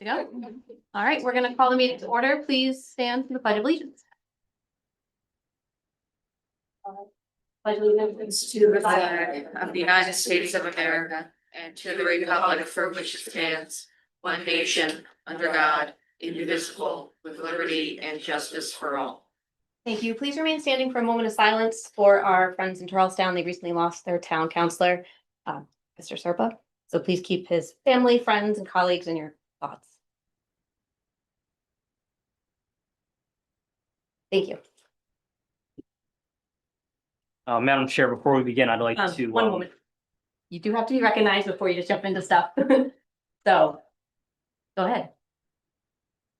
To go? All right, we're gonna call the meeting to order. Please stand for the Pledge of Allegiance. Pledge allegiance To the flag of the United States of America and to the republic for which it stands, one nation, under God, indivisible, with liberty and justice for all. Thank you. Please remain standing for a moment of silence for our friends in Charlestown. They recently lost their town councilor, Mr. Serpa. So please keep his family, friends, and colleagues in your thoughts. Thank you. Madam Chair, before we begin, I'd like to. One moment. You do have to be recognized before you just jump into stuff. So, go ahead.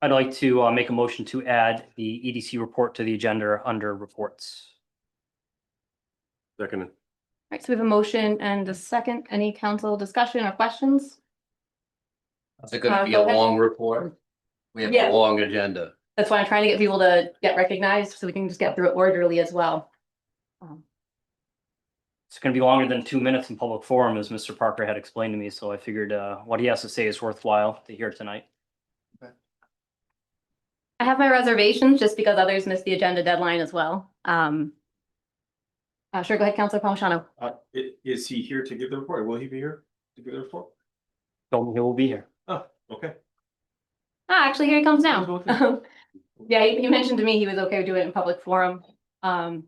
I'd like to make a motion to add the EDC report to the agenda under reports. Second. All right, so we have a motion and a second. Any council discussion or questions? Is it gonna be a Go ahead. long report? We have Yeah. a long agenda. That's why I'm trying to get people to get recognized so we can just get through it orderly as well. It's going to be longer than 2 minutes in public forum, as Mr. Parker had explained to me, so I figured what he has to say is worthwhile to hear tonight. I have my reservations just because others missed the agenda deadline as well. Sure, go ahead, Councilor Palmigano. Is he here to give the report? Will he be here to give the report? Told me he will be here. Oh, okay. Actually, here he comes now. Okay. Yeah, he mentioned to me he was okay with doing it in public forum. So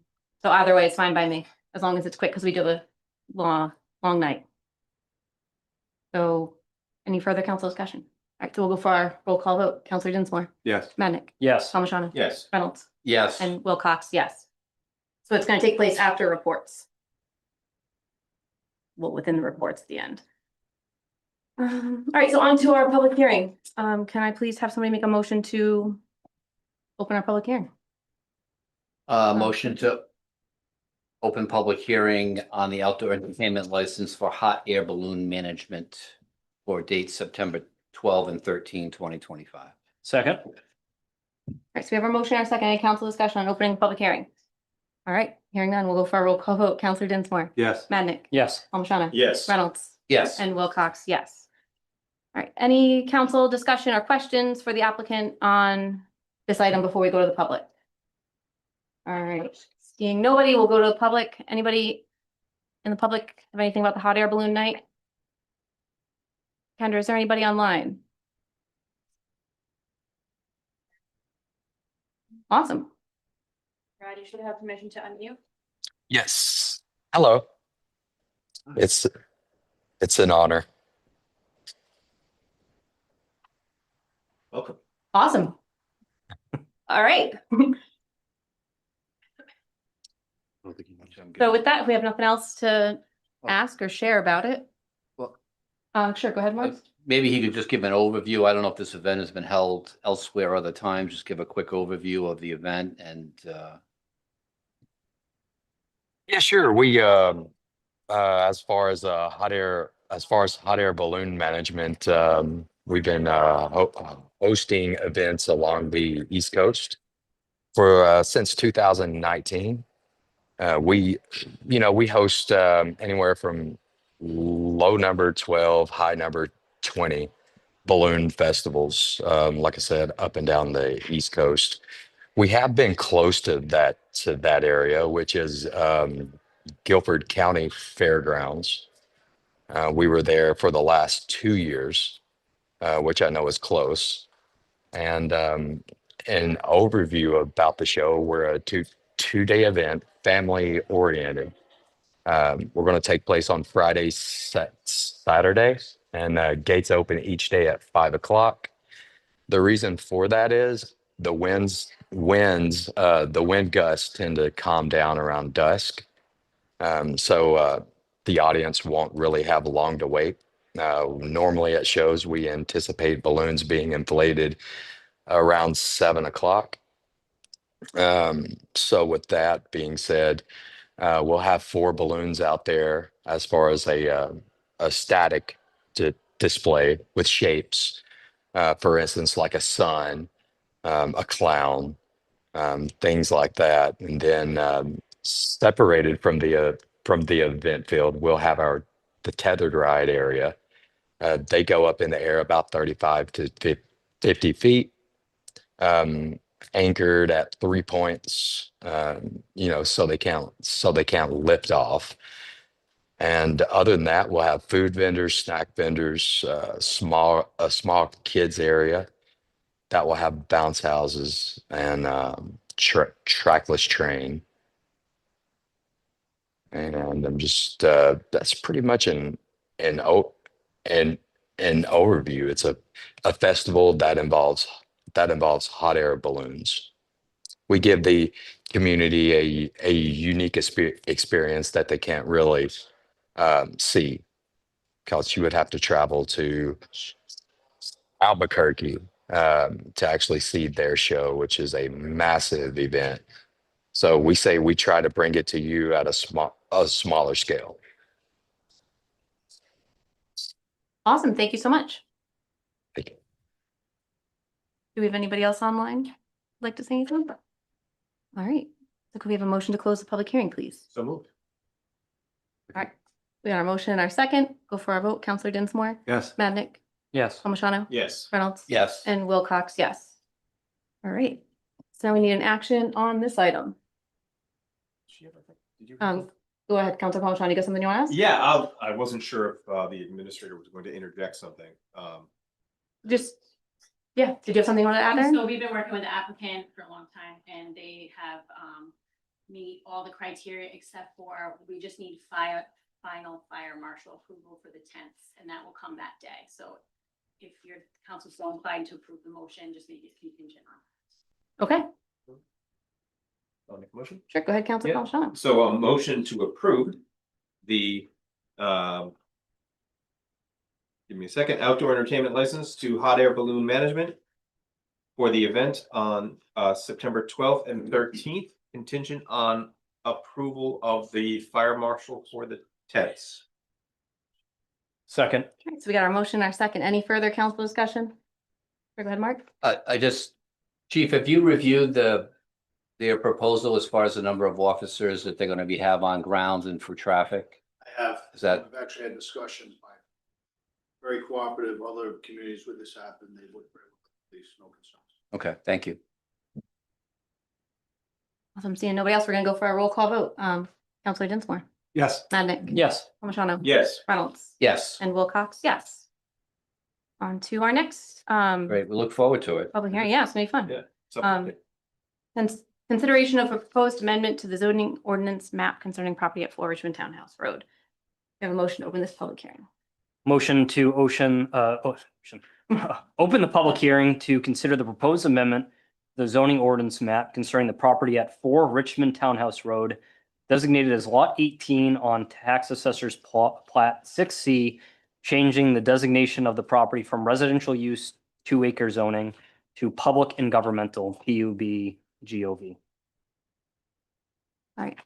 either way, it's fine by me, as long as it's quick, because we do have a long night. So any further council discussion? All right, so we'll go for our roll call vote. Councilor Dinsmore, Yes. Madnick, Yes. Palmigano, Yes. Reynolds, Yes, and Wilcox, yes. So it's gonna take place after reports. Well, within the reports at the end. All right, so on to our public hearing. Can I please have somebody make a motion to open our public hearing? motion to open public hearing on the outdoor entertainment license for hot air balloon management for dates September 12 and 13, 2025. Second. All right, so we have our motion and a second. Any council discussion on opening the public hearing? All right, hearing none, we'll go for a roll call vote. Councilor Dinsmore, Yes. Madnick, Yes. Palmigano, Yes. Reynolds, Yes, and Wilcox, yes. All right, any council discussion or questions for the applicant on this item before we go to the public? All right, seeing nobody, we'll go to the public. Anybody in the public have anything about the hot air balloon night? Kendra, is there anybody online? Awesome. Brad, you should have permission to unmute. Yes. Hello. It's an honor. Welcome. Awesome. All right. So with that, if we have nothing else to ask or share about it. Well- Sure, go ahead, Mark. maybe he could just give an overview. I don't know if this event has been held elsewhere other times. Just give a quick overview of the event and Yeah, sure. We as far as hot air balloon management, we've been hosting events along the East Coast for since 2019. We host anywhere from low number 12, high number 20 balloon festivals. Like I said, up and down the East Coast. We have been close to that area, which is Guilford County Fairgrounds. We were there for the last 2 years, which I know is close. And an overview about the show, we're a two-day event, family oriented. We're going to take place on Friday, Saturday, and gates open each day at 5 o'clock. The reason for that is the wind gusts tend to calm down around dusk. So the audience won't really have long to wait. Normally at shows, we anticipate balloons being inflated around 7 o'clock. So with that being said, we'll have 4 balloons out there as far as a static display with shapes. For instance, like a sun, a clown, things like that. And then separated from the event field, we'll have the tethered ride area, They go up in the air about 35 to 50 feet, anchored at 3 points, so they can't lift off. And other than that, we'll have food vendors, snack vendors, a small kids area that will have bounce houses and trackless train. And I'm just that's pretty much an overview. It's a festival that involves hot air balloons. We give the community a unique experience that they can't really see, because you would have to travel to Albuquerque to actually see their show, which is a massive event. So we say we try to bring it to you at a smaller scale. Awesome. Thank you so much. Thank you. Do we have anybody else online who'd like to say anything? All right. So could we have a motion to close the public hearing, please? So moved. All right. We got our motion and our second. Go for our vote. Counselor Dinsmore, Yes. Madnick, Yes. Palmigano, Yes. Reynolds. Yes. And Wilcox, yes. All right. So now we need an action on this item. Did you? Go ahead, Counselor Palmigano. You got something you want to ask? Yeah, I wasn't sure if the administrator was going to interject something. Just, yeah. Did you have something you want to add there? So we've been working with the applicant for a long time and they have meet all the criteria except for, we just need final fire marshal approval for the 10th, and that will come that day. So if your council's so inclined to approve the motion, just make it contingent on. Okay, I'll make a motion. sure. Go ahead, Counselor Yeah. Palmigano. So a motion to approve the give me a second, outdoor entertainment license to Hot Air Balloon Management for the event on September 12th and 13th, contingent on approval of the fire marshal for the tents. Second. All right, so we got our motion, our second. Any further council discussion? Go ahead, Mark. Chief, have you reviewed their proposal as far as the number of officers that they're going to have on grounds and for traffic? I have. Is that, I've actually had discussions by very cooperative other communities with this happen. They would bring these no concerns. okay, thank you. Awesome. Seeing nobody else, we're gonna go for a roll call vote. Counselor Dinsmore, Yes. Madnick, Yes. Palmigano, Yes. Reynolds, Yes, and Wilcox, yes. On to our next great. We look forward to it. public hearing. Yeah, it's gonna be fun. Yeah. Consideration of a proposed amendment to the zoning ordinance map concerning property at 4 Richmond Townhouse Road. We have a motion to open this public hearing. Motion to open the public hearing to consider the proposed amendment to the zoning ordinance map concerning the property at 4 Richmond Townhouse Road, designated as Lot 18 on Tax Assessor's Plat 6C, changing the designation of the property from residential use 2-acre zoning to public and governmental PUB GOV. All right,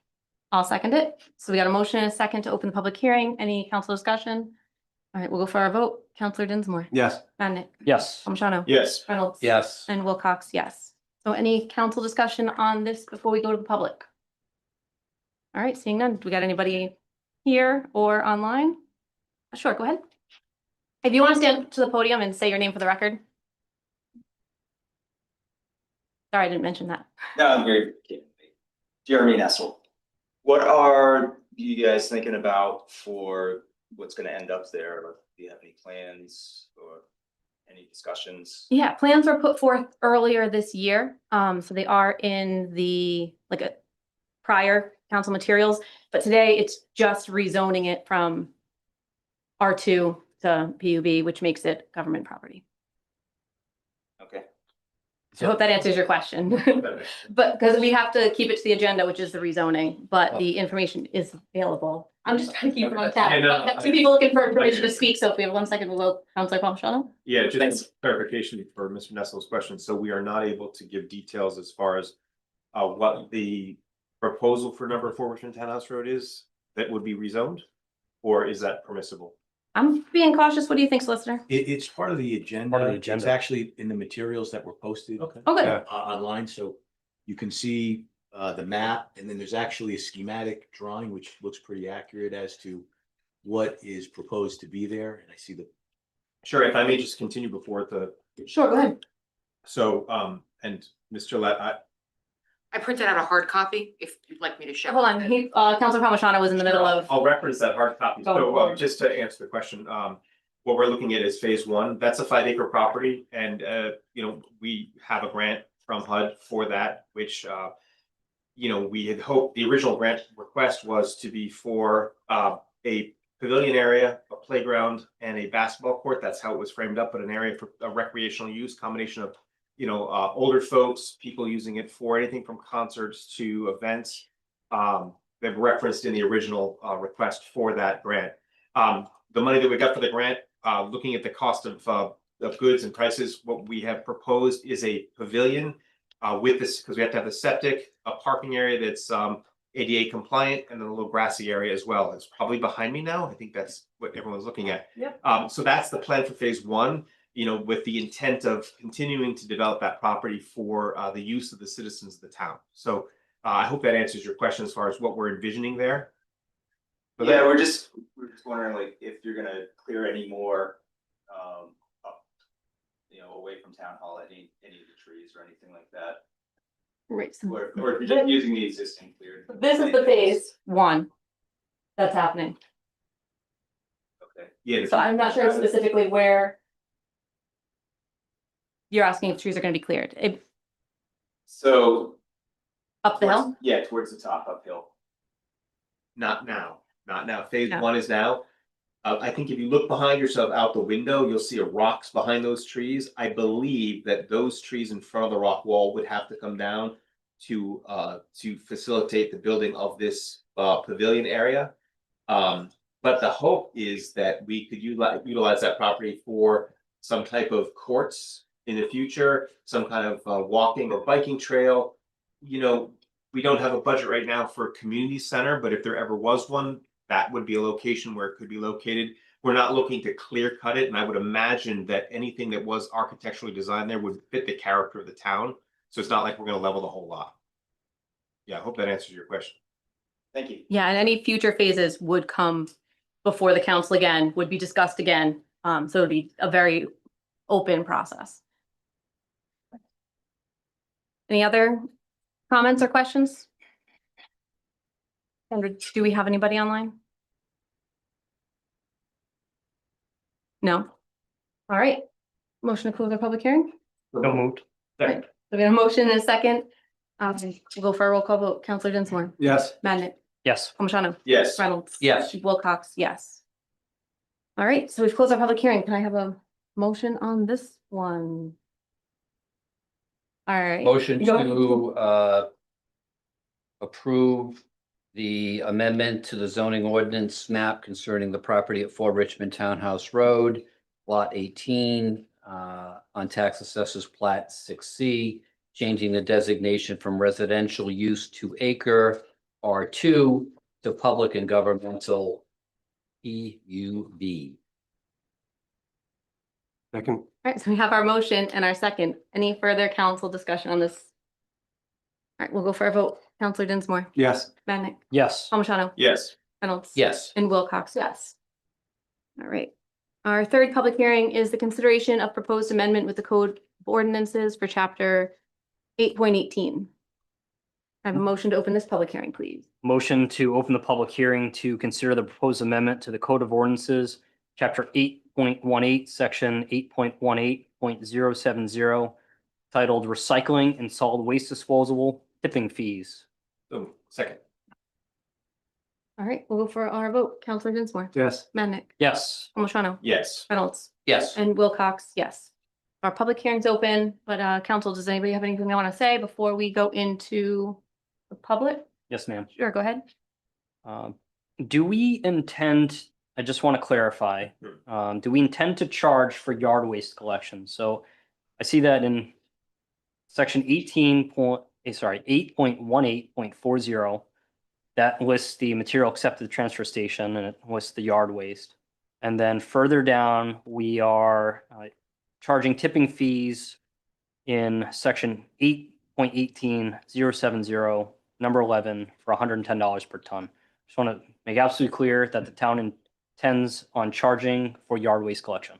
I'll second it. So we got a motion and a second to open the public hearing. Any council discussion? All right, we'll go for our vote. Counselor Dinsmore, Yes. Madnick, Yes. Palmigano, Yes. Reynolds. Yes, And Wilcox, yes. So any council discussion on this before we go to the public? All right, seeing none. Do we got anybody here or online? Sure, go ahead. If you want to stand to the podium and say your name for the record. Sorry, I didn't mention that. No, I'm very Jeremy Nessel. What are you guys thinking about for what's gonna end up there? Do you have any plans or any discussions? Yeah, plans were put forth earlier this year. So they are in the, like a prior council materials, but today it's just rezoning it from R2 to PUB, which makes it government property. Okay. I hope that answers your question. But because we have to keep it to the agenda, which is the rezoning, but the information is available. I'm just trying to keep it on Yeah, no, tap. Two people looking for permission to speak, so if we have 1 second, we'll go Counselor Palmigano. Yeah, Thanks. just clarification for Mr. Nessel's question. So we are not able to give details as far as what the proposal for number 4 Richmond Townhouse Road is that would be rezoned? Or is that permissible? I'm being cautious. What do you think, solicitor? It's part of the agenda. Part of the It's agenda. actually in the materials that were posted Okay. Okay. Yeah. Online, so you can see the map, and then there's actually a schematic drawing, which looks pretty accurate as to what is proposed to be there. And I see the Sure, if I may just continue before the, Sure, go ahead. so, and Mr. I printed out a hard copy if you'd like me to show. Hold on, Counselor Palmigano was in the middle of. I'll reference that hard copy. Go So, forward. just to answer the question, what we're looking at is phase one. That's a 5-acre property, and we have a grant from HUD for that, which we had hoped the original grant request was to be for a pavilion area, a playground, and a basketball court. That's how it was framed up, but an area for a recreational use, combination of older folks, people using it for anything from concerts to events. They've referenced in the original request for that grant. The money that we got for the grant, looking at the cost of goods and prices, what we have proposed is a pavilion with this, because we have to have the septic, a parking area that's ADA compliant, and then a little grassy area as well. It's probably behind me now. I think that's what everyone's looking at. Yep. So that's the plan for phase one, with the intent of continuing to develop that property for the use of the citizens of the town. So I hope that answers your question as far as what we're envisioning there. Yeah, we're just wondering, like, if you're gonna clear any more, up, away from town hall, any of the trees or anything like that, Right, so or if you're just using the existing cleared. this is the phase one that's happening. Okay. Yeah. So I'm not sure specifically where you're asking if trees are gonna be cleared. So. Up the hill? Yeah, towards the top uphill. Not now, not now. Phase No. one is now. I think if you look behind yourself out the window, you'll see rocks behind those trees. I believe that those trees in front of the rock wall would have to come down to facilitate the building of this pavilion area. But the hope is that we could utilize that property for some type of courts in the future, some kind of walking or biking trail. We don't have a budget right now for a community center, but if there ever was one, that would be a location where it could be located. We're not looking to clear cut it, and I would imagine that anything that was architecturally designed there would fit the character of the town. So it's not like we're going to level the whole lot. Yeah, I hope that answers your question. Thank you. Yeah, and any future phases would come before the council again, would be discussed again. So it'd be a very open process. Any other comments or questions? Sandra, do we have anybody online? No? All right. Motion to close the public hearing? So moved. Right. So we have a motion and a second. We'll go for a roll call vote. Counselor Dinsmore, Yes. Madden, Yes. Palmigano, Yes. Reynolds. Yes. Wilcox, yes. All right, so we've closed our public hearing. Can I have a motion on this one? All right. Motion Go ahead. to approve the amendment to the zoning ordinance map concerning the property at 4 Richmond Townhouse Road, Lot 18, on tax assessors plat 6C, changing the designation from residential use to acre R2 to public and governmental PUB. Second. All right, so we have our motion and our second. Any further council discussion on this? All right, we'll go for a vote. Counselor Dinsmore, Yes. Madden, Yes. Palmigano, Yes. Reynolds. Yes. And Wilcox, yes. All right. Our third public hearing is the consideration of proposed amendment with the code of ordinances for chapter 8.18. I have a motion to open this public hearing, please. Motion to open the public hearing to consider the proposed amendment to the Code of Ordinances, Chapter 8.18, Section 8.18.070, titled Recycling and Solid Waste Disposal Tipping Fees. So, second. All right, we'll go for our vote. Counselor Dinsmore, Yes. Madden, Yes. Palmigano, Yes. Reynolds, Yes. and Wilcox, yes. Our public hearing's open, but council, does anybody have anything they want to say before we go into the public? Yes, ma'am. Sure, go ahead. Do we intend, I just want to clarify, do we intend to charge for yard waste collection? So I see that in section 8.18.40, that lists the material accepted at the transfer station and it lists the yard waste. And then further down, we are charging tipping fees in section 8.18.070, number 11, for $110 per ton. Just want to make absolutely clear that the town intends on charging for yard waste collection.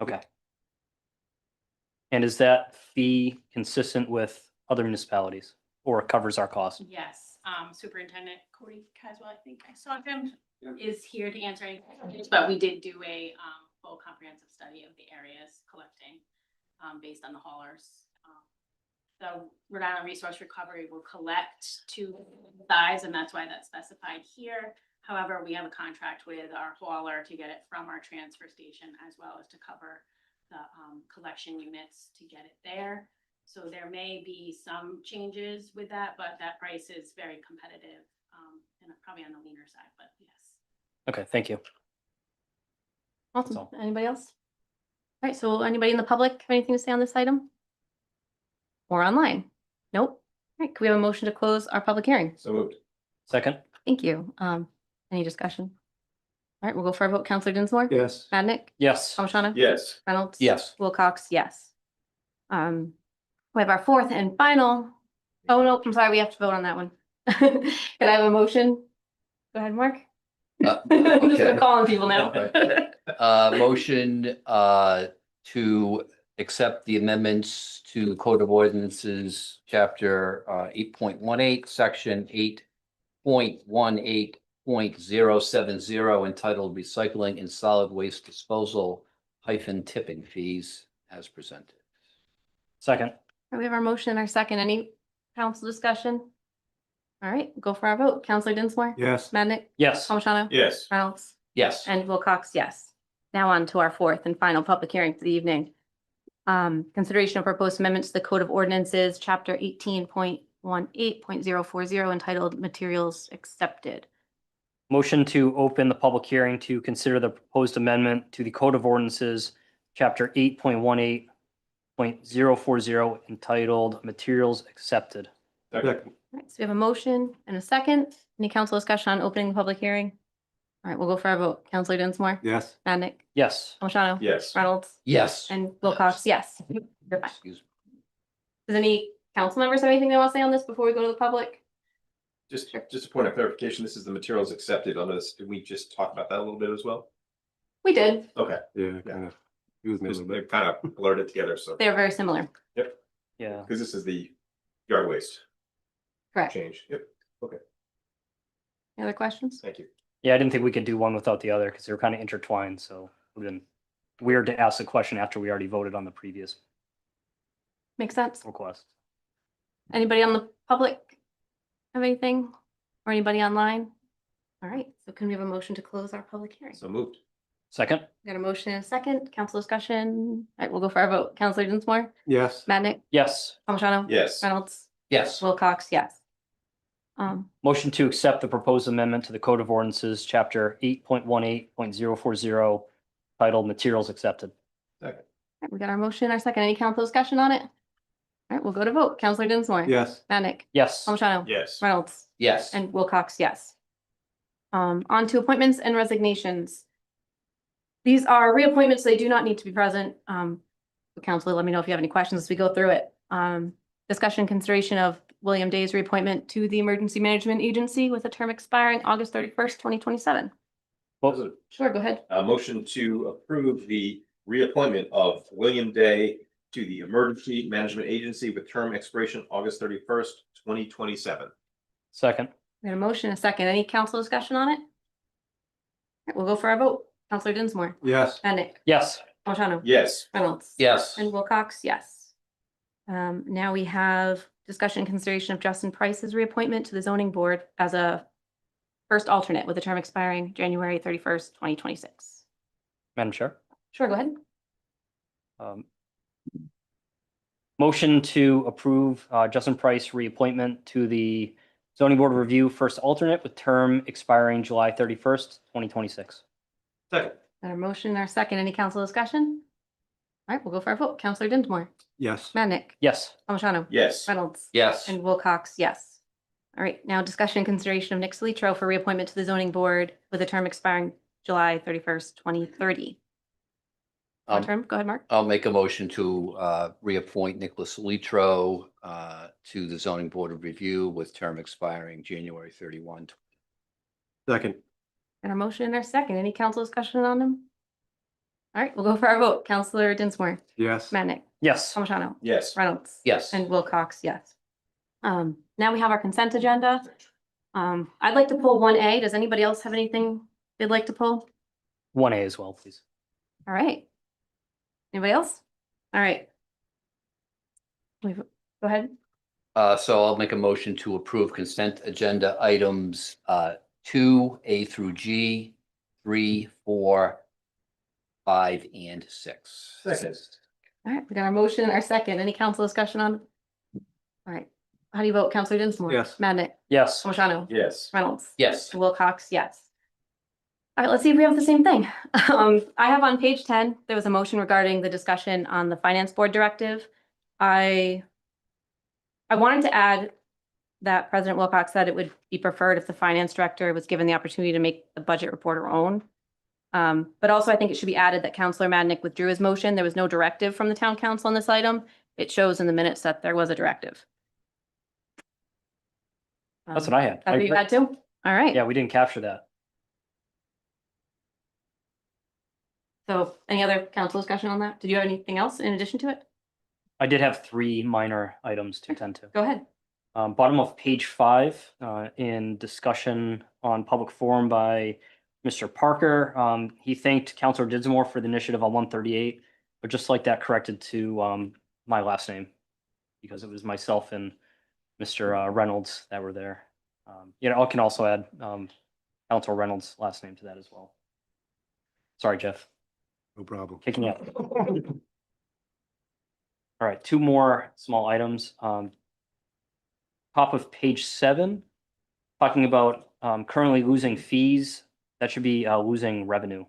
Okay. And is that fee consistent with other municipalities or covers our costs? Yes, Superintendent Cody Caswell, I think I saw him, is here to answer any questions, but we did do a full comprehensive study of the areas collecting based on the haulers. The Rhode Island Resource Recovery will collect to size, and that's why that's specified here. However, we have a contract with our hauler to get it from our transfer station as well as to cover the collection units to get it there. So there may be some changes with that, but that price is very competitive and probably on the leaner side, but yes. Okay, thank you. Awesome. So- Anybody else? All right, so anybody in the public have anything to say on this item? Or online? Nope. All right, can we have a motion to close our public hearing? So moved. Second? Thank you. Any discussion? All right, we'll go for a vote. Counselor Dinsmore? Yes. Madnick? Yes. Palmigano? Yes. Reynolds? Yes. Wilcox, yes. We have our fourth and final. Oh, no, I'm sorry, we have to vote on that one. Can I have a motion? Go ahead, Mark. I'm just okay. calling people now. Motion to accept the amendments to the Code of Ordinances, Chapter 8.18, Section 8.18.070, entitled Recycling and Solid Waste Disposal -tipping fees as presented. Second? We have our motion and our second. Any council discussion? All right, go for our vote. Counselor Dinsmore? Yes. Madnick? Yes. Palmigano? Yes. Reynolds? Yes. And Wilcox, yes. Now on to our fourth and final public hearing for the evening. Consideration of proposed amendments to the Code of Ordinances, Chapter 18.18.040, entitled Materials Accepted. Motion to open the public hearing to consider the proposed amendment to the Code of Ordinances, Chapter 8.18.040, entitled Materials Accepted. Second. All right, so we have a motion and a second. Any council discussion on opening the public hearing? All right, we'll go for our vote. Counselor Dinsmore? Yes. Madnick? Yes. Palmigano? Yes. Reynolds? Yes. And Wilcox, yes. You're fine. Excuse me. Does any council members have anything they want to say on this before we go to the public? Just a point of clarification, this is the materials accepted on this. Did we just talk about that a little bit as well? We did. Okay. Yeah, kind of. It was Just they kind of blurred it together, so, They're very similar. Yeah. because this is the yard waste Correct. change. Yep. Any other questions? Thank you. Yeah, I didn't think we could do one without the other because they were kind of intertwined, so it would have been weird to ask the question after we already voted on the previous Makes sense. request. Anybody on the public have anything? Or anybody online? All right, so can we have a motion to close our public hearing? So moved. Second? Got a motion and a second. Council discussion. All right, we'll go for our vote. Counselor Dinsmore? Yes. Madnick? Yes. Palmigano? Yes. Reynolds? Yes. Wilcox, yes. Motion to accept the proposed amendment to the Code of Ordinances, Chapter 8.18.040, titled Materials Accepted. Second. All right, we got our motion, our second. Any council discussion on it? All right, we'll go to vote. Counselor Dinsmore? Yes. Madnick? Yes. Palmigano? Yes. Reynolds? Yes. And Wilcox, yes. On to appointments and resignations. These are reappointments. They do not need to be present. Counselor, let me know if you have any questions as we go through it. Discussion consideration of William Day's reappointment to the Emergency Management Agency with a term expiring August 31st, 2027. Well, Sure, go ahead. A motion to approve the reappointment of William Day to the Emergency Management Agency with term expiration August 31st, 2027. second? We got a motion, a second. Any council discussion on it? All right, we'll go for our vote. Counselor Dinsmore? Yes. Madnick? Yes. Palmigano? Yes. Reynolds? Yes. And Wilcox, yes. Now we have discussion consideration of Justin Price's reappointment to the zoning board as a first alternate with a term expiring January 31st, 2026. Madam Chair? Sure, go ahead. Motion to approve Justin Price reappointment to the Zoning Board of Review first alternate with term expiring July 31st, 2026. Second. Got our motion, our second. Any council discussion? All right, we'll go for our vote. Counselor Dinsmore? Yes. Madnick? Yes. Palmigano? Yes. Reynolds? Yes. And Wilcox, yes. All right, now discussion and consideration of Nick Solitro for reappointment to the zoning board with a term expiring July 31st, 2030. Term, go ahead, Mark. I'll make a motion to reappoint Nicholas Litro to the Zoning Board of Review with term expiring January 31. Second. And our motion and our second. Any council discussion on them? All right, we'll go for our vote. Counselor Dinsmore, Yes. Madnick, Yes. Palmigano, Yes. Reynolds. Yes. And Wilcox, yes. Now we have our consent agenda. I'd like to pull 1A. Does anybody else have anything they'd like to pull? 1A as well, please. All right. Anybody else? All right. Go ahead. So I'll make a motion to approve consent agenda items 2A through G, 3, 4, 5, and 6. Second. All right, we got our motion and our second. Any council discussion on? All right. How do you vote? Counselor Dinsmore? Yes. Madnick, Yes. Palmigano, Yes. Reynolds. Yes. Wilcox, yes. All right, let's see if we have the same thing. I have on page 10, there was a motion regarding the discussion on the finance board directive. I wanted to add that President Wilcox said it would be preferred if the finance director was given the opportunity to make the budget report her own. But also I think it should be added that Counselor Madnick withdrew his motion. There was no directive from the town council on this item. It shows in the minutes that there was a directive. That's what I had. That's what you had too? All right. Yeah, we didn't capture that. So any other council discussion on that? Did you have anything else in addition to it? I did have 3 minor items to attend to. Go ahead. Bottom of page 5, in discussion on public forum by Mr. Parker. He thanked Councilor Dinsmore for the initiative on 138, but just like that corrected to my last name because it was myself and Mr. Reynolds that were there. I can also add Councilor Reynolds' last name to that as well. Sorry, Jeff. No problem. Kicking up. All right, 2 more small items. Top of page 7, talking about currently losing fees. That should be losing revenue.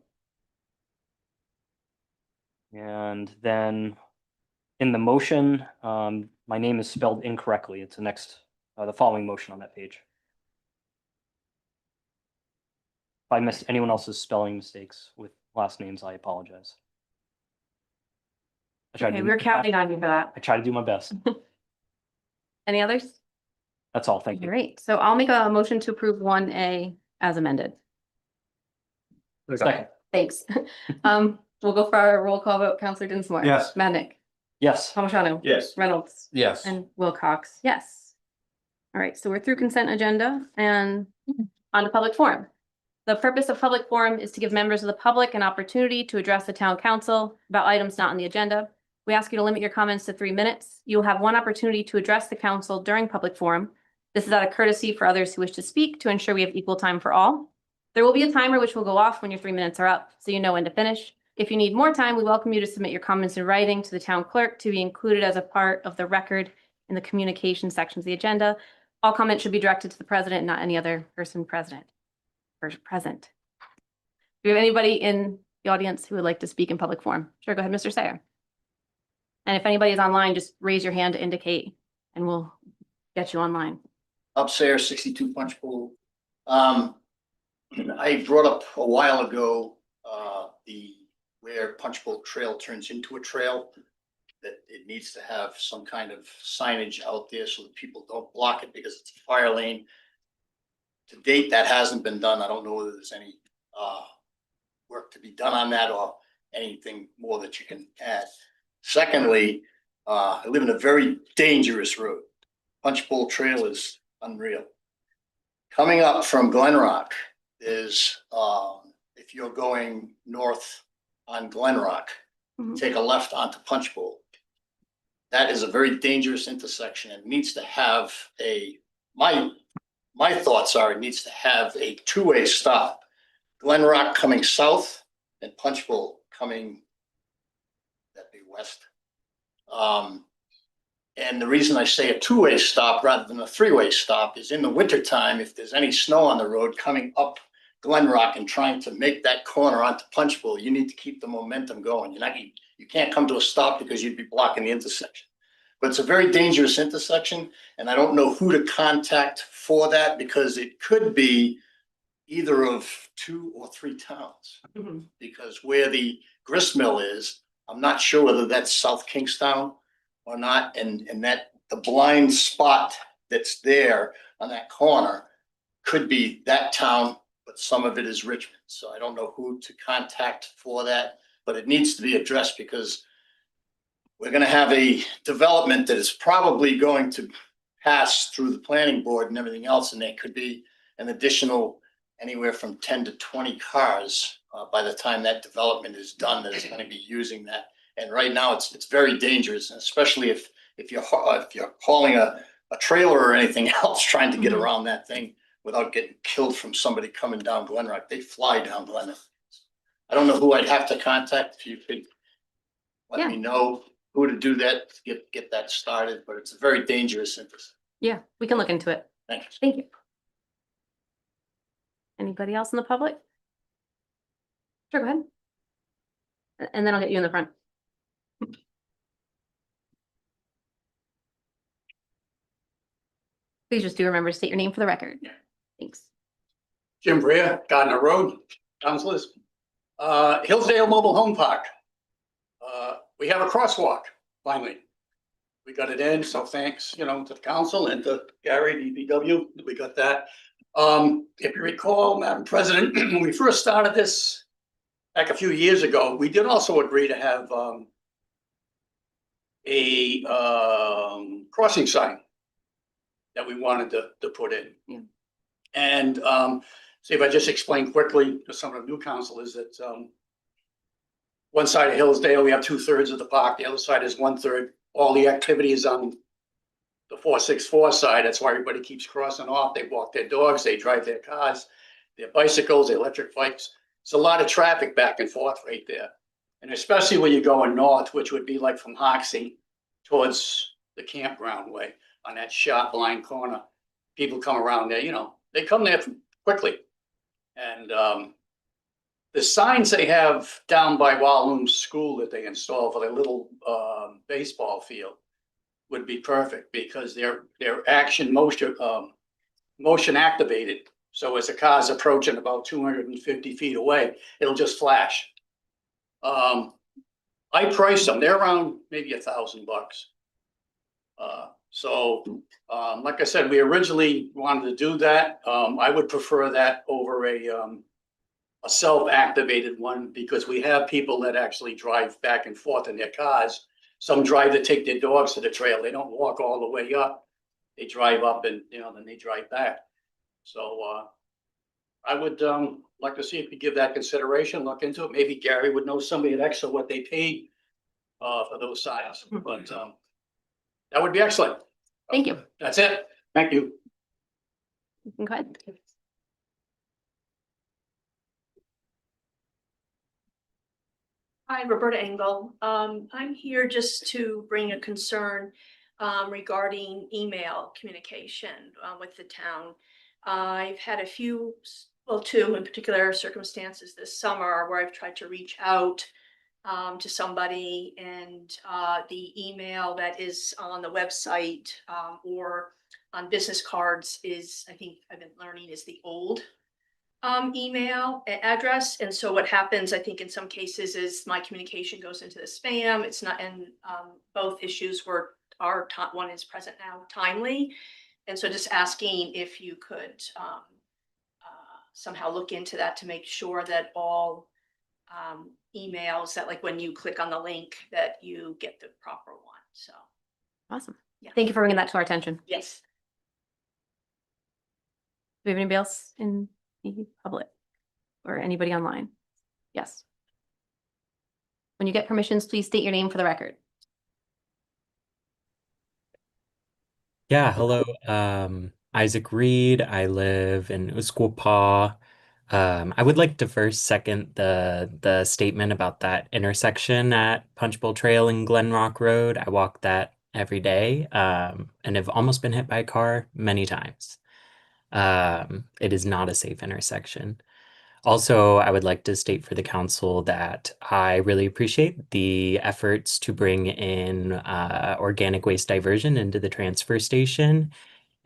And then in the motion, my name is spelled incorrectly. It's the following motion on that page. If I missed anyone else's spelling mistakes with last names, I apologize. Okay, we're counting on you for that. I try to do my best. Any others? That's all. Thank you. Great. So I'll make a motion to approve 1A as amended. Second. Thanks. We'll go for our roll call vote. Counselor Dinsmore. Yes. Madnick, Yes. Palmigano. Yes. Reynolds. Yes. And Wilcox, yes. All right, so we're through consent agenda and on to public forum. The purpose of public forum is to give members of the public an opportunity to address the town council about items not on the agenda. We ask you to limit your comments to 3 minutes. You will have 1 opportunity to address the council during public forum. This is out of courtesy for others who wish to speak to ensure we have equal time for all. There will be a timer which will go off when your 3 minutes are up, so you know when to finish. If you need more time, we welcome you to submit your comments in writing to the town clerk to be included as a part of the record in the communication sections of the agenda. All comments should be directed to the president, not any other person present. Do we have anybody in the audience who would like to speak in public forum? Sure, go ahead, Mr. Sayer. And if anybody is online, just raise your hand to indicate and we'll get you online. Upstairs, 62 Punch Bowl. I brought up a while ago, where Punch Bowl Trail turns into a trail, that it needs to have some kind of signage out there so that people don't block it because it's a fire lane. To date, that hasn't been done. I don't know whether there's any work to be done on that or anything more that you can add. Secondly, I live in a very dangerous road. Punch Bowl Trail is unreal. Coming up from Glen Rock is, if you're going north on Glen Rock, take a left onto Punch Bowl. That is a very dangerous intersection and needs to have my thoughts are it needs to have a 2-way stop. Glen Rock coming south and Punch Bowl coming, that'd be west. And the reason I say a 2-way stop rather than a 3-way stop is in the wintertime, if there's any snow on the road coming up Glen Rock and trying to make that corner onto Punch Bowl, you need to keep the momentum going. You can't come to a stop because you'd be blocking the intersection. But it's a very dangerous intersection, and I don't know who to contact for that because it could be either of 2 or 3 towns. Because where the grist mill is, I'm not sure whether that's South Kingstown or not, and that the blind spot that's there on that corner could be that town, but some of it is Richmond. So I don't know who to contact for that. but it needs to be addressed because we're gonna have a development that is probably going to pass through the planning board and everything else, and there could be an additional anywhere from 10 to 20 cars by the time that development is done that is gonna be using that. And right now, it's very dangerous, especially if you're hauling a trailer or anything else trying to get Mhm. around that thing without getting killed from somebody coming down Glen Rock. They fly down Glen Rock. I don't know who I'd have to contact. If you could let me know who to do that, to get that started, but it's a very dangerous interest. Yeah, we can look into it. Thanks. Thank you. Anybody else in the public? Sure, go ahead. And then I'll get you in the front. Please just do remember to state your name for the record. Yeah. Thanks. Jim Brea, Gardner Road, councilors. Hillsdale Mobile Home Park. We have a crosswalk, finally. We got it in, so thanks, to the council and to Gary, DPW, we got that. If you recall, Madam President, when we first started this back a few years ago, we did also agree to have a crossing sign that we wanted to put in. Yeah. And see if I just explain quickly to some of the new councilors that one side of Hillsdale, we have 2/3 of the park. The other side is 1/3. All the activity is on the 464 side. That's why everybody keeps crossing off. They walk their dogs, they drive their cars, their bicycles, their electric bikes. It's a lot of traffic back and forth right there. And especially when you're going north, which would be like from Hoxie towards the campground way on that sharp line corner. People come around there, they come there quickly. And the signs they have down by Walloon School that they install for their little baseball field would be perfect because they're motion activated. So as the car's approaching about 250 feet away, it'll just flash. I priced them. They're around maybe $1,000. Like I said, we originally wanted to do that. I would prefer that over a self-activated one because we have people that actually drive back and forth in their cars. Some drive to take their dogs to the trail. They don't walk all the way up. They drive up and, then they drive back. So I would like to see if you give that consideration, look into it. Maybe Gary would know somebody at Exo what they paid for those signs, but that would be excellent. Thank you. That's it. Thank you. You can go ahead. Hi, Roberta Engel. I'm here just to bring a concern regarding email communication with the town. I've had a few, two in particular circumstances this summer where I've tried to reach out to somebody and the email that is on the website or on business cards is, I think I've been learning, is the old email address. And so what happens, I think in some cases, is my communication goes into the spam. It's not, and both issues are one is present now timely. And so just asking if you could somehow look into that to make sure that all emails that, like when you click on the link, that you get the proper one. So Awesome. yeah. Thank you for bringing that to our attention. Yes. Do we have anybody else in the public or anybody online? Yes. When you get permissions, please state your name for the record. Yeah, hello. Isaac Reed. I live in Usquepaw. I would like to first second the statement about that intersection at Punch Bowl Trail and Glen Rock Road. I walk that every day, and have almost been hit by a car many times. It is not a safe intersection. Also, I would like to state for the council that I really appreciate the efforts to bring in organic waste diversion into the transfer station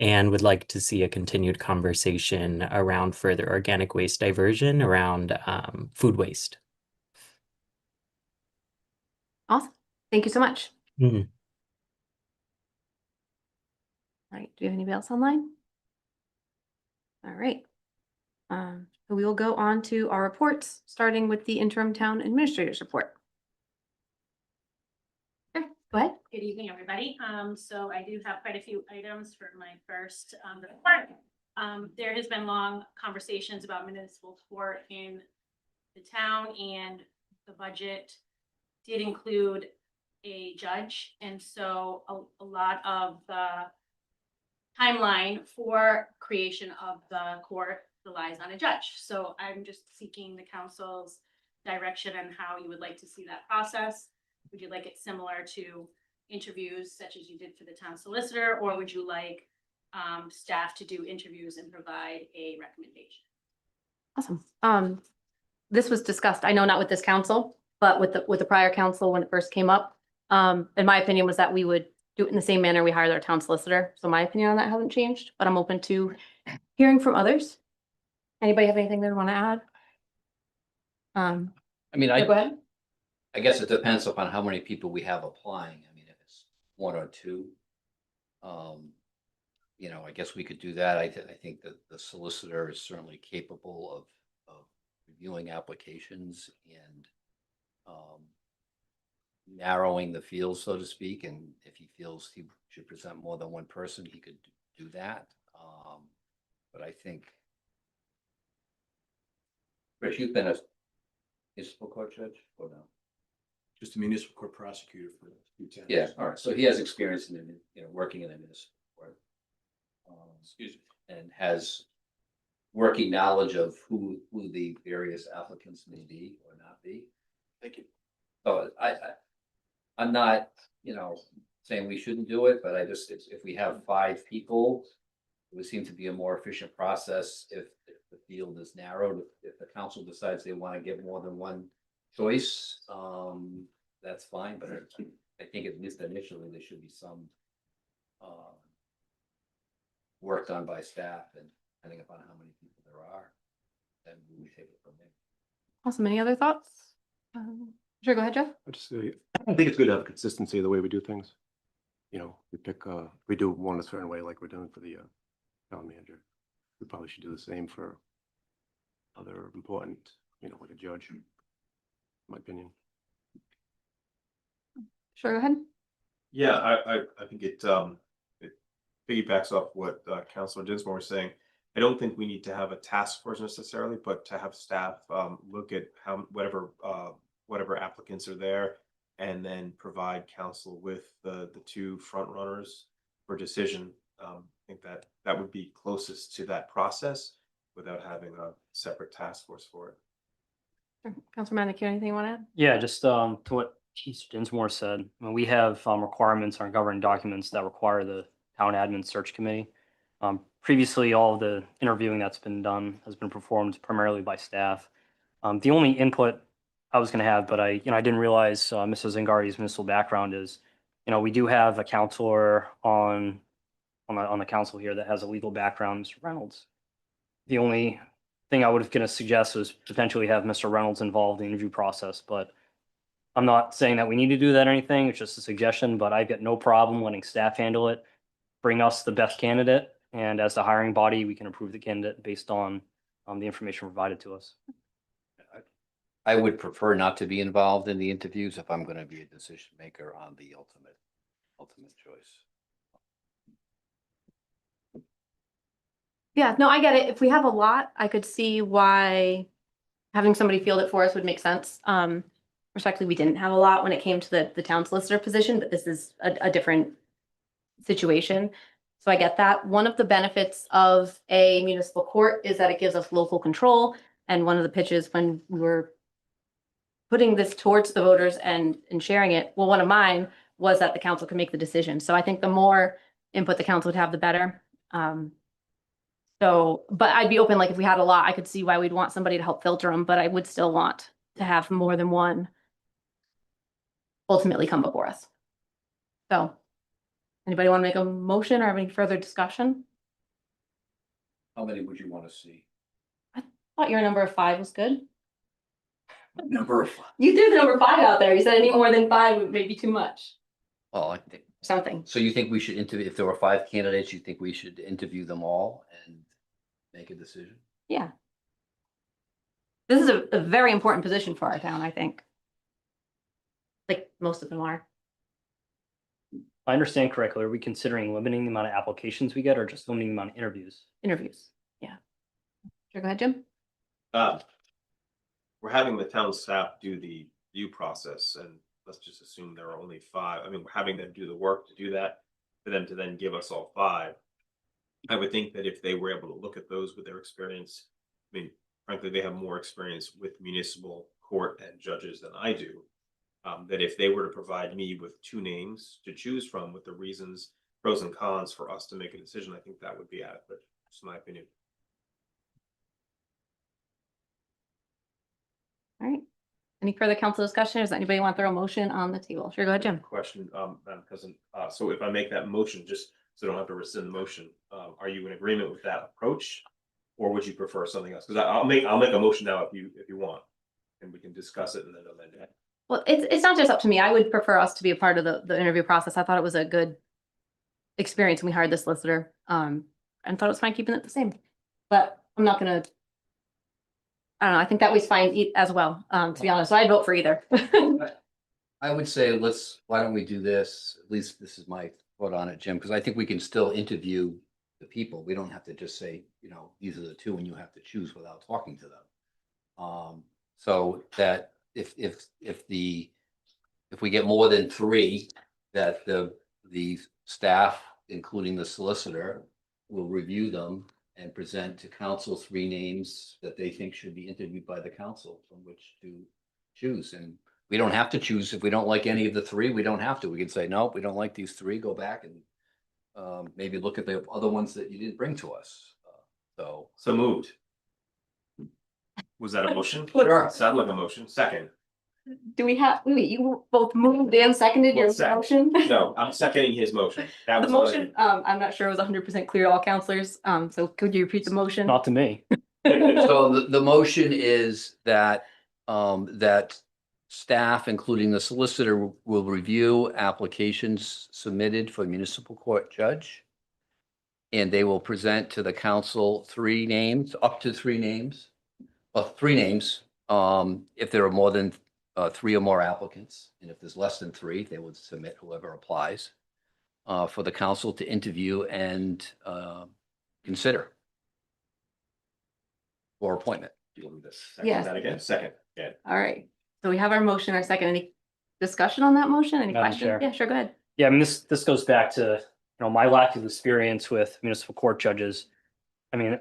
and would like to see a continued conversation around further organic waste diversion around food waste. Awesome. Thank you so much. Mhm. All right. Do you have anybody else online? All right. So we will go on to our reports, starting with the interim town administrator's report. Okay, go ahead. Good evening, everybody. So I do have quite a few items for my first, report. There has been long conversations about municipal court in the town, and the budget did include a judge. And so a lot of the timeline for creation of the court relies on a judge. So I'm just seeking the council's direction on how you would like to see that process. Would you like it similar to interviews such as you did for the town solicitor, or would you like staff to do interviews and provide a recommendation? Awesome. This was discussed, I know not with this council, but with the prior council when it first came up. In my opinion was that we would do it in the same manner we hired our town solicitor. So my opinion on that hasn't changed, but I'm open to hearing from others. Anybody have anything they want to add? I mean, Go ahead. I guess it depends upon how many people we have applying. I mean, if it's one or two, you know, I guess we could do that. I think that the solicitor is certainly capable of reviewing applications and narrowing the field, so to speak. And if he feels he should present more than one person, he could do that. But I think, Rich, you've been a municipal court judge or no? Just a municipal court prosecutor for a few towns. Yeah, all right. So he has experience in, you know, working in a municipal court. Excuse me. And has working knowledge of who the various applicants may be or not be. Thank you. So I'm not, you know, saying we shouldn't do it, but I just, if we have 5 people, it would seem to be a more efficient process if the field is narrowed. If the council decides they want to give more than one choice, that's fine, but I think at least initially there should be some work done by staff, and depending upon how many people there are, then we take it from there. Awesome. Any other thoughts? Sure, go ahead, Jeff. I think it's good to have consistency of the way we do things. You know, we do one a certain way, like we're doing for the town manager. We probably should do the same for other important, you know, like a judge, in my opinion. Sure, go ahead. Yeah, I think it piggybacks off what Councilor Dinsmore was saying. I don't think we need to have a task force necessarily, but to have staff look at whatever applicants are there, and then provide council with the 2 front runners for decision. I think that would be closest to that process without having a separate task force for it. Sure. Councilor Manick, anything you want to add? Yeah, just to what Chief Dinsmore said, we have requirements on governing documents that require the town admin search committee. Previously, all of the interviewing that's been done has been performed primarily by staff. The only input I was going to have, but I didn't realize Mrs. Zingari's municipal background is, we do have a counselor on the council here that has a legal background, Mr. Reynolds. The only thing I was going to suggest was potentially have Mr. Reynolds involved in the interview process, but I'm not saying that we need to do that or anything. It's just a suggestion, but I've got no problem letting staff handle it, bring us the best candidate, and as the hiring body, we can approve the candidate based on the information provided to us. I would prefer not to be involved in the interviews if I'm going to be a decision maker on the ultimate choice. Yeah, no, I get it. If we have a lot, I could see why having somebody field it for us would make sense. Respectfully, we didn't have a lot when it came to the town solicitor position, but this is a different situation. So I get that. One of the benefits of a municipal court is that it gives us local control. And one of the pitches when we were putting this towards the voters and sharing it, well, one of mine was that the council could make the decision. So I think the more input the council would have, the better. But I'd be open, like if we had a lot, I could see why we'd want somebody to help filter them, but I would still want to have more than one ultimately come before us. So anybody want to make a motion or have any further discussion? How many would you want to see? I thought your number of 5 was good. Number of. You threw the number 5 out there. You said any more than 5 may be too much. Well, I think. Something. So you think we should interview, if there were 5 candidates, you think we should interview them all and make a decision? Yeah. This is a very important position for our town, I think. Like most of them are. If I understand correctly, are we considering limiting the amount of applications we get or just limiting the amount of interviews? Interviews. Yeah. Sure, go ahead, Jim. We're having the town staff do the review process, and let's just assume there are only 5. I mean, we're having them do the work to do that, for them to then give us all 5. I would think that if they were able to look at those with their experience, I mean, frankly, they have more experience with municipal court and judges than I do. That if they were to provide me with 2 names to choose from with the reasons, pros and cons for us to make a decision, I think that would be adequate. Just my opinion. All right. Any further council discussion? Does anybody want to throw a motion on the table? Sure, go ahead, Jim. Question, Madam President. So if I make that motion, just so I don't have to rescind the motion, are you in agreement with that approach? Or would you prefer something else? Because I'll make a motion now if you want, and we can discuss it and then amend it. Well, it's not just up to me. I would prefer us to be a part of the interview process. I thought it was a good experience when we hired the solicitor. And thought it was fine keeping it the same. But I'm not gonna. I don't know. I think that was fine as well. To be honest, so I'd vote for either. I would say why don't we do this? At least this is my thought on it, Jim, because I think we can still interview the people. We don't have to just say, these are the 2 and you have to choose without talking to them. So that if we get more than 3, that the staff, including the solicitor, will review them and present to council 3 names that they think should be interviewed by the council from which to choose. And we don't have to choose. If we don't like any of the 3, we don't have to. We can say, no, we don't like these 3, go back and maybe look at the other ones that you didn't bring to us. So moved. Was that a motion? Sure. Sound like a motion. Second. Do we have, wait, you both moved and seconded your What's that? motion? No, I'm seconding his motion. That The was all I motion, did. I'm not sure it was 100% clear to all counselors. So could you repeat the motion? Not to me. So the motion is that that staff, including the solicitor, will review applications submitted for municipal court judge. And they will present to the council 3 names, up to 3 names, 3 names. If there are more than 3 or more applicants, and if there's less than 3, they would submit whoever applies for the council to interview and consider for appointment. Do you want me to second Yes. that again? Second. Yeah. All right. So we have our motion, our second. Any discussion on that motion? Any Madam questions? Chair. Yeah, sure, go ahead. Yeah, I mean, this goes back to, my lack of experience with municipal court judges. I mean,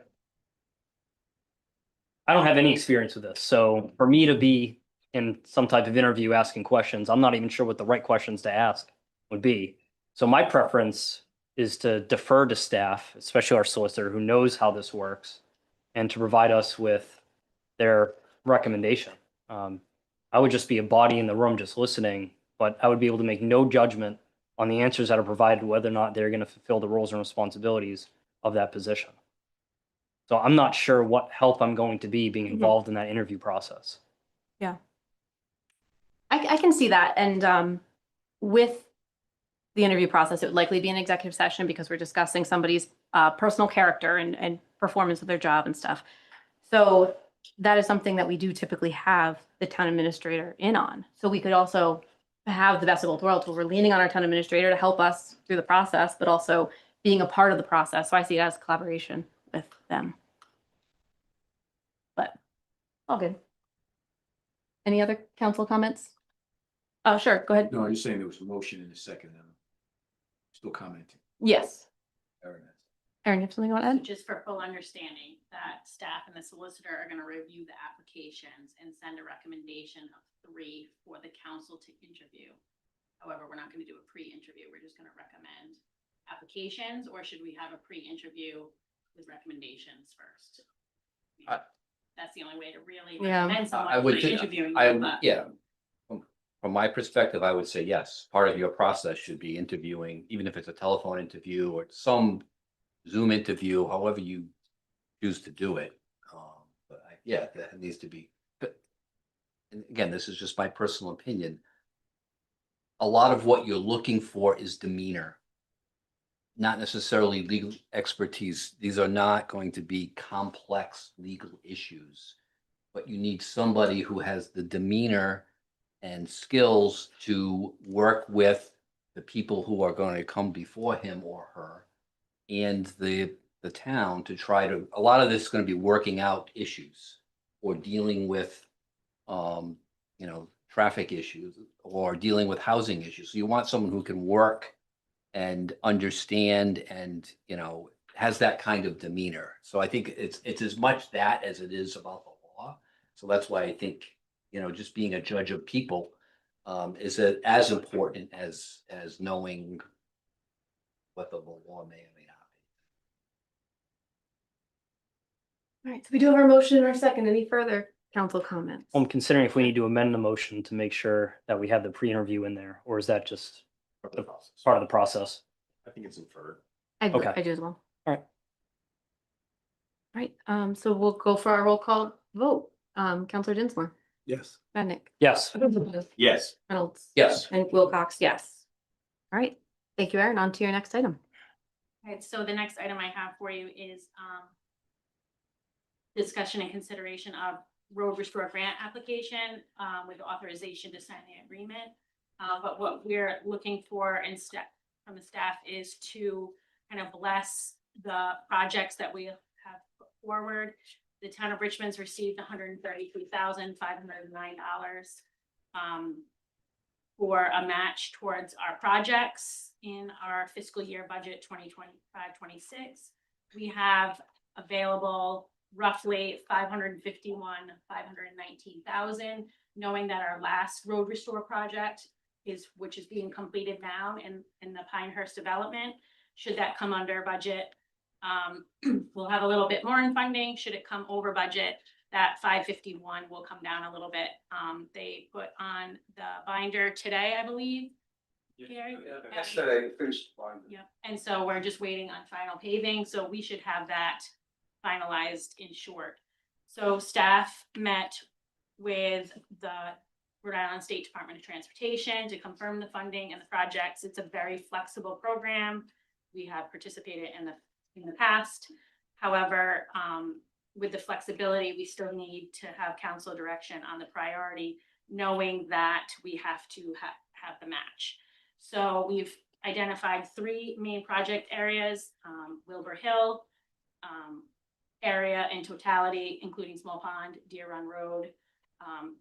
I don't have any experience with this. So for me to be in some type of interview asking questions, I'm not even sure what the right questions to ask would be. So my preference is to defer to staff, especially our solicitor who knows how this works, and to provide us with their recommendation. I would just be a body in the room just listening, but I would be able to make no judgment on the answers that are provided, whether or not they're going to fulfill the roles and responsibilities of that position. So I'm not sure what help I'm going to be being involved in that interview process. Yeah. I can see that. And with the interview process, it would likely be an executive session because we're discussing somebody's personal character and performance of their job and stuff. So that is something that we do typically have the town administrator in on. So we could also have the best of both worlds where we're leaning on our town administrator to help us through the process, but also being a part of the process. So I see it as collaboration with them. But all good. Any other council comments? Oh, sure, go ahead. No, I'm just saying there was a motion in a second. I'm still commenting. Yes. Aaron. Erin, you have something you want to So add? just for full understanding, that staff and the solicitor are gonna review the applications and send a recommendation of 3 for the council to interview. However, we're not gonna do a pre-interview. We're just gonna recommend applications, or should we have a pre-interview with recommendations first? That's the only way to really Yeah. recommend someone I would, pre-interviewing them, but- yeah. From my perspective, I would say yes. Part of your process should be interviewing, even if it's a telephone interview or some Zoom interview, however you choose to do it. But yeah, that needs to be. But and again, this is just my personal opinion. A lot of what you're looking for is demeanor, not necessarily legal expertise. These are not going to be complex legal issues. but you need somebody who has the demeanor and skills to work with the people who are going to come before him or her and the town to try to, a lot of this is going to be working out issues or dealing with, traffic issues or dealing with housing issues. So you want someone who can work and understand and, has that kind of demeanor. So I think it's as much that as it is about the law. So that's why I think, just being a judge of people is as important as knowing what the law may or may not be. All right, so we do have our motion and our second. Any further council comments? I'm considering if we need to amend the motion to make sure that we have the pre-interview in there, or is that just part of the process? I think it's inferred. I Okay. do as well. All right. All right, so we'll go for our roll call vote. Counselor Dinsmore, Yes. Madnick, Yes. Yes. Reynolds, Yes. and Wilcox, yes. All right, thank you, Erin. On to your next item. All right, so the next item I have for you is discussion and consideration of road restore grant application with authorization to sign the agreement. But what we're looking for instead from the staff is to kind of bless the projects that we have put forward. The town of Richmond's received $133,509 for a match towards our projects in our fiscal year budget 2025-26. We have available roughly $519,000, knowing that our last road restore project which is being completed now in the Pinehurst development. Should that come under budget, we'll have a little bit more in funding. Should it come over budget, that 551 will come down a little bit. They put on the binder today, I believe. Gary? Yesterday, finished line. Yeah, and so we're just waiting on final paving, so we should have that finalized in short. So staff met with the Rhode Island State Department of Transportation to confirm the funding and the projects. It's a very flexible program. We have participated in the past. However, with the flexibility, we still need to have council direction on the priority, knowing that we have to have the match. So we've identified 3 main project areas, Wilbur Hill area in totality, including Small Pond, Deer Run Road.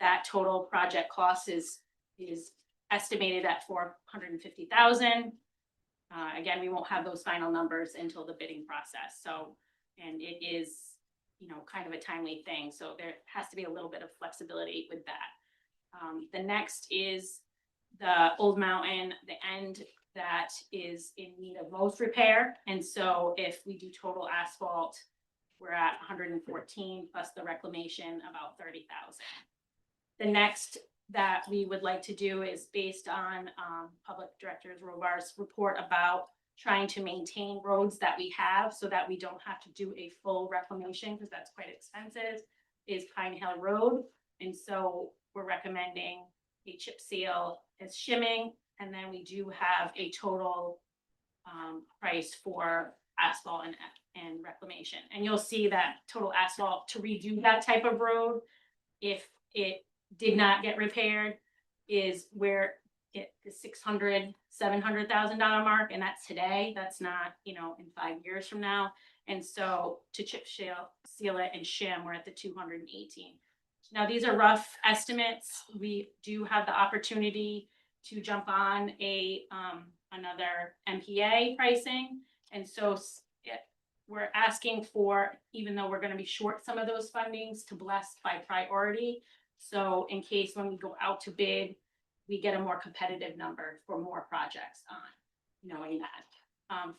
That total project cost is estimated at $450,000. Again, we won't have those final numbers until the bidding process. So, and it is, kind of a timely thing. So there has to be a little bit of flexibility with that. The next is the Old Mountain, the end that is in need of most repair. And so if we do total asphalt, we're at 114 plus the reclamation about 30,000. The next that we would like to do is based on Public Director Rovar's report about trying to maintain roads that we have so that we don't have to do a full reclamation because that's quite expensive, is Pine Hill Road. And so we're recommending a chip seal as shimming, and then we do have a total price for asphalt and reclamation. And you'll see that total asphalt to redo that type of road, if it did not get repaired, is where the $600,000-$700,000 mark, and that's today. That's not, in 5 years from now. And so to chip seal it and shim, we're at the 218. Now these are rough estimates. We do have the opportunity to jump on another MPA pricing, and so we're asking for, even though we're going to be short some of those fundings, to bless by priority. So in case when we go out to bid, we get a more competitive number for more projects on, knowing that.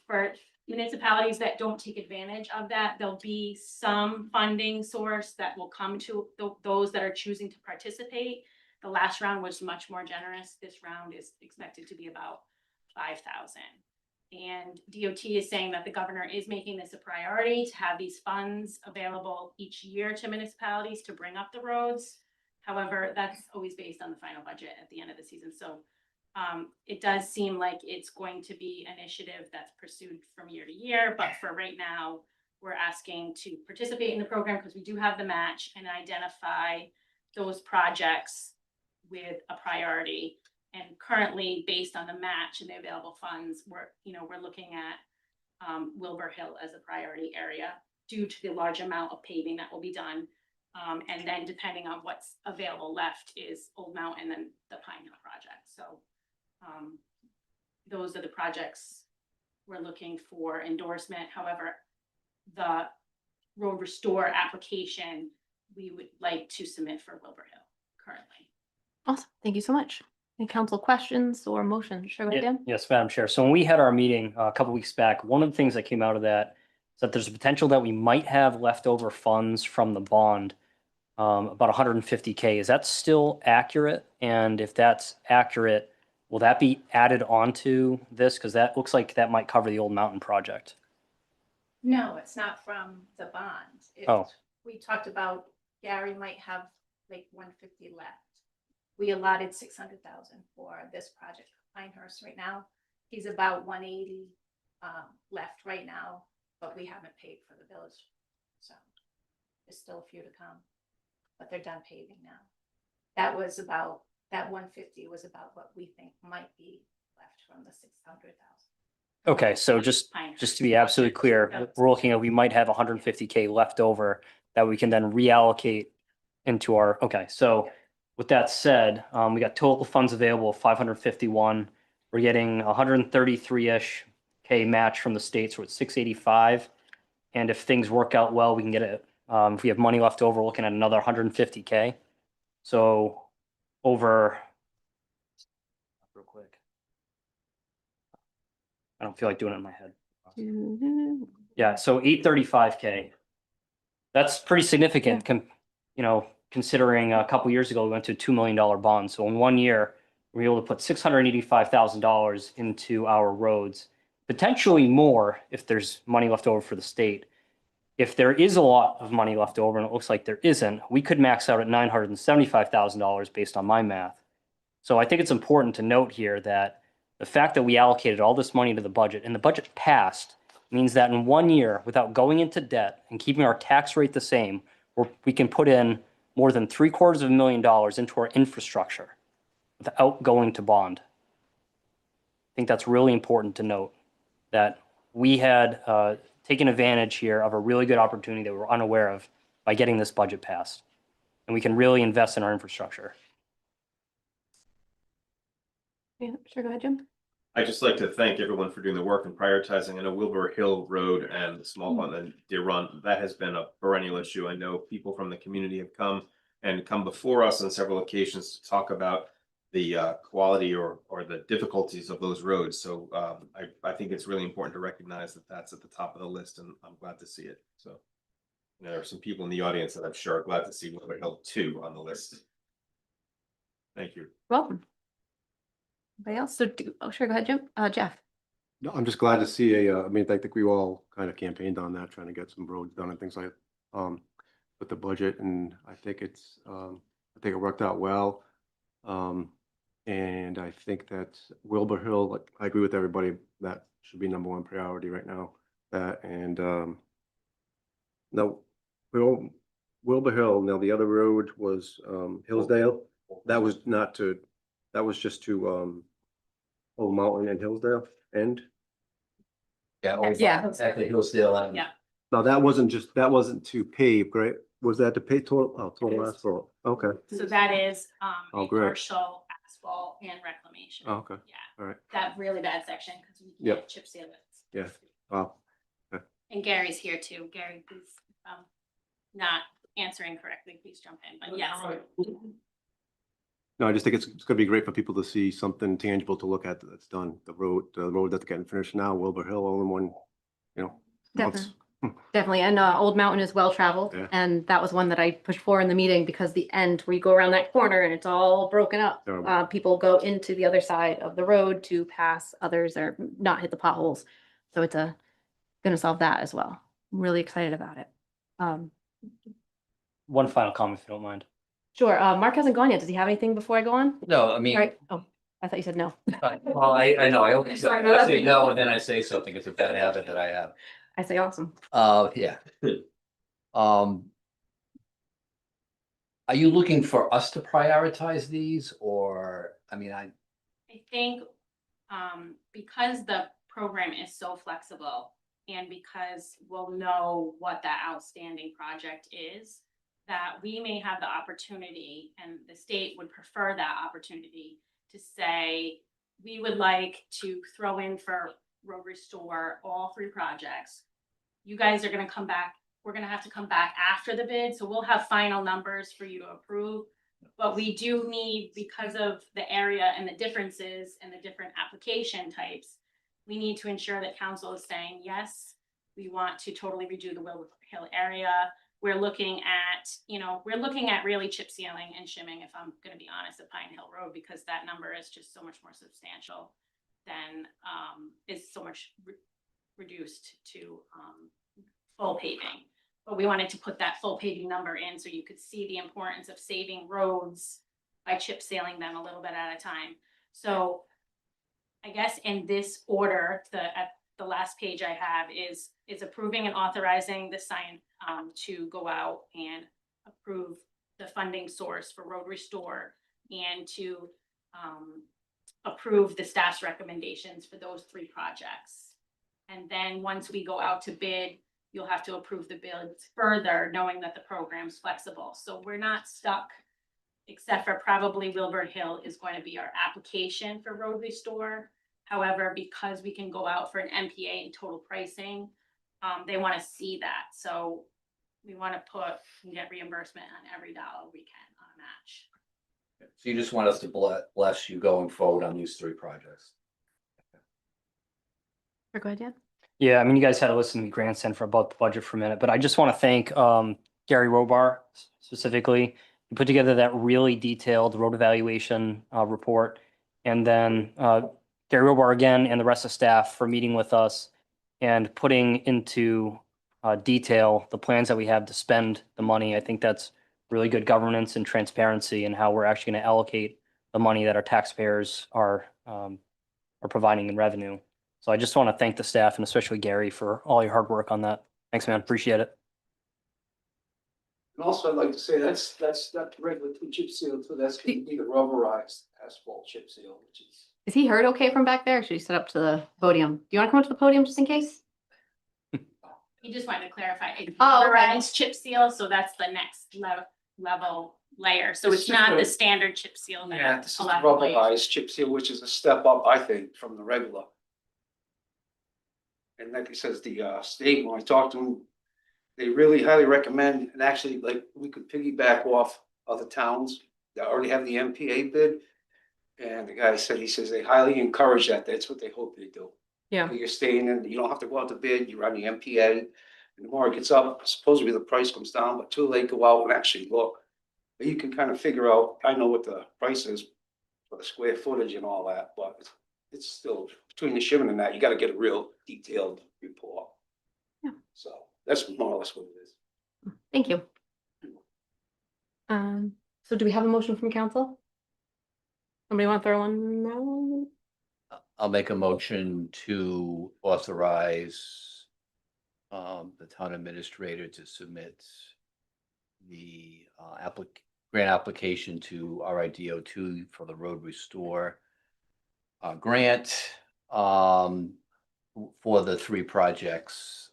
For municipalities that don't take advantage of that, there'll be some funding source that will come to those that are choosing to participate. The last round was much more generous. This round is expected to be about 5,000. And DOT is saying that the governor is making this a priority to have these funds available each year to municipalities to bring up the roads. However, that's always based on the final budget at the end of the season. So it does seem like it's going to be an initiative that's pursued from year to year, but for right now, we're asking to participate in the program because we do have the match and identify those projects with a priority. And currently, based on the match and the available funds, we're looking at Wilbur Hill as a priority area due to the large amount of paving that will be done. And then depending on what's available left is Old Mountain and the Pine Hill project. So those are the projects we're looking for endorsement. However, the road restore application, we would like to submit for Wilbur Hill currently. Awesome. Thank you so much. Any council questions or motions? Sure, go ahead, Dan. Yes, Madam Chair. So when we had our meeting a couple weeks back, one of the things that came out of that is that there's a potential that we might have leftover funds from the bond, about 150K. Is that still accurate? And if that's accurate, will that be added onto this? Because that looks like that might cover the Old Mountain project. No, it's not from the bond. Oh. We talked about Gary might have like 150 left. We allotted 600,000 for this project, Pinehurst right now. He's about 180 left right now, but we haven't paid for the village. So there's still a few to come, but they're done paving now. That 150 was about what we think might be left from the 600,000. Okay, so just to be absolutely clear, we're looking at, we might have 150K left over that we can then reallocate into our, okay, so with that said, we got total funds available of 551. We're getting 133-ish K match from the state, so it's 685. And if things work out well, we can get it. If we have money left over, we're looking at another 150K. So over, real quick. I don't feel like doing it in my head. Yeah, so 835K. That's pretty significant, considering a couple years ago, we went to a $2 million bond. So in 1 year, we were able to put $685,000 into our roads, potentially more if there's money left over for the state. If there is a lot of money left over, and it looks like there isn't, we could max out at $975,000 based on my math. So I think it's important to note here that the fact that we allocated all this money to the budget and the budget passed means that in 1 year, without going into debt and keeping our tax rate the same, we can put in more than $750,000 into our infrastructure without going to bond. I think that's really important to note, that we had taken advantage here of a really good opportunity that we were unaware of by getting this budget passed. And we can really invest in our infrastructure. Yeah, sure, go ahead, Jim. I'd just like to thank everyone for doing the work and prioritizing. I know Wilbur Hill Road and Small Pond and Deer Run, that has been a perennial issue. I know people from the community have come before us on several occasions to talk about the quality or the difficulties of those roads. So I think it's really important to recognize that that's at the top of the list, and I'm glad to see it. So there are some people in the audience that I'm sure are glad to see Wilbur Hill 2 on the list. Thank you. Welcome. Anybody else? So, sure, go ahead, Jim. Jeff. No, I'm just glad to see I think we all kind of campaigned on that, trying to get some roads done and things like with the budget, and I think it worked out well. And I think that Wilbur Hill, like, I agree with everybody, that should be #1 priority right now. That and now Wilbur Hill. Now the other road was Hillsdale. That was just to Old Mountain and Hillsdale end. Yeah. At the Hillsdale end. Yeah. No, that wasn't to pave, right? Was that to pave total asphalt? Okay. So that is Oh, a great. partial asphalt and reclamation. Oh, okay. Yeah, All right. that really bad section because we Yep. can't chip seal it. Yeah. Wow. And Gary's here too. Gary, please, not answering correctly, please jump in, but yes. No, I just think it's gonna be great for people to see something tangible to look at that's done. The road that's getting finished now, Wilbur Hill, all in one, months. Definitely. And Old Mountain is well traveled. Yeah. And that was one that I pushed for in the meeting because the end where you go around that corner and it's all broken up. Terrible. People go into the other side of the road to pass others or not hit the potholes. So it's gonna solve that as well. I'm really excited about it. One final comment, if you don't mind. Sure. Mark hasn't gone yet. Does he have anything before I go on? No, I mean, All right. Oh, I thought you said no. well, I know, I always Sorry about say that. no, and then I say something. It's a bad habit that I have. I say awesome. Yeah. Um. Are you looking for us to prioritize these or, I mean, I think, because the program is so flexible and because we'll know what that outstanding project is, that we may have the opportunity, and the state would prefer that opportunity to say, we would like to throw in for road restore all 3 projects. You guys are gonna come back, we're gonna have to come back after the bid, so we'll have final numbers for you to approve. But we do need, because of the area and the differences and the different application types, we need to ensure that council is saying, yes, we want to totally redo the Wilbur Hill area. We're looking at, we're looking at really chip sealing and shimming, if I'm gonna be honest, at Pine Hill Road, because that number is just so much more substantial than, is so much reduced to, full paving. But we wanted to put that full paving number in so you could see the importance of saving roads by chip sealing them a little bit at a time. So I guess in this order, at the last page I have is approving and authorizing the sign to go out and approve the funding source for road restore and to approve the staff's recommendations for those 3 projects. And then once we go out to bid, you'll have to approve the bids further, knowing that the program's flexible. So we're not stuck, except for probably Wilbur Hill is going to be our application for road restore. However, because we can go out for an MPA and total pricing, they want to see that. So we want to get reimbursement on every dollar we can on a match. so you just want us to bless you going forward on these 3 projects? Go ahead, Dan. Yeah, I mean, you guys had to listen to me grandstand for about the budget for a minute, but I just want to thank Gary Robar specifically. He put together that really detailed road evaluation report. And then Gary Robar again and the rest of staff for meeting with us and putting into detail the plans that we have to spend the money. I think that's really good governance and transparency and how we're actually going to allocate the money that our taxpayers are providing in revenue. So I just want to thank the staff and especially Gary for all your hard work on that. Thanks, man. Appreciate it. And also, I'd like to say that's not the regular chip seal, so that's going to be the rubberized asphalt chip seal, which is. Is he heard okay from back there? Or should he sit up to the podium? Do you want to come up to the podium just in case? He just wanted to clarify, it's Oh, okay. rubberized chip seal, so that's the next level layer. So it's not the standard chip seal. that Yeah, this is a the lot of people use. rubberized chip seal, which is a step up, I think, from the regular. And like he says, the state, when I talked to them, they really highly recommend, and actually, like, we could piggyback off other towns that already have the MPA bid. And the guy said, he says they highly encourage that. That's what they hope they do. Yeah. You're staying in, you don't have to go out to bid, you run the MPA. And the more it gets up, supposedly the price comes down, but till they go out and actually look. But you can kind of figure out, I know what the price is for the square footage and all that, but it's still between the shimming and that, you got to get a real detailed report. Yeah. So that's more or less what it is. Thank you. So do we have a motion from council? Somebody want to throw one? No. I'll make a motion to authorize the town administrator to submit the grant application to RIDO2 for the road restore grant for the 3 projects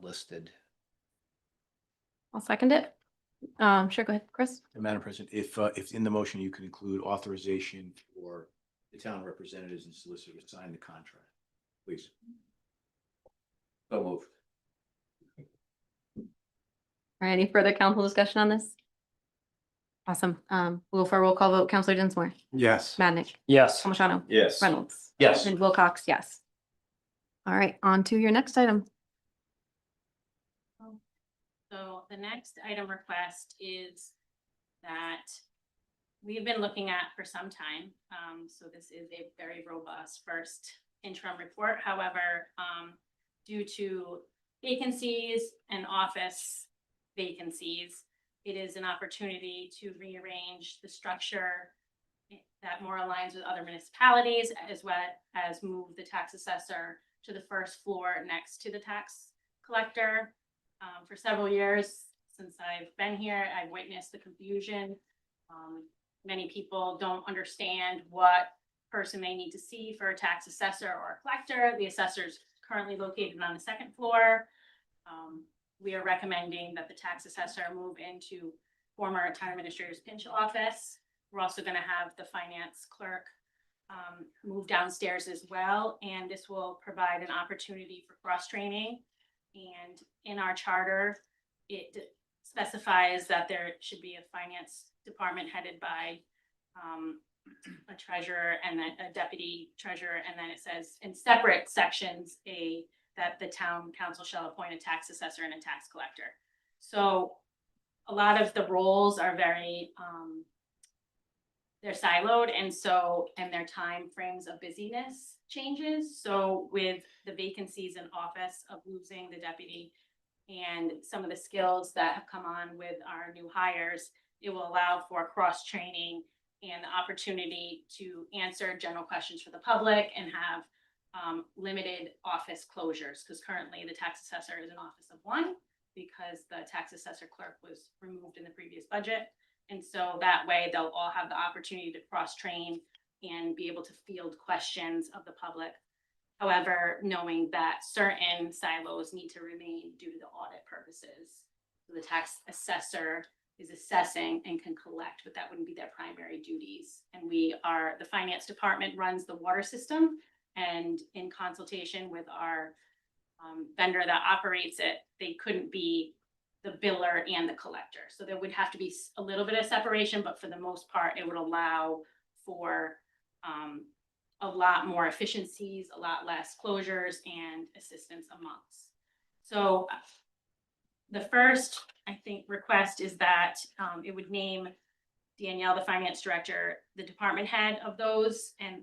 listed. I'll second it. Sure, go ahead, Chris. Madam President, if in the motion you could include authorization for the town representatives and solicitors to sign the contract, please. So moved. All right, any further council discussion on this? Awesome. We'll go for a roll call vote. Counselor Dinsmore, Yes. Madnick, Yes. Palmigano, Yes. Reynolds, Yes. and Wilcox, yes. All right, on to your next item. So the next item request is that we've been looking at for some time. So this is a very robust first interim report. However, due to vacancies and office vacancies, it is an opportunity to rearrange the structure that more aligns with other municipalities, as well as move the tax assessor to the first floor next to the tax collector. For several years since I've been here, I've witnessed the confusion. Many people don't understand what person they need to see for a tax assessor or a collector. The assessor is currently located on the second floor. We are recommending that the tax assessor move into former town administrator's pinch office. We're also going to have the finance clerk move downstairs as well, and this will provide an opportunity for cross-training. And in our charter, it specifies that there should be a finance department headed by a treasurer and then a deputy treasurer, and then it says in separate sections that the town council shall appoint a tax assessor and a tax collector. So a lot of the roles are very they're siloed, and their time frames of busyness changes. So with the vacancies in office of losing the deputy and some of the skills that have come on with our new hires, it will allow for cross-training and the opportunity to answer general questions for the public and have limited office closures, because currently the tax assessor is an office of one because the tax assessor clerk was removed in the previous budget. And so that way they'll all have the opportunity to cross-train and be able to field questions of the public. However, knowing that certain silos need to remain due to the audit purposes. So the tax assessor is assessing and can collect, but that wouldn't be their primary duties. And the finance department runs the water system, and in consultation with our vendor that operates it, they couldn't be the biller and the collector. So there would have to be a little bit of separation, but for the most part, it would allow for a lot more efficiencies, a lot less closures and assistance amongst. So the first, I think, request is that it would name Danielle, the finance director, the department head of those, and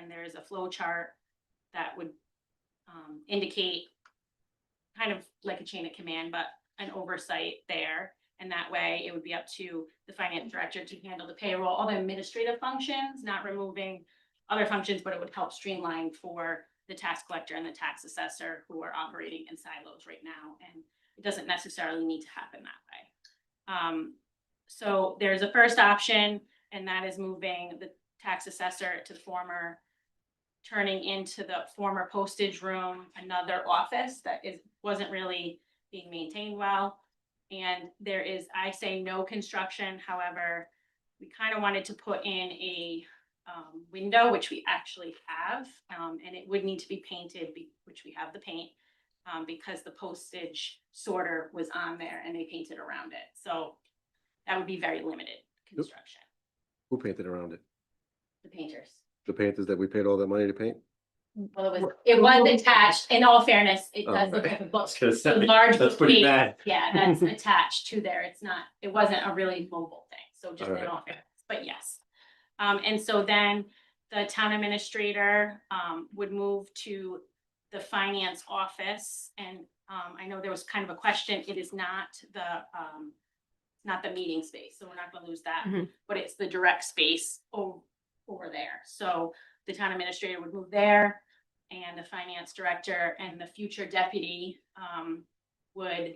there's a flow chart that would indicate kind of like a chain of command, but an oversight there. And that way it would be up to the finance director to handle the payroll, all the administrative functions, not removing other functions, but it would help streamline for the tax collector and the tax assessor who are operating in silos right now. And it doesn't necessarily need to happen that way. So there's a first option, and that is moving the tax assessor to the former, turning into the former postage room, another office that wasn't really being maintained well. And there is, I say, no construction. However, we kind of wanted to put in a window, which we actually have, and it would need to be painted, which we have the paint, because the postage sorter was on there and they painted around it. So that would be very limited construction. Who painted around it? The painters. The painters that we paid all that money to paint? Well, it was attached, in all fairness, it does look like a book. A large bookcase. bad. Yeah, that's attached to there. It wasn't a really mobile thing. So just in Alright. all fairness, but yes. And so then the town administrator would move to the finance office. And I know there was kind of a question. It is not the meeting space, so we're not gonna lose that, but it's the direct space over there. So the town administrator would move there, and the finance director and the future deputy would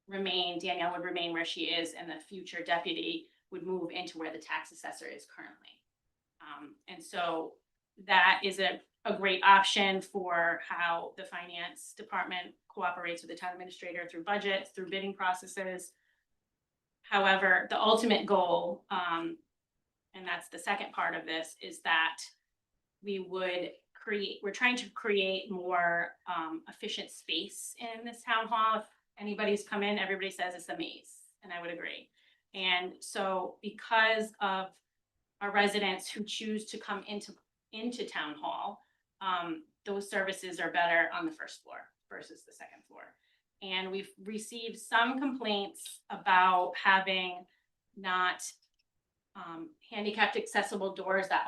remain, Danielle would remain where she is, and the future deputy would move into where the tax assessor is currently. And so that is a great option for how the finance department cooperates with the town administrator through budgets, through bidding processes. However, the ultimate goal, and that's the second part of this, is that we're trying to create more efficient space in this town hall. If anybody's come in, everybody says it's a maze, and I would agree. And so because of our residents who choose to come into town hall, those services are better on the first floor versus the second floor. And we've received some complaints about having not handicapped accessible doors that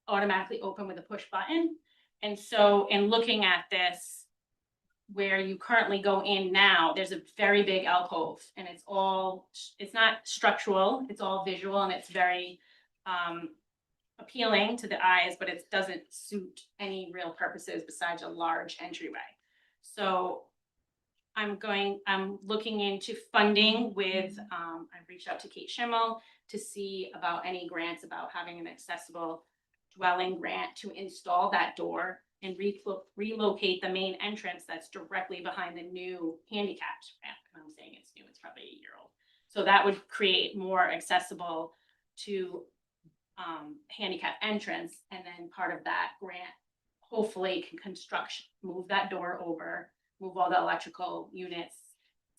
automatically open with a push button. And so in looking at this, where you currently go in now, there's a very big alcove, and it's not structural, it's all visual, and it's very appealing to the eyes, but it doesn't suit any real purposes besides a large entryway. So I'm looking into funding with, I've reached out to Kate Schimmel to see about any grants about having an accessible dwelling grant to install that door and relocate the main entrance that's directly behind the new handicapped ramp. And I'm saying it's new, it's probably a year old. So that would create more accessible to handicap entrance, and then part of that grant hopefully can move that door over, move all the electrical units,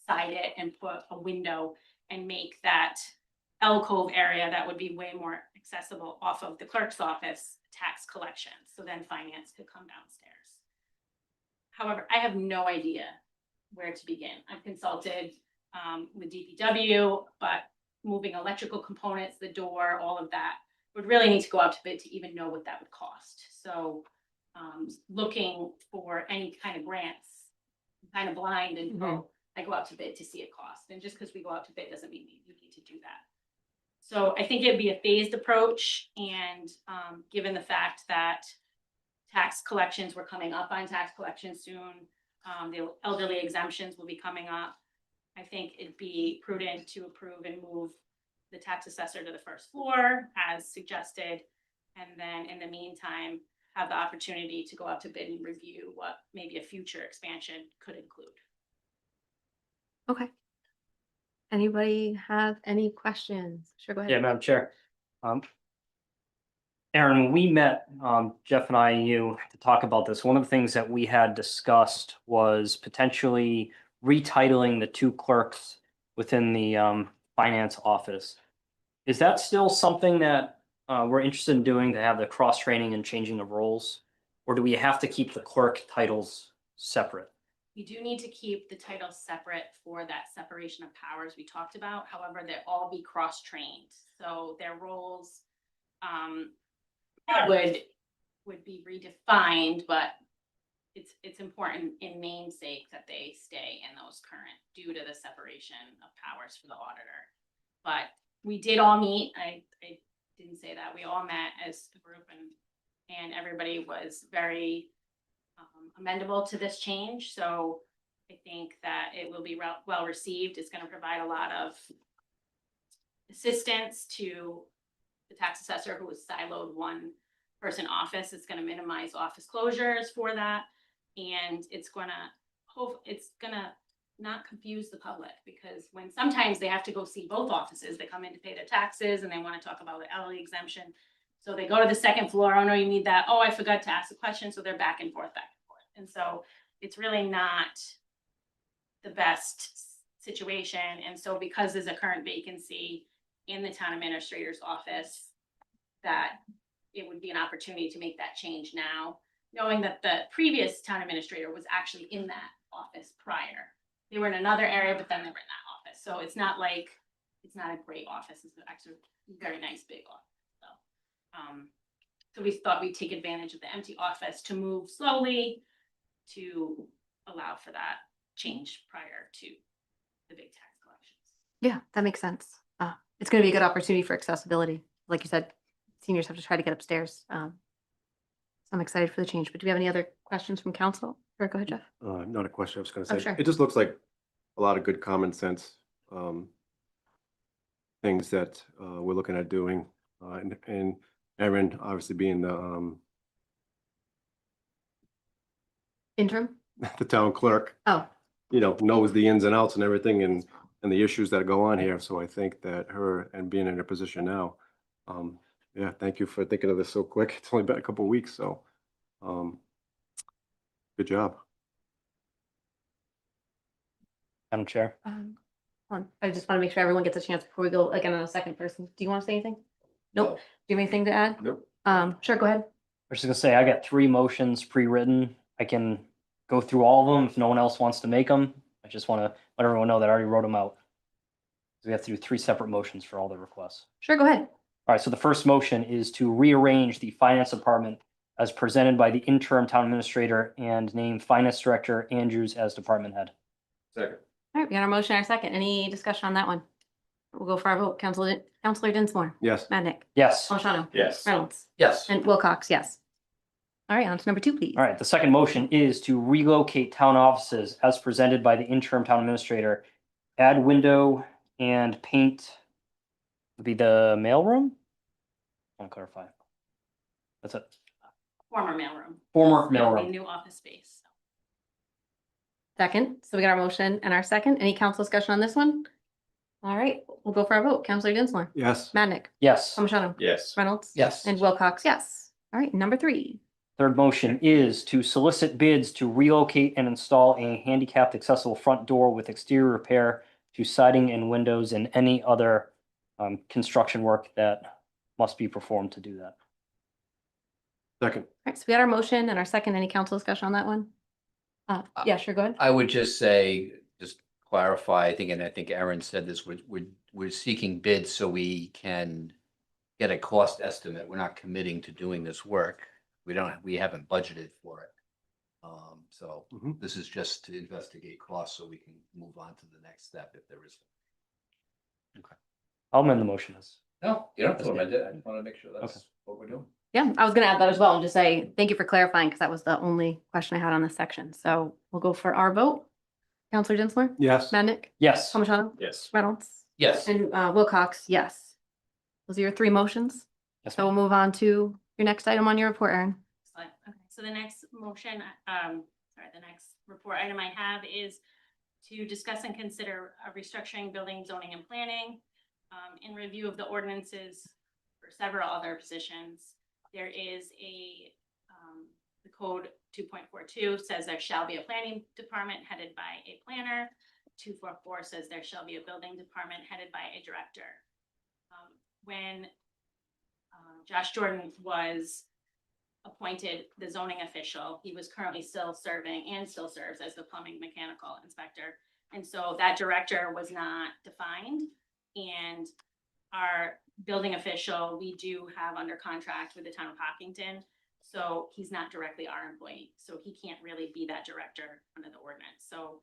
side it, and put a window and make that alcove area that would be way more accessible off of the clerk's office tax collection. So then finance could come downstairs. However, I have no idea where to begin. I've consulted with DPW, but moving electrical components, the door, all of that would really need to go out to bid to even know what that would cost. So looking for any kind of grants, I'm kind of blind and I go out to bid to see a cost. And just because we go out to bid doesn't mean we need to do that. So I think it'd be a phased approach, and given the fact that tax collections were coming up on tax collection soon, the elderly exemptions will be coming up. I think it'd be prudent to approve and move the tax assessor to the first floor as suggested. And then in the meantime, have the opportunity to go out to bid and review what maybe a future expansion could include. Okay. Anybody have any questions? Sure, go ahead. Yeah, Madam Chair. Aaron, when we met, Jeff and I and you to talk about this, one of the things that we had discussed was potentially retitling the two clerks within the finance office. Is that still something that we're interested in doing, to have the cross training and changing of roles? Or do we have to keep the clerk titles separate? We do need to keep the title separate for that separation of powers we talked about. However, they'll all be cross-trained. So their roles would be redefined, but it's important in namesake that they stay in those current due to the separation of powers for the auditor. But we did all meet. I didn't say that. We all met as a group, and everybody was very amendable to this change. So I think that it will be well received. It's going to provide a lot of assistance to the tax assessor who was siloed one person office. It's going to minimize office closures for that. And it's going to not confuse the public, because when sometimes they have to go see both offices, they come in to pay their taxes and they want to talk about the elderly exemption. So they go to the second floor. Oh no, you need that. Oh, I forgot to ask the question. So they're back and forth. And so it's really not the best situation. And so because there's a current vacancy in the town administrator's office, that it would be an opportunity to make that change now, knowing that the previous town administrator was actually in that office prior. They were in another area, but then they were in that office. So it's not like, it's not a great office. It's actually a very nice big office. So we thought we'd take advantage of the empty office to move slowly to allow for that change prior to the big tax collections. Yeah, that makes sense. It's going to be a good opportunity for accessibility. Like you said, seniors have to try to get upstairs. So I'm excited for the change. But do we have any other questions from council? Or go ahead, Jeff. Not a question. I was going to Oh, say, sure. it just looks like a lot of good common sense things that we're looking at doing. And Erin, obviously being the Interim? the town clerk, Oh, knows the ins and outs and everything and the issues that go on here. So I think that her and being in her position now, yeah, thank you for thinking of this so quick. It's only been a couple of weeks, so good job. Madam Chair. hold on. I just want to make sure everyone gets a chance before we go again on a second person. Do you want to say anything? Nope. Do you have anything to add? Nope. Sure, go ahead. I was just gonna say, I got 3 motions pre-written. I can go through all of them if no one else wants to make them. I just want to let everyone know that I already wrote them out. We have to do 3 separate motions for all the requests. Sure, go ahead. All right, so the first motion is to rearrange the finance department as presented by the interim town administrator and name finance director Andrews as department head. Second. All right, we got our motion, our second. Any discussion on that one? We'll go for our vote. Counselor Dinsmore, Yes. Madnick, Yes. O'Shannell, Yes. Reynolds, Yes. and Wilcox, yes. All right, on to number 2, please. All right, the second motion is to relocate town offices as presented by the interim town administrator. Add window and paint would be the mailroom? I'll clarify. That's it. Former mailroom. Former A mailroom. new office space. Second, so we got our motion and our second. Any council discussion on this one? All right, we'll go for our vote. Counselor Dinsmore, Yes. Madnick, Yes. Palmigano, Yes. Reynolds. Yes. And Wilcox, yes. All right, number 3. Third motion is to solicit bids to relocate and install a handicapped accessible front door with exterior repair to siding and windows and any other construction work that must be performed to do that. Second. All right, so we got our motion and our second. Any council discussion on that one? Yeah, sure, go ahead. I would just say, just clarify, and I think Aaron said this, we're seeking bids so we can get a cost estimate. We're not committing to doing this work. We haven't budgeted for it. So Mhm. this is just to investigate costs so we can move on to the next step if there is. I'll amend the motion. No, you don't have to amend it. I just want to make sure Okay. that's what we're doing. Yeah, I was gonna add that as well and just say, thank you for clarifying, because that was the only question I had on this section. So we'll go for our vote. Counselor Dinsmore, Yes. Madnick, Yes. Palmigano, Yes. Reynolds, Yes. and Wilcox, yes. Those are your 3 motions. Yes, So we'll move on to your next item on your report, Erin. Excellent. Okay, so the next motion, the next report item I have is to discuss and consider restructuring building, zoning and planning. In review of the ordinances for several other positions, there is the code 2.42 says there shall be a planning department headed by a planner. 244 says there shall be a building department headed by a director. When Josh Jordan was appointed the zoning official, he was currently still serving and still serves as the plumbing mechanical inspector. And so that director was not defined. And our building official, we do have under contract with the town of Hopkinton. So he's not directly our employee. So he can't really be that director under the ordinance. So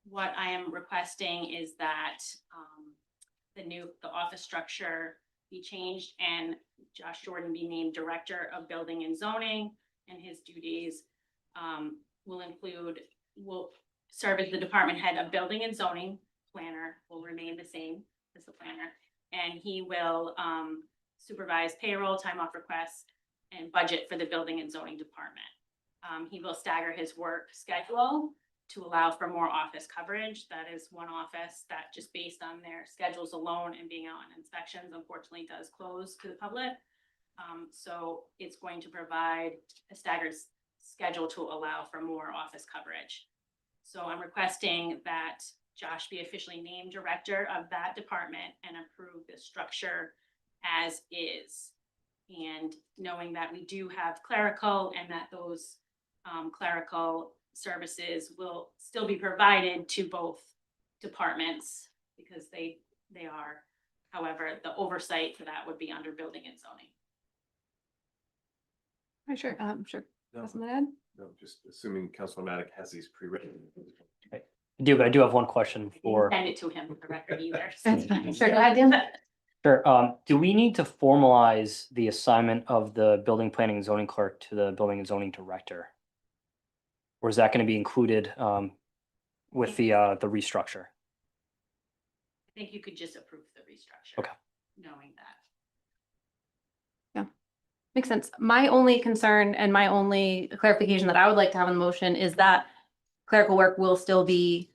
what I am requesting is that the office structure be changed and Josh Jordan be named Director of Building and Zoning, and his duties will serve as the department head of Building and Zoning. Planner will remain the same as the planner, and he will supervise payroll, time off requests, and budget for the Building and Zoning department. He will stagger his work schedule to allow for more office coverage. That is one office that, just based on their schedules alone and being out on inspections, unfortunately does close to the public. So it's going to provide a staggered schedule to allow for more office coverage. So I'm requesting that Josh be officially named director of that department and approve the structure as is. And knowing that we do have clerical and that those clerical services will still be provided to both departments because they are. However, the oversight for that would be under building and zoning. Sure, sure. No, Something to add? no, just assuming Councilor Maddock has these pre-written. I do have one question for. Send it to him for the record either. That's fine. Sure, go ahead, Dan. Sure. Do we need to formalize the assignment of the building planning and zoning clerk to the building and zoning director? Or is that going to be included with the restructure? I think you could just approve the restructure. Okay. Knowing that. Makes sense. My only concern and my only clarification that I would like to have in the motion is that clerical work will still be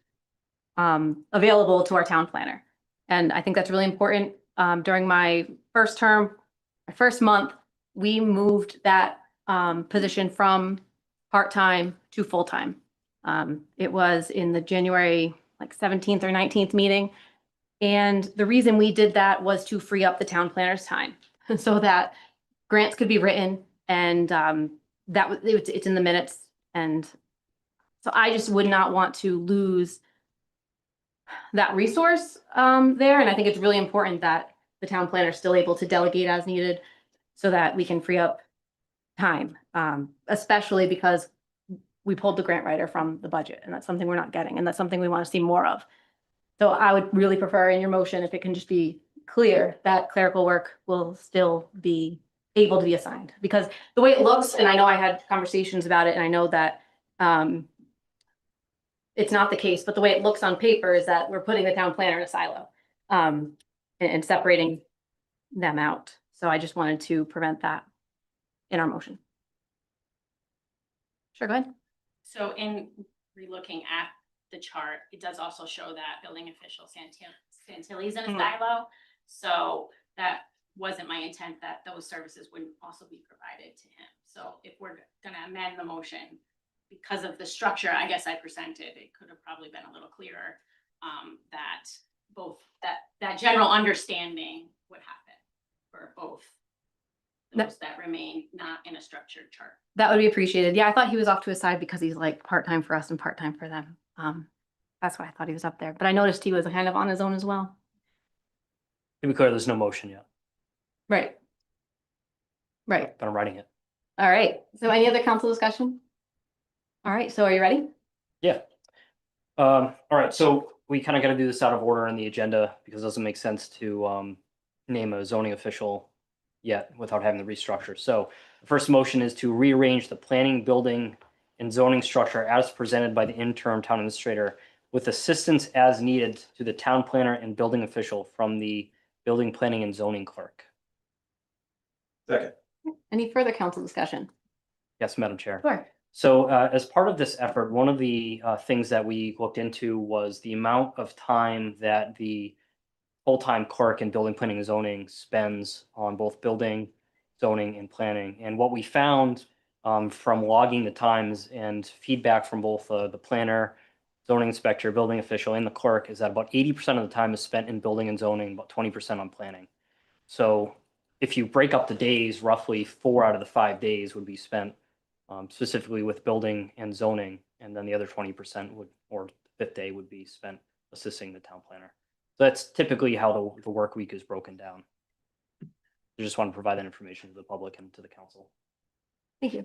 available to our town planner. And I think that's really important. During my first term, my first month, we moved that position from part-time to full-time. It was in the January 17th or 19th meeting. And the reason we did that was to free up the town planner's time so that grants could be written and it's in the minutes. And so I just would not want to lose that resource there. And I think it's really important that the town planner is still able to delegate as needed so that we can free up time, especially because we pulled the grant writer from the budget and that's something we're not getting. And that's something we want to see more of. So I would really prefer in your motion, if it can just be clear that clerical work will still be able to be assigned, because the way it looks, and I know I had conversations about it, and I know that it's not the case, but the way it looks on paper is that we're putting the town planner in a silo, and separating them out. So I just wanted to prevent that in our motion. Sure, go ahead. So in relooking at the chart, it does also show that building official Santilli's in a Mhm. silo. So that wasn't my intent, that those services wouldn't also be provided to him. So if we're gonna amend the motion, because of the structure, I guess I presented, it could have probably been a little clearer, that both, that general understanding would happen for both those that remain not in a structured chart. That would be appreciated. Yeah, I thought he was off to his side because he's like part-time for us and part-time for them. That's why I thought he was up there, but I noticed he was kind of on his own as well. To be clear, there's no motion yet, Right. Right. but I'm writing it. All right. So any other council discussion? All right. So are you ready? Yeah. All right, so we kind of got to do this out of order in the agenda because it doesn't make sense to name a zoning official yet without having the restructure. So the first motion is to rearrange the planning, building, and zoning structure as presented by the interim town administrator with assistance as needed to the town planner and building official from the building, planning, and zoning clerk. Second. Any further council discussion? Yes, Madam Chair. Sure. So as part of this effort, one of the things that we looked into was the amount of time that the full-time clerk in building, planning, and zoning spends on both building, zoning, and planning. And what we found from logging the times and feedback from both the planner, zoning inspector, building official, and the clerk is that about 80% of the time is spent in building and zoning, about 20% on planning. So if you break up the days, roughly 4 out of the 5 days would be spent specifically with building and zoning, and then the other 20% would, or the 5th day would be spent assisting the town planner. So that's typically how the work week is broken down. I just want to provide that information to the public and to the council. Thank you.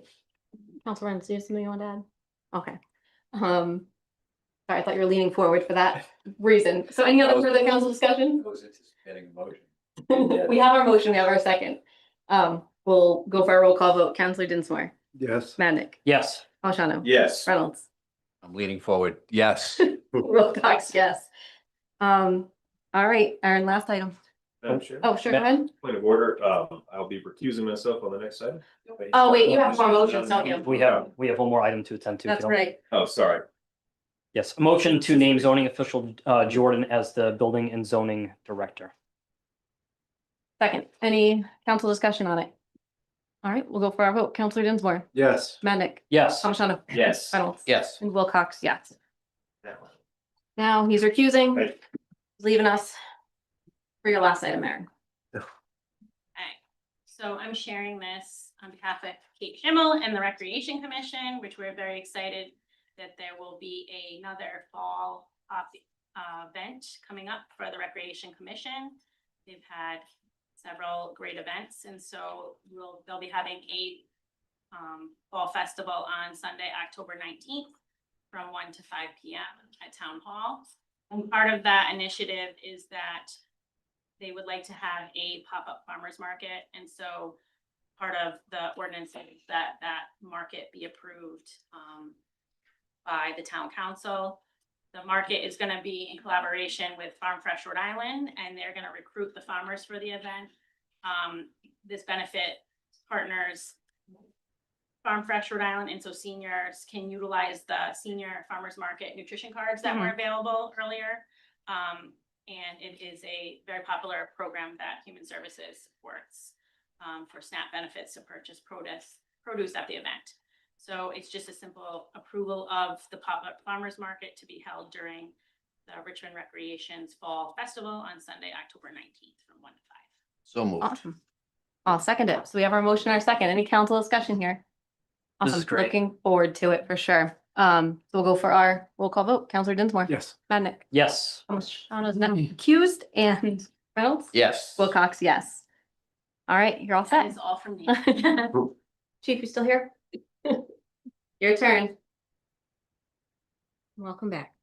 Council Reynolds, do you have something you want to add? Okay. Sorry, I thought you were leaning forward for that reason. So any other further council discussion? I was anticipating a motion. We have our motion, we have our second. We'll go for a roll call vote. Councilor Dinsmore, Yes. Madnick, Yes. Palmigano. Yes. Reynolds. I'm leaning forward. Yes. Wilcox, yes. All right, our last item. Madam Chair, Oh, sure, go ahead. point of order, I'll be recusing myself on the next item. Oh, wait, you have more motions, don't you? We have one more item to attend to. if you That's don't- right. Oh, sorry. Yes, a motion to name zoning official Jordan as the building and zoning director. Second, any council discussion on it? All right, we'll go for our vote. Councilor Dinsmore, Yes. Madnick, Yes. Palmigano. Yes. Reynolds. Yes. And Wilcox, yes. That one. Now he's recusing, Right. leaving us for your last item, Aaron. Okay, so I'm sharing this on behalf of Kate Schimmel and the Recreation Commission, which we're very excited that there will be another fall event coming up for the Recreation Commission. They've had several great events, and so they'll be having a fall festival on Sunday, October 19th from 1 to 5 p.m. at Town Hall. And part of that initiative is that they would like to have a pop-up farmers market. And so part of the ordinance is that market be approved by the town council. The market is going to be in collaboration with Farm Fresh Rhode Island, and they're going to recruit the farmers for the event. This benefit partners Farm Fresh Rhode Island, and so seniors can utilize the senior farmers market nutrition cards that were available earlier. And it is a very popular program that Human Services supports for SNAP benefits to purchase produce at the event. So it's just a simple approval of the pop-up farmers market to be held during the Richmond Recreation's Fall Festival on Sunday, October 19th from 1 to 5. So moved. Awesome. I'll second it. So we have our motion, our second. Any council discussion here? This Awesome. is great. Looking forward to it for sure. So we'll go for our roll call vote. Councilor Dinsmore. Yes. Madnick. Yes. Palmigano's not accused, and Reynolds. Yes. Wilcox, yes. All right, you're all That set. is all from me. Chief, you still here? Your turn. Welcome back.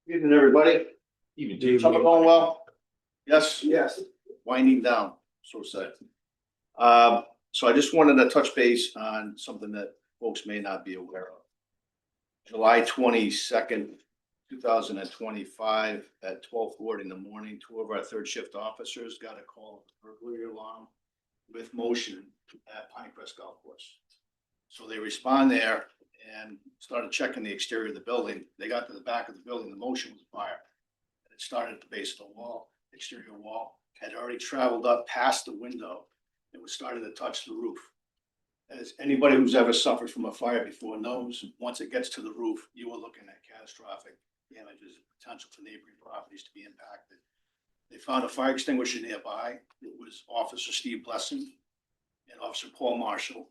Good evening, everybody. Even Summer going well? Yes? Yes. Winding down, so sad. So I just wanted to touch base on something that folks may not be aware of. July 22nd, 2025, at 12:40 in the morning, two of our third shift officers got a call of burglary alarm with motion at Pinecrest Golf Course. So they respond there and started checking the exterior of the building. They got to the back of the building, the motion was fire. It started at the base of the wall, exterior wall, had already traveled up past the window. It was starting to touch the roof. As anybody who's ever suffered from a fire before knows, once it gets to the roof, you are looking at catastrophic damages, potential for neighboring properties to be impacted. They found a fire extinguisher nearby. It was Officer Steve Blessing and Officer Paul Marshall,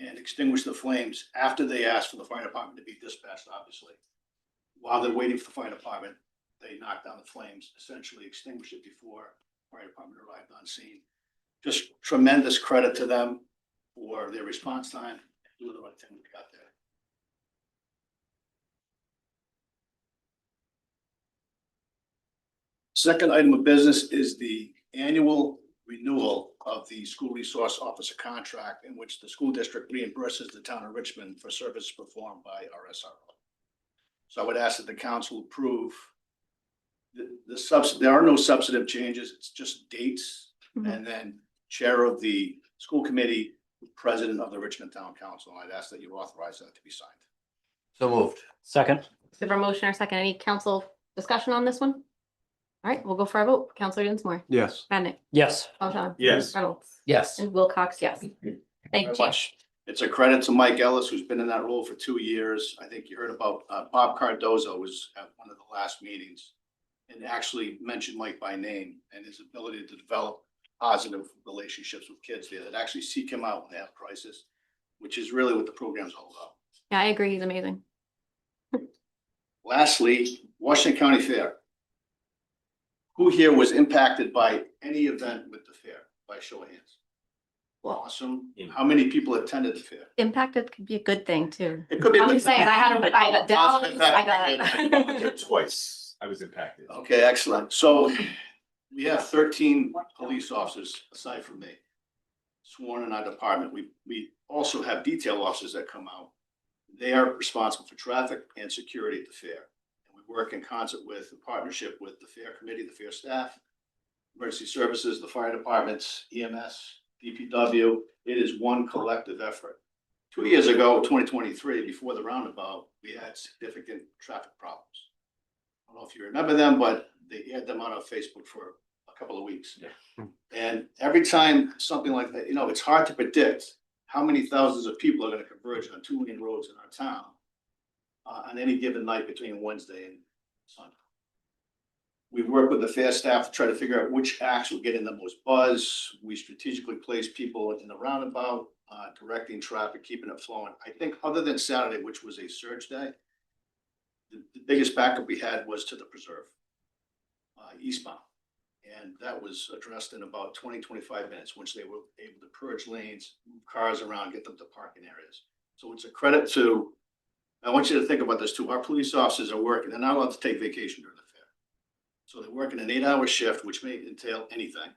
and extinguished the flames after they asked for the fire department to be dispatched, obviously. While they're waiting for the fire department, they knocked down the flames, essentially extinguished it before the fire department arrived on scene. Just tremendous credit to them for their response time, doing the right thing when we got there. Second item of business is the annual renewal of the school resource officer contract, in which the school district reimburses the town of Richmond for services performed by our SRO. So I would ask that the council approve there are no substantive changes, it's just dates, and then chair of the school committee, president of the Richmond Town Council. I'd ask that you authorize that to be signed. So moved. Second. We have a motion or second. Any council discussion on this one? All right, we'll go for a vote. Counselor Dinsmore, Yes. Madnick, Yes. Palmstrong. Yes. Reynolds, Yes. and Wilcox, yes. Thank you. It's a credit to Mike Ellis, who's been in that role for 2 years. I think you heard about Bob Cardozo was at one of the last meetings and actually mentioned Mike by name and his ability to develop positive relationships with kids there that actually seek him out when they have crisis, which is really what the program's all about. Yeah, I agree. He's amazing. Lastly, Washington County Fair. Who here was impacted by any event with the fair, by show of hands? Well, Awesome. How many people attended the fair? impacted could be a good thing too. It could be. I'm just saying, I got down, I got. Twice I was impacted. Okay, excellent. So we have 13 police officers aside from me sworn in our department. We also have detail officers that come out. They are responsible for traffic and security at the fair. And we work in concert with, in partnership with the fair committee, the fair staff, emergency services, the fire departments, EMS, DPW. It is one collective effort. 2 years ago, 2023, before the roundabout, we had significant traffic problems. I don't know if you remember them, but they had them on Facebook for a couple of weeks. Yeah. And every time something like that, it's hard to predict how many thousands of people are going to converge on 2 main roads in our town on any given night between Wednesday and Sunday. We work with the fair staff to try to figure out which acts will get in the most buzz. We strategically place people in the roundabout, directing traffic, keeping it flowing. I think other than Saturday, which was a surge day, the biggest backup we had was to the preserve, eastbound. And that was addressed in about 20-25 minutes, once they were able to purge lanes, move cars around, get them to parking areas. So it's a credit to, I want you to think about this too. Our police officers are working, they're not allowed to take vacation during the fair. So they're working an 8-hour shift, which may entail anything.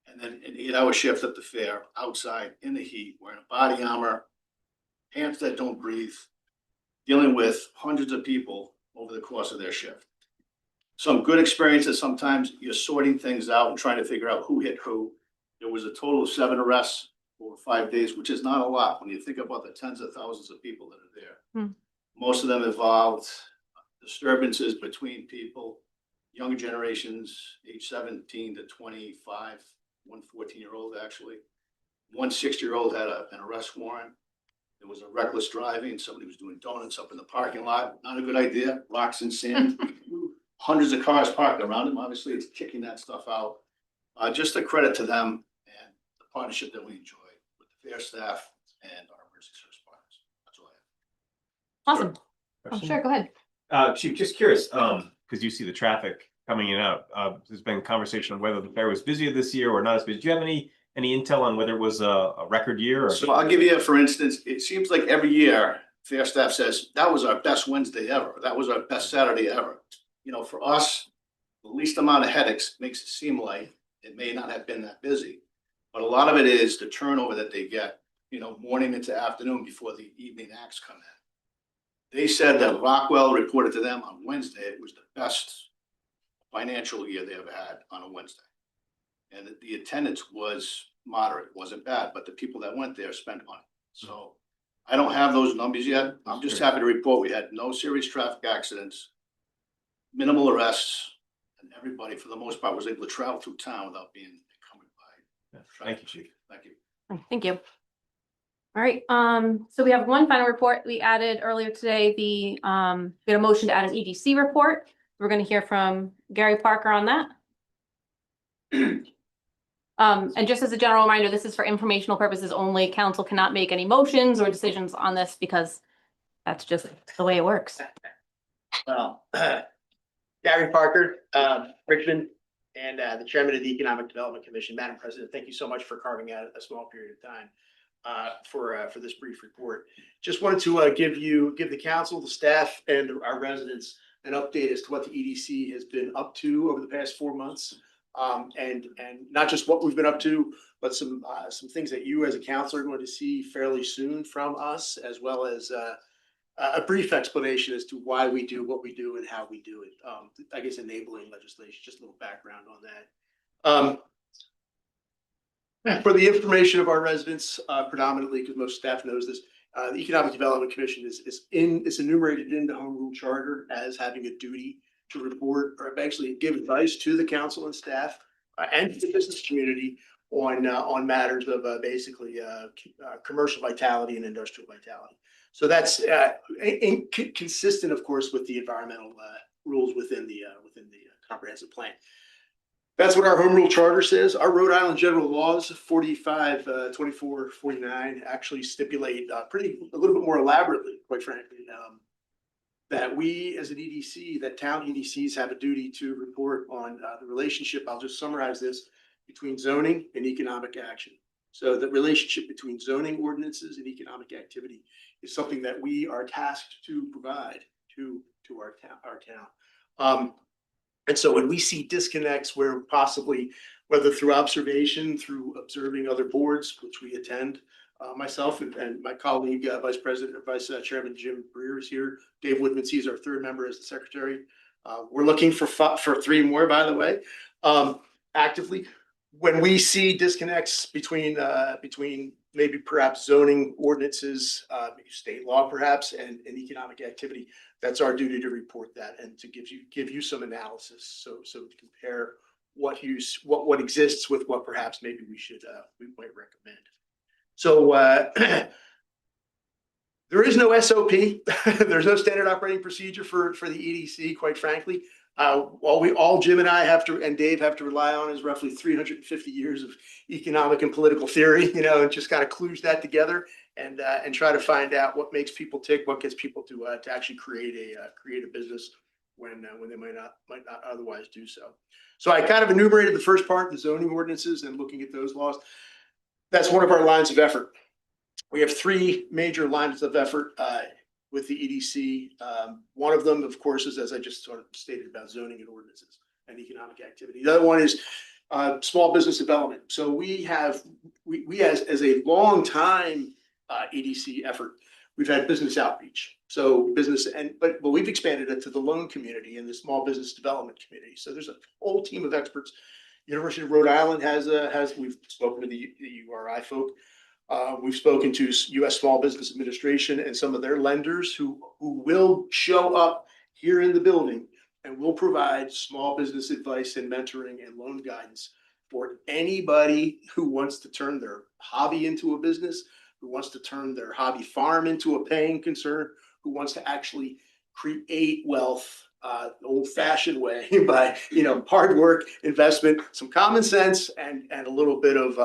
And then an 8-hour shift at the fair, outside in the heat, wearing a body armor, pants that don't breathe, dealing with hundreds of people over the course of their shift. Some good experiences, sometimes you're sorting things out and trying to figure out who hit who. There was a total of 7 arrests over 5 days, which is not a lot when you think about the tens of thousands of people that are there. Most of them involved disturbances between people, younger generations, age 17 to 25, one 14-year-old actually. One 60-year-old had an arrest warrant. There was a reckless driving. Somebody was doing donuts up in the parking lot. Not a good idea. Rocks and sand. Hundreds of cars parked around him. Obviously, it's kicking that stuff out. Just a credit to them and the partnership that we enjoy with the fair staff and our emergency service partners. That's all I have. Awesome. Oh, sure, go ahead. Chief, just curious, because you see the traffic coming in and out. There's been conversation on whether the fair was busier this year or not as busy. Do you have any intel on whether it was a record year? Or... So I'll give you, for instance, it seems like every year fair staff says that was our best Wednesday ever. That was our best Saturday ever. For us, the least amount of headaches makes it seem like it may not have been that busy. But a lot of it is the turnover that they get, you know, morning into afternoon before the evening acts come in. They said that Rockwell reported to them on Wednesday, it was the best financial year they ever had on a Wednesday. And that the attendance was moderate, wasn't bad, but the people that went there spent money. So I don't have those numbers yet. I'm just happy to report we had no serious traffic accidents, minimal arrests, and everybody, for the most part, was able to travel through town without being encumbered by. Thank you, Chief. Thank you. Thank you. All right, so we have one final report. We added earlier today, we had a motion to add an EDC report. We're gonna hear from Gary Parker on that. And just as a general reminder, this is for informational purposes only. Council cannot make any motions or decisions on this because that's just the way it works. Well, Gary Parker, Richmond, and the chairman of the Economic Development Commission. Madam President, thank you so much for carving out a small period of time for this brief report. Just wanted to give the council, the staff, and our residents an update as to what the EDC has been up to over the past 4 months. And not just what we've been up to, but some things that you as a council are going to see fairly soon from us, as well as a brief explanation as to why we do what we do and how we do it. I guess enabling legislation, just a little background on that. For the information of our residents, predominantly, because most staff knows this, the Economic Development Commission is enumerated in the Home Rule Charter as having a duty to report or actually give advice to the council and staff and to the business community on matters of basically commercial vitality and industrial vitality. So that's consistent, of course, with the environmental rules within the comprehensive plan. That's what our Home Rule Charter says. Our Rhode Island General Laws 45, 24, 49 actually stipulate a little bit more elaborately, quite frankly, that we as an EDC, that town EDCs have a duty to report on the relationship. I'll just summarize this between zoning and economic action. So the relationship between zoning ordinances and economic activity is something that we are tasked to provide to our town. And so when we see disconnects where possibly, whether through observation, through observing other boards, which we attend, myself and my colleague, Vice Chairman Jim Breer is here. Dave Woodman sees our third member as the secretary. We're looking for 3 more, by the way, actively. When we see disconnects between maybe perhaps zoning ordinances, state law perhaps, and economic activity, that's our duty to report that and to give you some analysis. So to compare what exists with what perhaps maybe we might recommend. So there is no SOP. There's no standard operating procedure for the EDC, quite frankly. All Jim and I and Dave have to rely on is roughly 350 years of economic and political theory, and just kind of kludge that together and try to find out what makes people tick, what gets people to actually create a business when they might not otherwise do so. So I kind of enumerated the first part, the zoning ordinances, and looking at those laws. That's one of our lines of effort. We have 3 major lines of effort with the EDC. One of them, of course, is, as I just sort of stated, about zoning and ordinances and economic activity. The other one is small business development. So we as a long time EDC effort, we've had business outreach. So but we've expanded it to the loan community and the small business development community. So there's a whole team of experts. University of Rhode Island we've spoken to the URI folk. We've spoken to U.S. Small Business Administration and some of their lenders who will show up here in the building and will provide small business advice and mentoring and loan guidance for anybody who wants to turn their hobby into a business, who wants to turn their hobby farm into a paying concern, who wants to actually create wealth the old-fashioned way by hard work, investment, some common sense, and a little bit of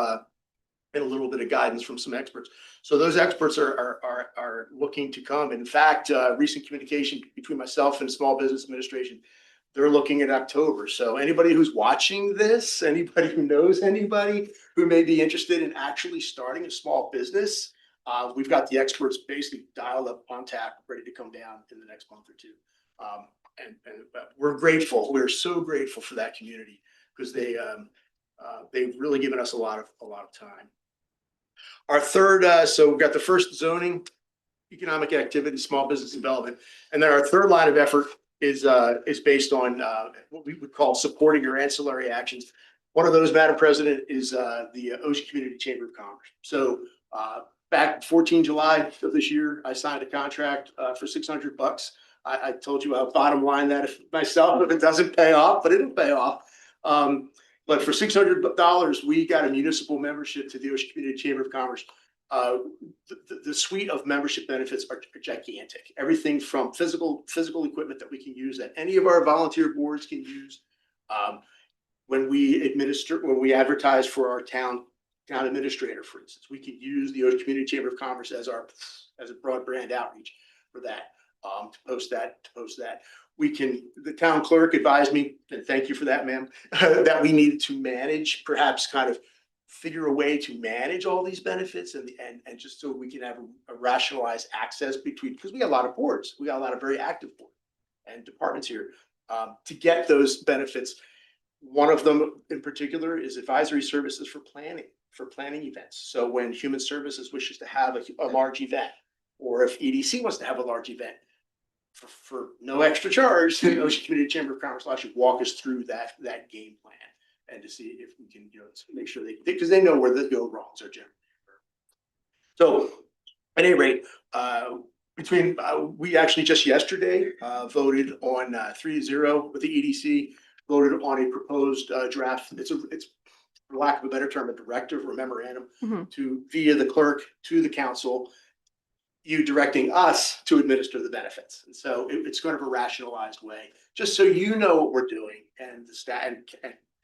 guidance from some experts. So those experts are looking to come. In fact, recent communication between myself and Small Business Administration, they're looking at October. So anybody who's watching this, anybody who knows anybody who may be interested in actually starting a small business, we've got the experts basically dialed up on tap, ready to come down in the next month or 2. we're grateful. We're so grateful for that community because they've really given us a lot of time. Our third, so we've got the first zoning, economic activity, small business development, and then our third line of effort is based on what we would call supporting your ancillary actions. One of those, Madam President, is the Ocean Community Chamber of Commerce. So back 14 July of this year, I signed a contract for $600. I told you I'll bottom line that myself if it doesn't pay off, but it'll pay off. But for $600, we got a municipal membership to the Ocean Community Chamber of Commerce. The suite of membership benefits are gigantic. Everything from physical equipment that we can use that any of our volunteer boards can use. When we advertise for our town administrator, for instance, we can use the Ocean Community Chamber of Commerce as a broad brand outreach for that. To post that. The town clerk advised me, and thank you for that, ma'am, that we needed to manage, perhaps kind of figure a way to manage all these benefits and just so we can have a rationalized access between, because we got a lot of boards, we got a lot of very active boards and departments here to get those benefits. One of them in particular is advisory services for planning events. So when Human Services wishes to have a large event, or if EDC wants to have a large event, for no extra charge, the Ocean Community Chamber of Commerce will actually walk us through that game plan and to see if we can, make sure because they know where the go wrongs are generally. So at any rate, we actually just yesterday voted on 3-0 with the EDC, voted on a proposed draft. It's for lack of a better term, a directive or memorandum to via the clerk to the council, you directing us to administer the benefits. And so it's kind of a rationalized way, just so you know what we're doing and the staff and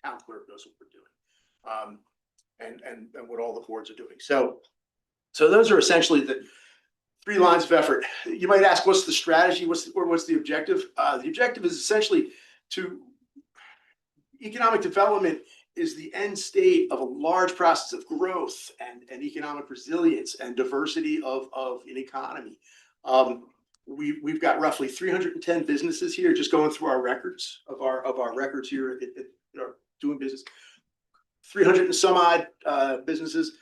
town clerk knows what we're doing, and what all the boards are doing. So those are essentially the 3 lines of effort. You might ask, what's the strategy? What's the objective? The objective is essentially economic development is the end state of a large process of growth and economic resilience and diversity of an economy. We've got roughly 310 businesses here, just going through our records of our records here at doing business. 300 and some odd businesses.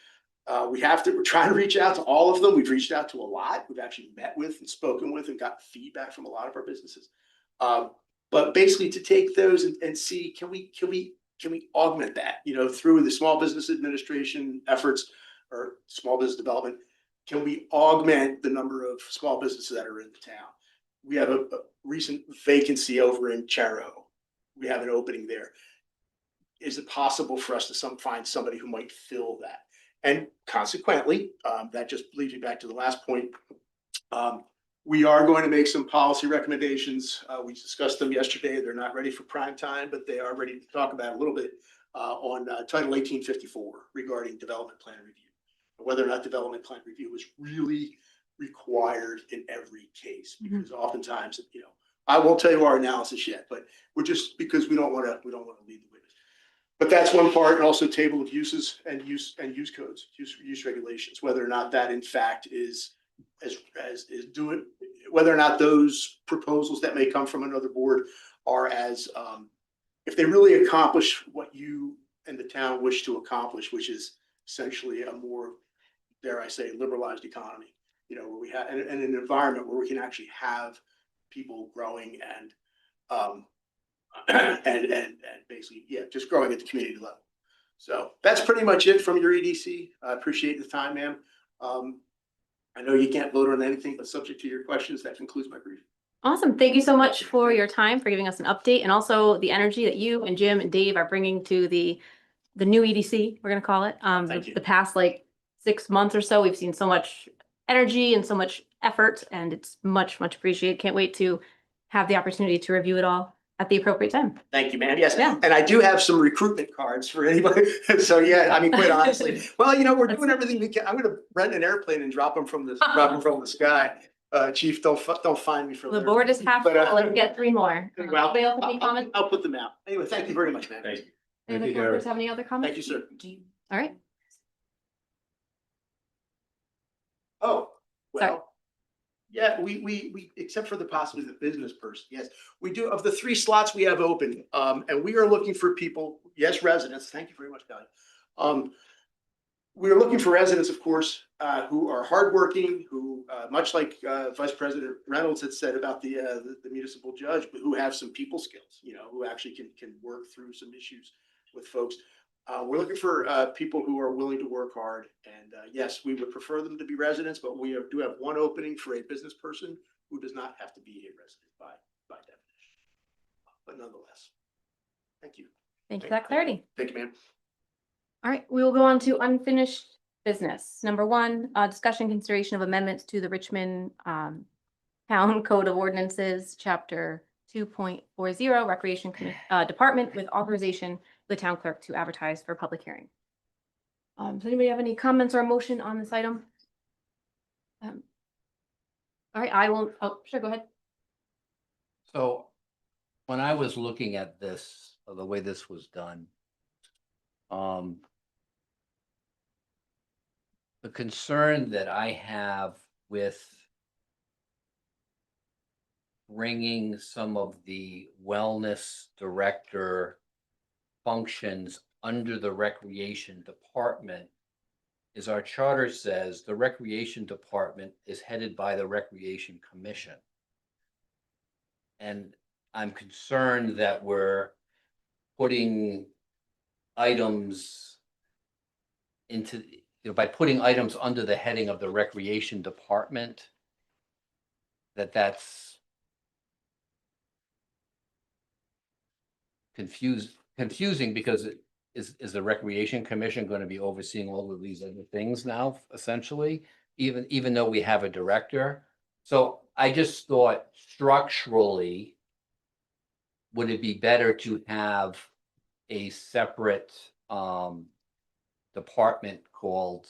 We're trying to reach out to all of them. We've reached out to a lot. We've actually met with and spoken with and got feedback from a lot of our businesses. But basically to take those and see, can we augment that, through the Small Business Administration efforts or small business development? Can we augment the number of small businesses that are in the town? We have a recent vacancy over in Charo. We have an opening there. Is it possible for us to find somebody who might fill that? And consequently, that just leads me back to the last point. We are going to make some policy recommendations. We discussed them yesterday. They're not ready for prime time, but they are ready to talk about it a little bit on Title 1854 regarding development plan review. Whether or not development plan review is really required in every case, because oftentimes, I won't tell you our analysis yet, but we're just because we don't want to lead the witness. But that's one part, and also table of uses and use codes, use regulations, whether or not that in fact is doing, whether or not those proposals that may come from another board are as if they really accomplish what you and the town wish to accomplish, which is essentially a more, dare I say, liberalized economy, where we have and an environment where we can actually have people growing and basically, just growing at the community level. So that's pretty much it from your EDC. I appreciate the time, ma'am. I know you can't vote on anything, but subject to your questions, that concludes my brief. Awesome. Thank you so much for your time, for giving us an update, and also the energy that you and Jim and Dave are bringing to the new EDC, we're going to call it. The past 6 months or so, we've seen so much energy and so much effort, and it's much, much appreciated. Can't wait to have the opportunity to review it all at the appropriate time. Thank you, ma'am. Yes. Yeah. And I do have some recruitment cards for anybody. So quite honestly, well, we're doing everything we can. I'm going to rent an airplane and drop them from the sky. Chief, don't find me for The board is half full. Let's get 3 more. Well, Anybody else have any comments? I'll put them out. Anyway, thank you very much, ma'am. Thank you. Any other councilors have any other comments? Thank you, sir. All right. Oh, Sorry. well, Yeah, we, except for the possibly the business person, yes, we do, of the 3 slots we have open, and we are looking for people, yes, residents, thank you very much, Don. We're looking for residents, of course, who are hardworking, who, much like Vice President Reynolds had said about the municipal judge, but who have some people skills, you know, who actually can work through some issues with folks. We're looking for people who are willing to work hard, and yes, we would prefer them to be residents, but we do have one opening for a business person who does not have to be a resident by definition. But nonetheless, thank you. Thank you for that clarity. Thank you, ma'am. All right, we will go on to unfinished business. Number 1, discussion consideration of amendments to the Richmond Town Code of Ordinances, Chapter 2.40, Recreation Department, with authorization of the town clerk to advertise for public hearing. Does anybody have any comments or a motion on this item? All right, I will, oh, sure, go ahead. So when I was looking at this, the way this was done, the concern that I have with bringing some of the wellness director functions under the recreation department is our charter says the recreation department is headed by the recreation commission. And I'm concerned that we're putting items into, by putting items under the heading of the recreation department, that's confusing because is the recreation commission going to be overseeing all of these other things now, essentially, even though we have a director? So I just thought structurally, would it be better to have a separate department called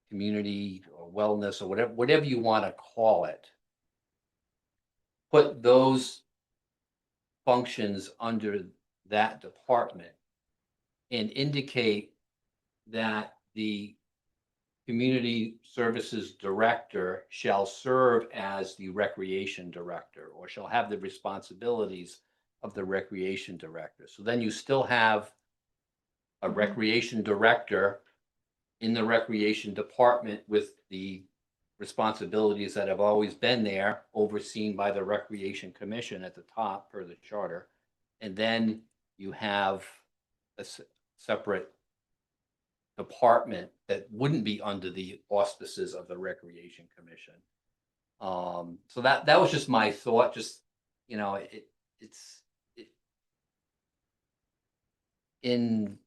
community or wellness or whatever you want to call it? Put those functions under that department and indicate that the community services director shall serve as the recreation director or shall have the responsibilities of the recreation director. So then you still have a recreation director in the recreation department with the responsibilities that have always been there, overseen by the Recreation Commission at the top per the charter. And then you have a separate department that wouldn't be under the auspices of the Recreation Commission. So that was just my thought. Just, you know, in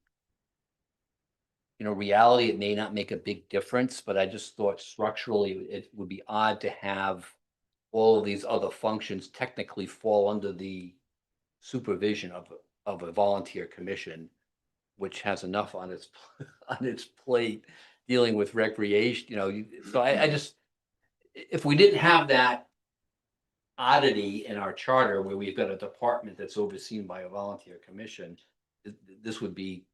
reality, it may not make a big difference, but I just thought structurally it would be odd to have all of these other functions technically fall under the supervision of a volunteer commission, which has enough on its plate dealing with recreation. So I just, if we didn't have that oddity in our charter where we've got a department that's overseen by a volunteer commission, this would be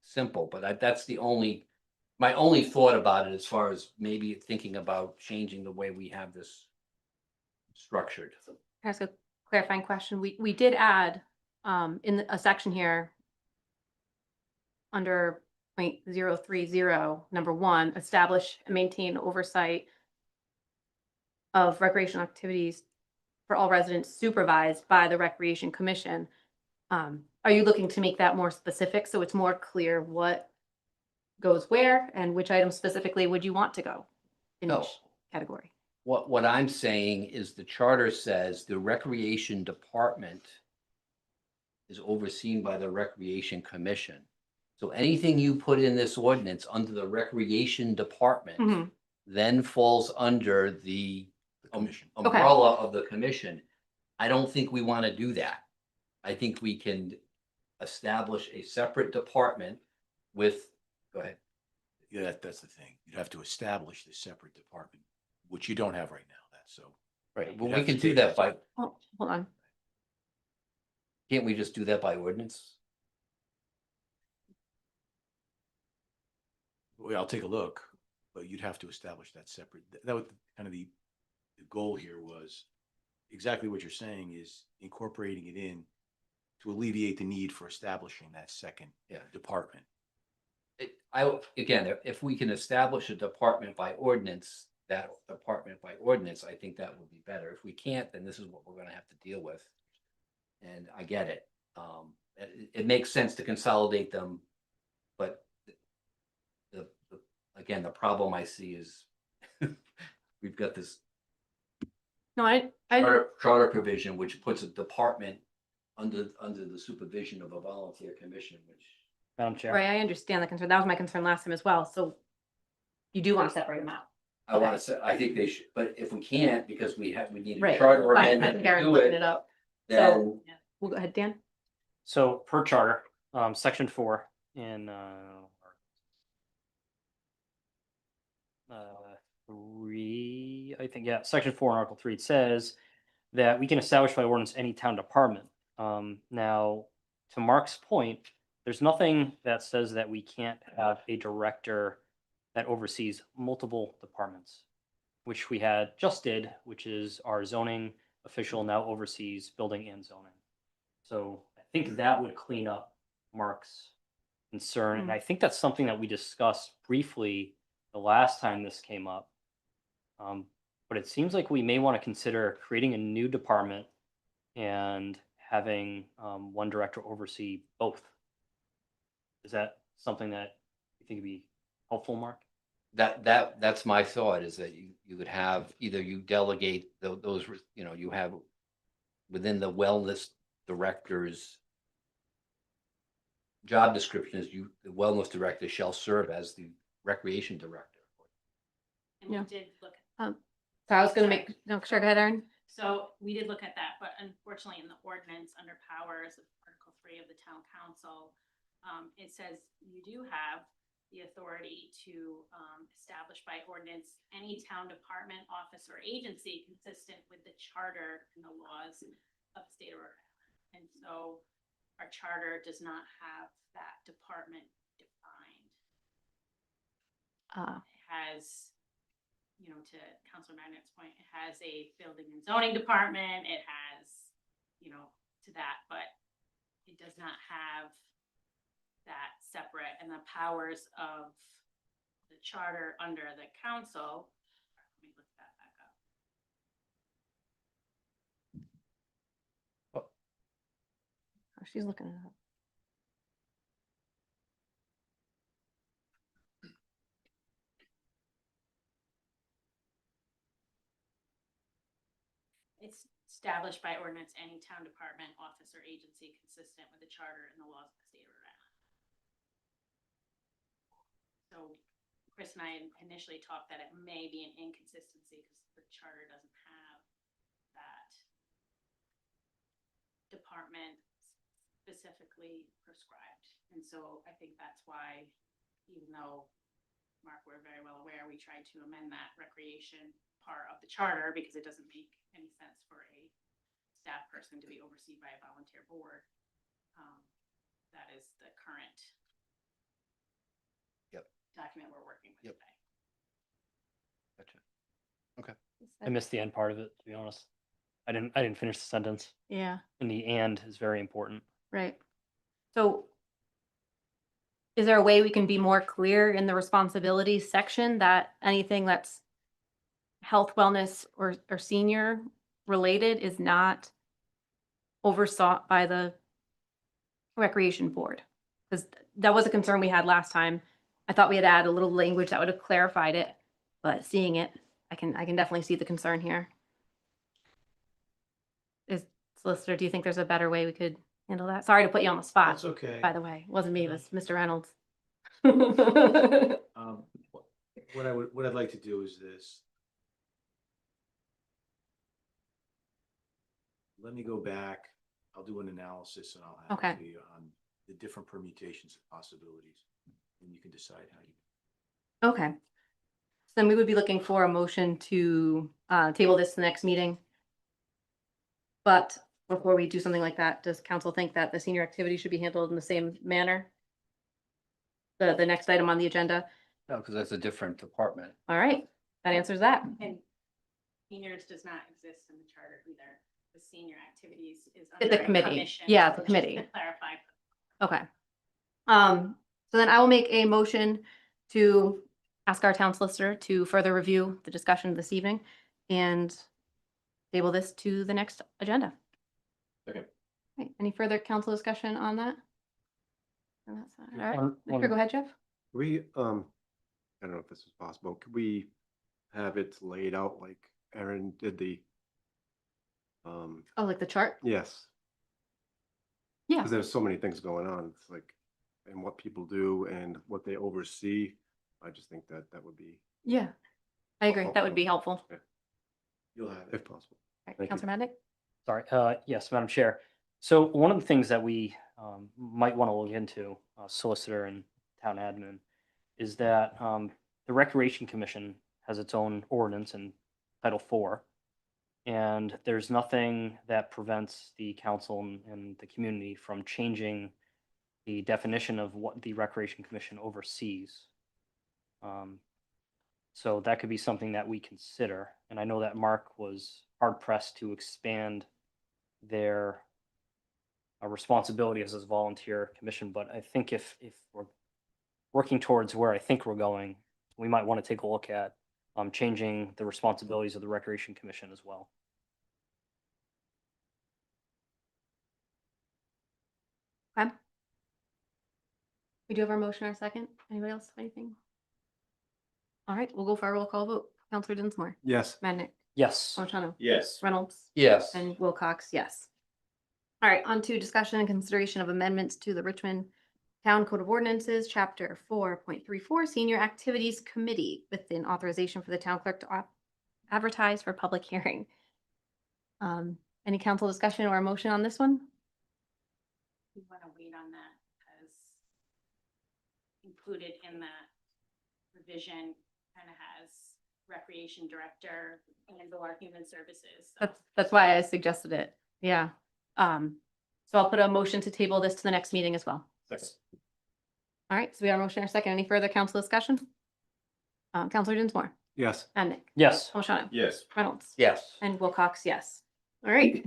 simple. But that's my only thought about it as far as maybe thinking about changing the way we have this structured. Can I ask a clarifying question? We did add in a section here under 0.030, number 1, establish and maintain oversight of recreational activities for all residents supervised by the Recreation Commission. Are you looking to make that more specific so it's more clear what goes where and which items specifically would you want to go in No. each category? What I'm saying is the charter says the recreation department is overseen by the Recreation Commission. So anything you put in this ordinance under the recreation department then falls under the umbrella of the commission. I don't think we want to do that. I think we can establish a separate department with, go ahead. Yeah, that's the thing. You'd have to establish the separate department, which you don't have right now. That's so. Right, but You'd we have to can do take that by, Oh, hold on. can't we just do that by ordinance? Well, I'll take a look, but you'd have to establish that separate. That was kind of the goal here was exactly what you're saying is incorporating it in to alleviate the need for establishing that second department. Again, if we can establish a department by ordinance, that department by ordinance, I think that would be better. If we can't, then this is what we're gonna have to deal with. And I get it. It makes sense to consolidate them, but again, the problem I see is we've got this No, I, charter provision, which puts a department under the supervision of a volunteer commission, which. Madam Chair. right, I understand the concern. That was my concern last time as well. So you do want to separate them out. I want to say, I think they should, but if we can't, because we need a Right. charter Fine, I amendment think to Aaron's do looking it it, up. then We'll go ahead, Dan. So per charter, section 4 in 3, I think, yeah, section 4 in Article 3, it says that we can establish by ordinance any town department. Now, to Mark's point, there's nothing that says that we can't have a director that oversees multiple departments, which we just did, which is our zoning official now oversees building and zoning. So I think that would clean up Mark's concern. And I think that's something that we discussed briefly the last time this came up. But it seems like we may want to consider creating a new department and having one director oversee both. Is that something that you think would be helpful, Mark? that's my thought, is that you would have, either you delegate those, you have within the wellness director's job descriptions, the wellness director shall serve as the recreation director. And we Yeah. did look, So I was going to make, no, sure, go ahead, Aaron. so we did look at that, but unfortunately in the ordinance under powers of Article 3 of the town council, it says you do have the authority to establish by ordinance any town department, office, or agency consistent with the charter and the laws of the state of Rhode Island. And so our charter does not have that department defined. It has, to Councilor Magnet's point, it has a building and zoning department, it has, to that, but it does not have that separate, and the powers of the charter under the council. Let me look that back up. Oh, she's looking it up. It's established by ordinance any town department, office, or agency consistent with the charter and the laws of the state of Rhode Island. So Chris and I initially talked that it may be an inconsistency because the charter doesn't have that department specifically prescribed. And so I think that's why, even though, Mark, we're very well aware, we tried to amend that recreation part of the charter because it doesn't make any sense for a staff person to be overseen by a volunteer board. That is the current document we're working with today. Gotcha. Okay. I missed the end part of it, to be honest. I didn't finish the sentence. Yeah, And the and is very important. right. So is there a way we can be more clear in the responsibilities section that anything that's health, wellness, or senior related is not oversought by the recreation board? Because that was a concern we had last time. I thought we had added a little language that would have clarified it, but seeing it, I can definitely see the concern here. Solicitor, do you think there's a better way we could handle that? Sorry to put you on the spot. That's okay. By the way, it wasn't me, it was Mr. Reynolds. What I'd like to do is this. Let me go back. I'll do an analysis and I'll have Okay. it to you on the different permutations and possibilities. And you can decide how you. Okay. So then we would be looking for a motion to table this to the next meeting. But before we do something like that, does council think that the senior activity should be handled in the same manner? The next item on the agenda, No, because that's a different department. All right, that answers that. And seniors does not exist in the charter either. The senior activities is. The under a committee. commission, Yeah, the so just committee. to clarify. Okay. So then I will make a motion to ask our town solicitor to further review the discussion this evening and table this to the next agenda. Okay. Right, any further council discussion on that? On that side? All right, One- sure, go ahead, Jeff. We, I don't know if this is possible. Could we have it laid out like Erin did the, Oh, like the chart? yes, Yeah, because there's so many things going on. It's like, and what people do and what they oversee. I just think that that would be, yeah. I agree. That would be helpful. you'll have it if possible. All right, Thank you. Councilor Madnick? Sorry, yes, Madam Chair. So one of the things that we might want to look into, solicitor and town admin, is that the Recreation Commission has its own ordinance in Title IV. And there's nothing that prevents the council and the community from changing the definition of what the Recreation Commission oversees. So that could be something that we consider. And I know that Mark was hard pressed to expand their responsibility as a volunteer commission, but I think if we're working towards where I think we're going, we might want to take a look at changing the responsibilities of the Recreation Commission as well. Okay. We do have our motion, our second. Anybody else have anything? All right, we'll go for our roll call vote. Councilor Dinsmore, Yes. Madnick, Yes. Montano, Yes. Reynolds, Yes. and Wilcox, yes. All right, on to discussion and consideration of amendments to the Richmond Town Code of Ordinances, Chapter 4.34, Senior Activities Committee, within authorization for the town clerk to advertise for public hearing. Any council discussion or motion on this one? We want to wait on that because included in that revision kind of has recreation director and or human services. So That's why I suggested it. Yeah. So I'll put a motion to table this to the next meeting as well. Second. All right, so we have a motion and a second. Any further council discussion? Councilor Dinsmore, Yes. Madnick, Yes. Montano, Yes. Reynolds, Yes. and Wilcox, yes. All right.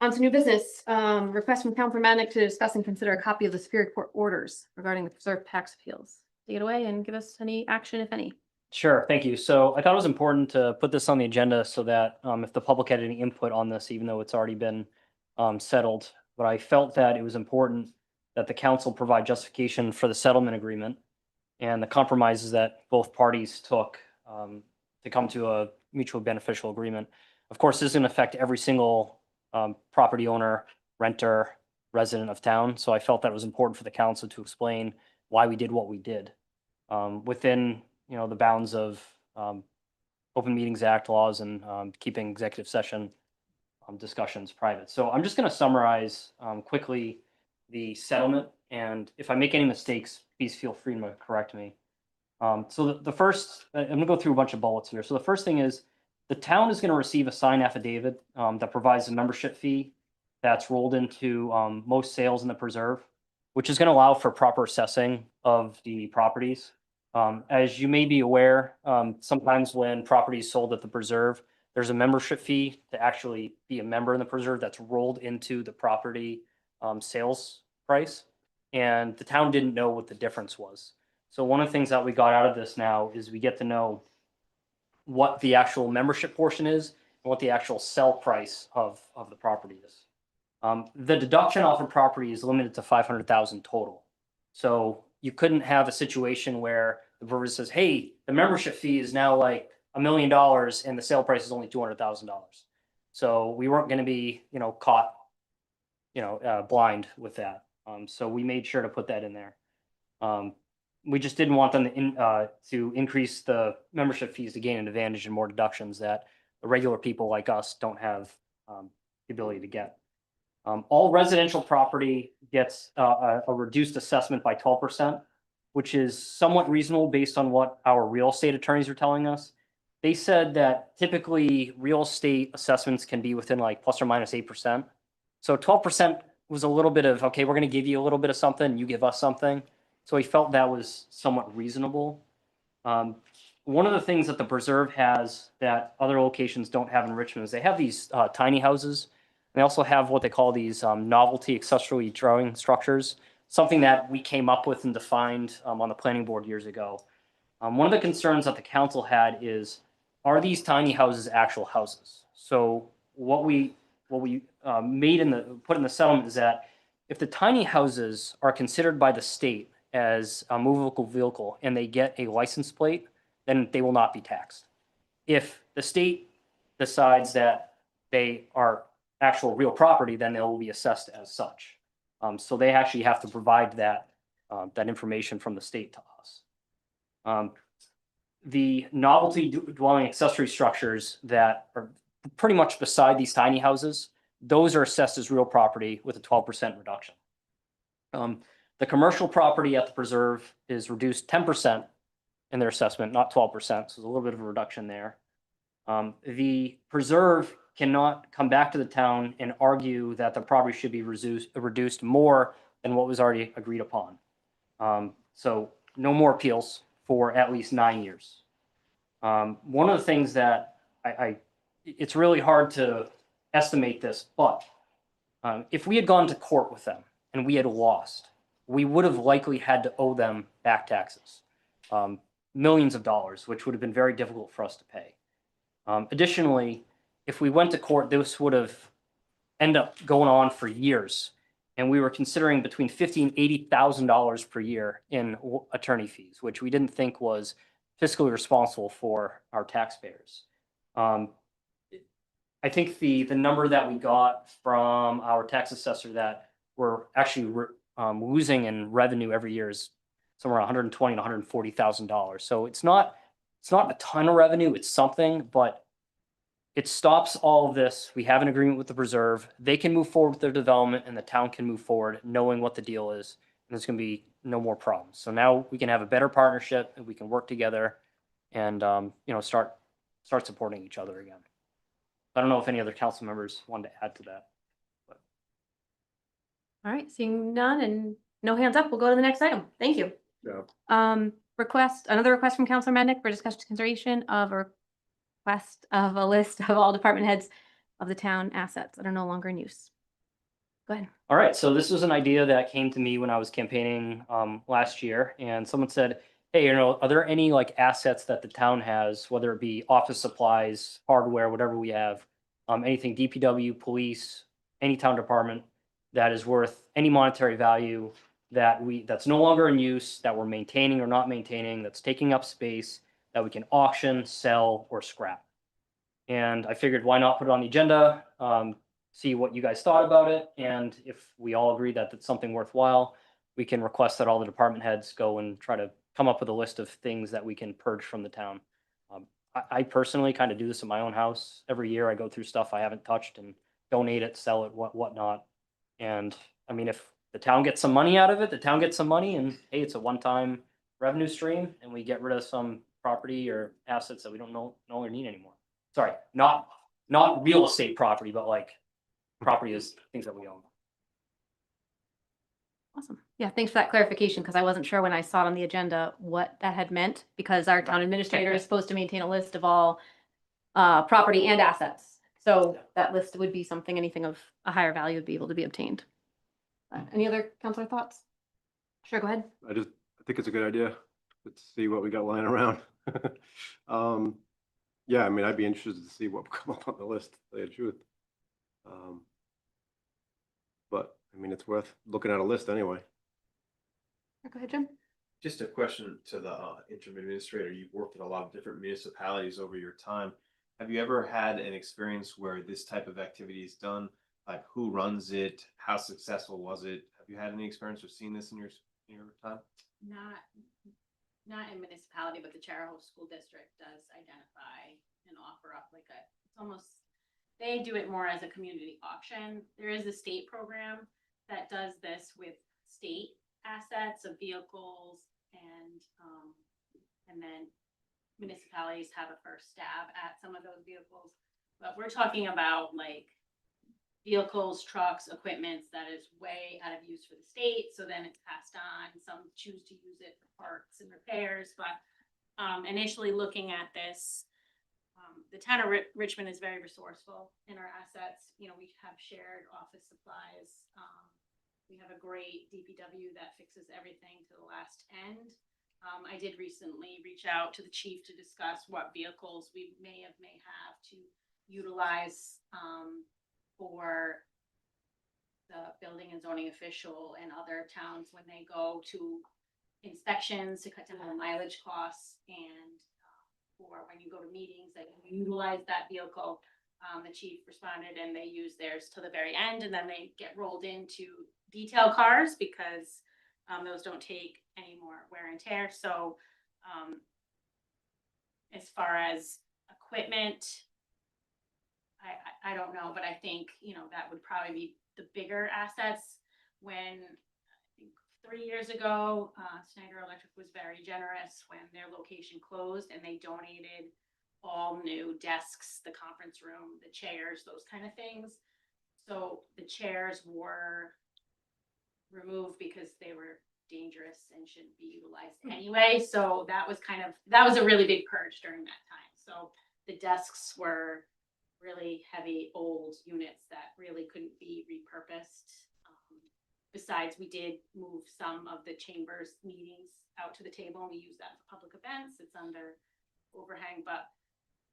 On to new business. Request from Councilor Madnick to discuss and consider a copy of the Superior Court orders regarding the preserved tax appeals. Take it away and give us any action, if any. Sure, thank you. So I thought it was important to put this on the agenda so that if the public had any input on this, even though it's already been settled, but I felt that it was important that the council provide justification for the settlement agreement and the compromises that both parties took to come to a mutually beneficial agreement. Of course, this is going to affect every single property owner, renter, resident of town. So I felt that it was important for the council to explain why we did what we did within, the bounds of Open Meetings Act laws and keeping executive session discussions private. So I'm just going to summarize quickly the settlement, and if I make any mistakes, please feel free to correct me. So the first, I'm going to go through a bunch of bullets here. So the first thing is the town is going to receive a signed affidavit that provides a membership fee that's rolled into most sales in the preserve, which is going to allow for proper assessing of the properties. As you may be aware, sometimes when property is sold at the preserve, there's a membership fee to actually be a member in the preserve that's rolled into the property sales price. And the town didn't know what the difference was. So one of the things that we got out of this now is we get to know what the actual membership portion is and what the actual sell price of the property is. The deduction off of property is limited to 500,000 total. So you couldn't have a situation where the brewery says, hey, the membership fee is now like $1 million and the sale price is only $200,000. So we weren't going to be, caught, blind with that. So we made sure to put that in there. We just didn't want them to increase the membership fees to gain an advantage and more deductions that the regular people like us don't have the ability to get. All residential property gets a reduced assessment by 12%, which is somewhat reasonable based on what our real estate attorneys are telling us. They said that typically real estate assessments can be within like plus or minus 8%. So 12% was a little bit of, okay, we're going to give you a little bit of something, you give us something. So we felt that was somewhat reasonable. One of the things that the preserve has that other locations don't have in Richmond is they have these tiny houses. They also have what they call these novelty accessory dwelling structures, something that we came up with and defined on the planning board years ago. One of the concerns that the council had is, are these tiny houses actual houses? So what we put in the settlement is that if the tiny houses are considered by the state as a movable vehicle and they get a license plate, then they will not be taxed. If the state decides that they are actual real property, then they will be assessed as such. So they actually have to provide that information from the state to us. The novelty dwelling accessory structures that are pretty much beside these tiny houses, those are assessed as real property with a 12% reduction. The commercial property at the preserve is reduced 10% in their assessment, not 12%. So there's a little bit of a reduction there. The preserve cannot come back to the town and argue that the property should be reduced more than what was already agreed upon. So no more appeals for at least 9 years. One of the things that it's really hard to estimate this, but if we had gone to court with them and we had lost, we would have likely had to owe them back taxes, millions of dollars, which would have been very difficult for us to pay. Additionally, if we went to court, this would have ended up going on for years, and we were considering between $50,000 and $80,000 per year in attorney fees, which we didn't think was fiscally responsible for our taxpayers. I think the number that we got from our tax assessor that we're actually losing in revenue every year is somewhere $120,000 to $140,000. So it's not a ton of revenue. It's something, but it stops all of this. We have an agreement with the preserve. They can move forward with their development, and the town can move forward knowing what the deal is. And there's going to be no more problems. So now we can have a better partnership, and we can work together, and start supporting each other again. I don't know if any other council members wanted to add to that. All right, seeing none and no hands up, we'll go to the next item. Thank you. Yeah. Another request from Councilor Madnick for discussion consideration of a request of a list of all department heads of the town assets that are no longer in use. Go ahead. All right, so this was an idea that came to me when I was campaigning last year, and someone said, hey, are there any like assets that the town has, whether it be office supplies, hardware, whatever we have, anything DPW, police, any town department that is worth any monetary value that's no longer in use, that we're maintaining or not maintaining, that's taking up space, that we can auction, sell, or scrap. And I figured, why not put it on the agenda, see what you guys thought about it, and if we all agree that it's something worthwhile, we can request that all the department heads go and try to come up with a list of things that we can purge from the town. I personally kind of do this in my own house. Every year I go through stuff I haven't touched and donate it, sell it, whatnot. And I mean, if the town gets some money out of it, the town gets some money, and hey, it's a one-time revenue stream, and we get rid of some property or assets that we don't no longer need anymore. Sorry, not real estate property, but like property is things that we own. Awesome. Yeah, thanks for that clarification, because I wasn't sure when I saw it on the agenda what that had meant, because our town administrator is supposed to maintain a list of all property and assets. So that list would be something, anything of a higher value would be able to be obtained. Any other councilor thoughts? Sure, go ahead. I think it's a good idea. Let's see what we got lying around. Yeah, I mean, I'd be interested to see what will come up on the list, to tell you the truth. But I mean, it's worth looking at a list anyway. Go ahead, Jim. Just a question to the interim administrator. You've worked in a lot of different municipalities over your time. Have you ever had an experience where this type of activity is done? Like, who runs it? How successful was it? Have you had any experience of seeing this in your time? Not in municipality, but the Charahoe School District does identify and offer up it's almost, they do it more as a community auction. There is a state program that does this with state assets of vehicles, and then municipalities have a first stab at some of those vehicles. But we're talking about vehicles, trucks, equipments that is way out of use for the state. So then it's passed on. Some choose to use it for parks and repairs, but initially looking at this, the town of Richmond is very resourceful in our assets. You know, we have shared office supplies. We have a great DPW that fixes everything to the last end. I did recently reach out to the chief to discuss what vehicles we may have to utilize for the building and zoning official and other towns when they go to inspections to cut down on mileage costs, and for when you go to meetings that you utilize that vehicle. The chief responded and they use theirs to the very end, and then they get rolled into detail cars because those don't take any more wear and tear. So as far as equipment, I don't know, but I think, you know, that would probably be the bigger assets. When I think 3 years ago, Snyder Electric was very generous when their location closed, and they donated all new desks, the conference room, the chairs, those kind of things. So the chairs were removed because they were dangerous and shouldn't be utilized anyway. So that was a really big purge during that time. So the desks were really heavy old units that really couldn't be repurposed. Besides, we did move some of the chambers meetings out to the table, and we use that for public events. It's under overhang, but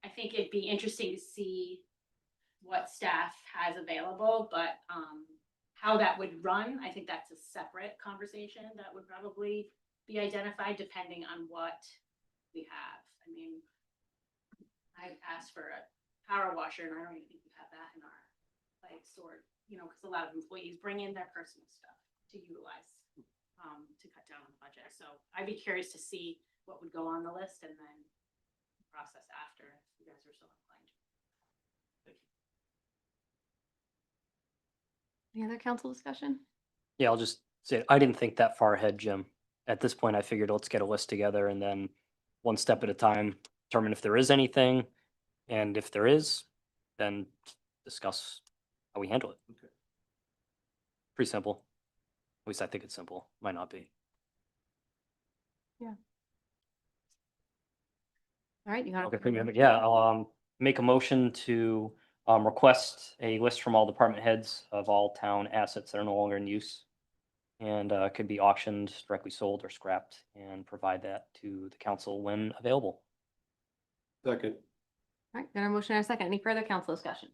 I think it'd be interesting to see what staff has available, but how that would run, I think that's a separate conversation that would probably be identified depending on what we have. I mean, I asked for a power washer, and I don't even think we have that in our stored, you know, because a lot of employees bring in their personal stuff to utilize to cut down on the budget. So I'd be curious to see what would go on the list, and then process after, if you guys are so inclined. Any other council discussion? Yeah, I'll just say, I didn't think that far ahead, Jim. At this point, I figured let's get a list together and then one step at a time, determine if there is anything. And if there is, then discuss how we handle it. Okay. Pretty simple. At least I think it's simple. Might not be. All right, you got Okay, it. premium. Yeah, I'll make a motion to request a list from all department heads of all town assets that are no longer in use. And could be auctioned, directly sold, or scrapped, and provide that to the council when available. Second. All right, got our motion and a second. Any further council discussion?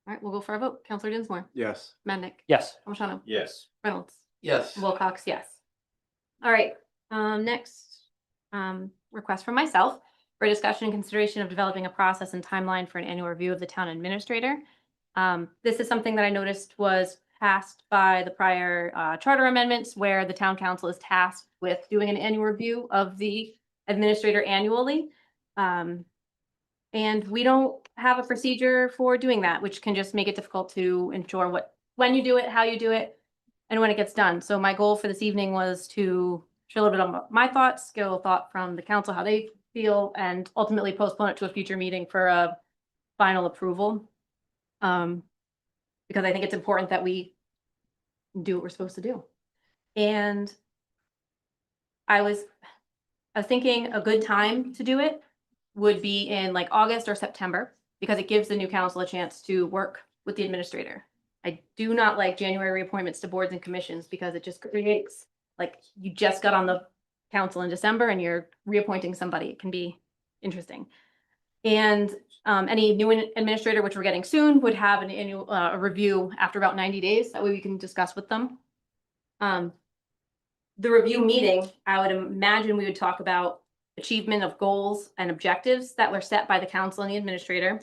All right, we'll go for a vote. Counselor Dinsmore, Yes. Mendick, Yes. Palmigano, Yes. Reynolds, Yes. Wilcox, yes. All right, next, request from myself for discussion and consideration of developing a process and timeline for an annual review of the town administrator. This is something that I noticed was passed by the prior charter amendments, where the town council is tasked with doing an annual review of the administrator annually. And we don't have a procedure for doing that, which can just make it difficult to ensure when you do it, how you do it, and when it gets done. So my goal for this evening was to share a little bit of my thoughts, get a little thought from the council, how they feel, and ultimately postpone it to a future meeting for a final approval. Because I think it's important that we do what we're supposed to do. And I was thinking a good time to do it would be in like August or September, because it gives the new council a chance to work with the administrator. I do not like January appointments to boards and commissions, because it just creates, like, you just got on the council in December and you're reappointing somebody. It can be interesting. And any new administrator, which we're getting soon, would have an annual review after about 90 days. That way we can discuss with them. The review meeting, I would imagine we would talk about achievement of goals and objectives that were set by the council and the administrator,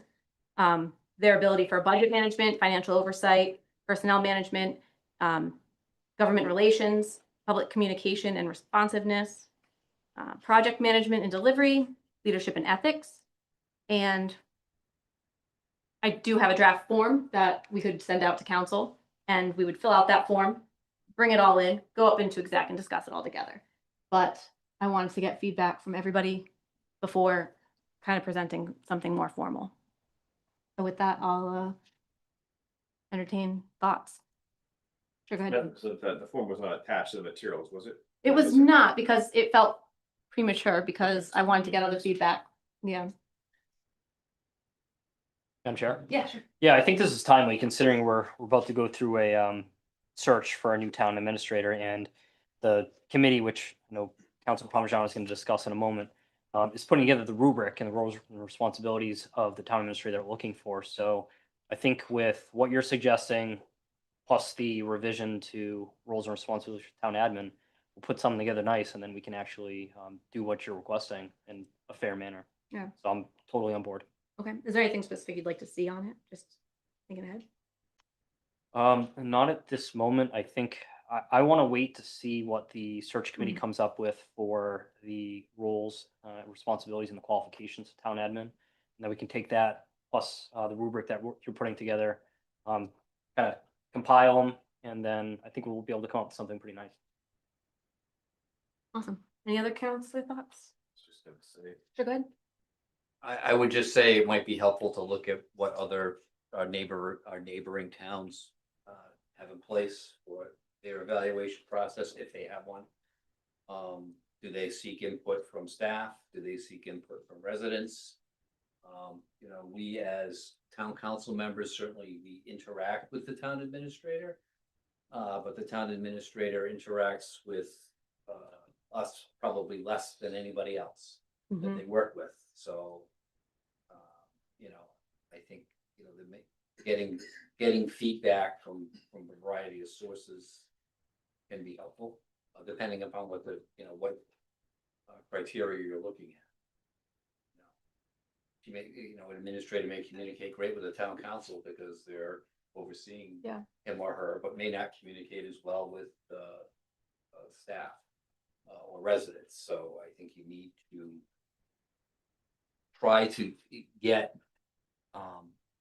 their ability for budget management, financial oversight, personnel management, government relations, public communication and responsiveness, project management and delivery, leadership and ethics. And I do have a draft form that we could send out to council, and we would fill out that form, bring it all in, go up into exec and discuss it all together. But I wanted to get feedback from everybody before kind of presenting something more formal. So with that, I'll entertain thoughts. Sure, go ahead. So the form was not attached to the materials, was it? It was not, because it felt premature because I wanted to get other feedback. Yeah. Madam Chair? Yeah, sure. Yeah, I think this is timely considering we're about to go through a search for a new town administrator, and the committee, which I know Council Parmigiano is going to discuss in a moment, is putting together the rubric and the roles and responsibilities of the town administrator that we're looking for. So I think with what you're suggesting, plus the revision to roles and responsibilities for town admin, we'll put something together nice, and then we can actually do what you're requesting in a fair manner. Yeah. So I'm totally on board. Okay. Is there anything specific you'd like to see on it? Just thinking ahead. Not at this moment. I think I want to wait to see what the search committee Mhm. comes up with for the roles, responsibilities, and the qualifications of town admin. And then we can take that plus the rubric that you're putting together, kind of compile them, and then I think we'll be able to come up with something pretty nice. Awesome. Any other counselor thoughts? Just gonna say. Sure, go ahead. I would just say it might be helpful to look at what other our neighboring towns have in place for their evaluation process, if they have one. Do they seek input from staff? Do they seek input from residents? You know, we as town council members, certainly we interact with the town administrator. But the town administrator interacts with us probably less than anybody else that Mhm. they work with. So, you know, I think, you know, getting feedback from a variety of sources can be helpful, depending upon what what criteria you're looking at. An administrator may communicate great with the town council because they're overseeing Yeah. him or her, but may not communicate as well with staff or residents. So I think you need to try to get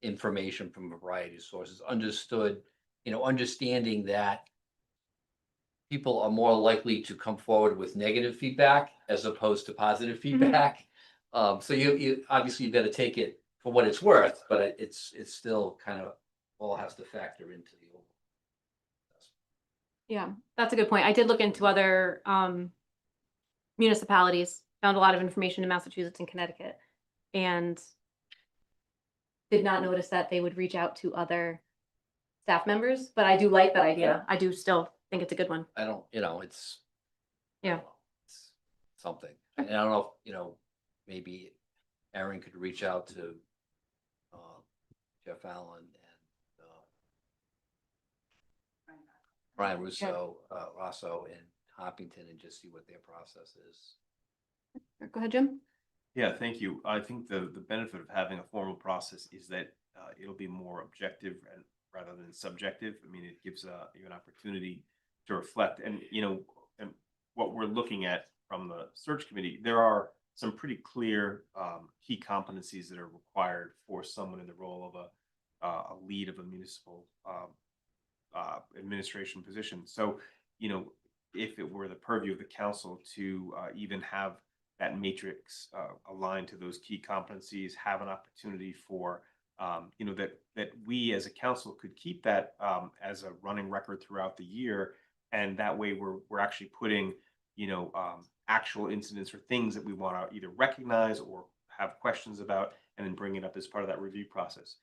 information from a variety of sources, understanding that people are more likely to come forward with negative feedback as opposed to positive feedback. So you obviously you've got to take it for what it's worth, but it's still kind of all has to factor into the overall. Yeah, that's a good point. I did look into other municipalities, found a lot of information in Massachusetts and Connecticut, and did not notice that they would reach out to other staff members, but I do like that idea. I do still think it's a good one. I don't, it's. Yeah. It's something. And I don't know, maybe Aaron could reach out to Jeff Allen and Brian Russo, Rosso in Hopkinton and just see what their process is. Go ahead, Jim. Yeah, thank you. I think the benefit of having a formal process is that it'll be more objective and rather than subjective. I mean, it gives you an opportunity to reflect. And and what we're looking at from the search committee, there are some pretty clear key competencies that are required for someone in the role of a lead of a municipal administration position. So, if it were the purview of the council to even have that matrix aligned to those key competencies, have an opportunity for that we as a council could keep that as a running record throughout the year, and that way we're actually putting actual incidents or things that we want to either recognize or have questions about, and then bring it up as part of that review process.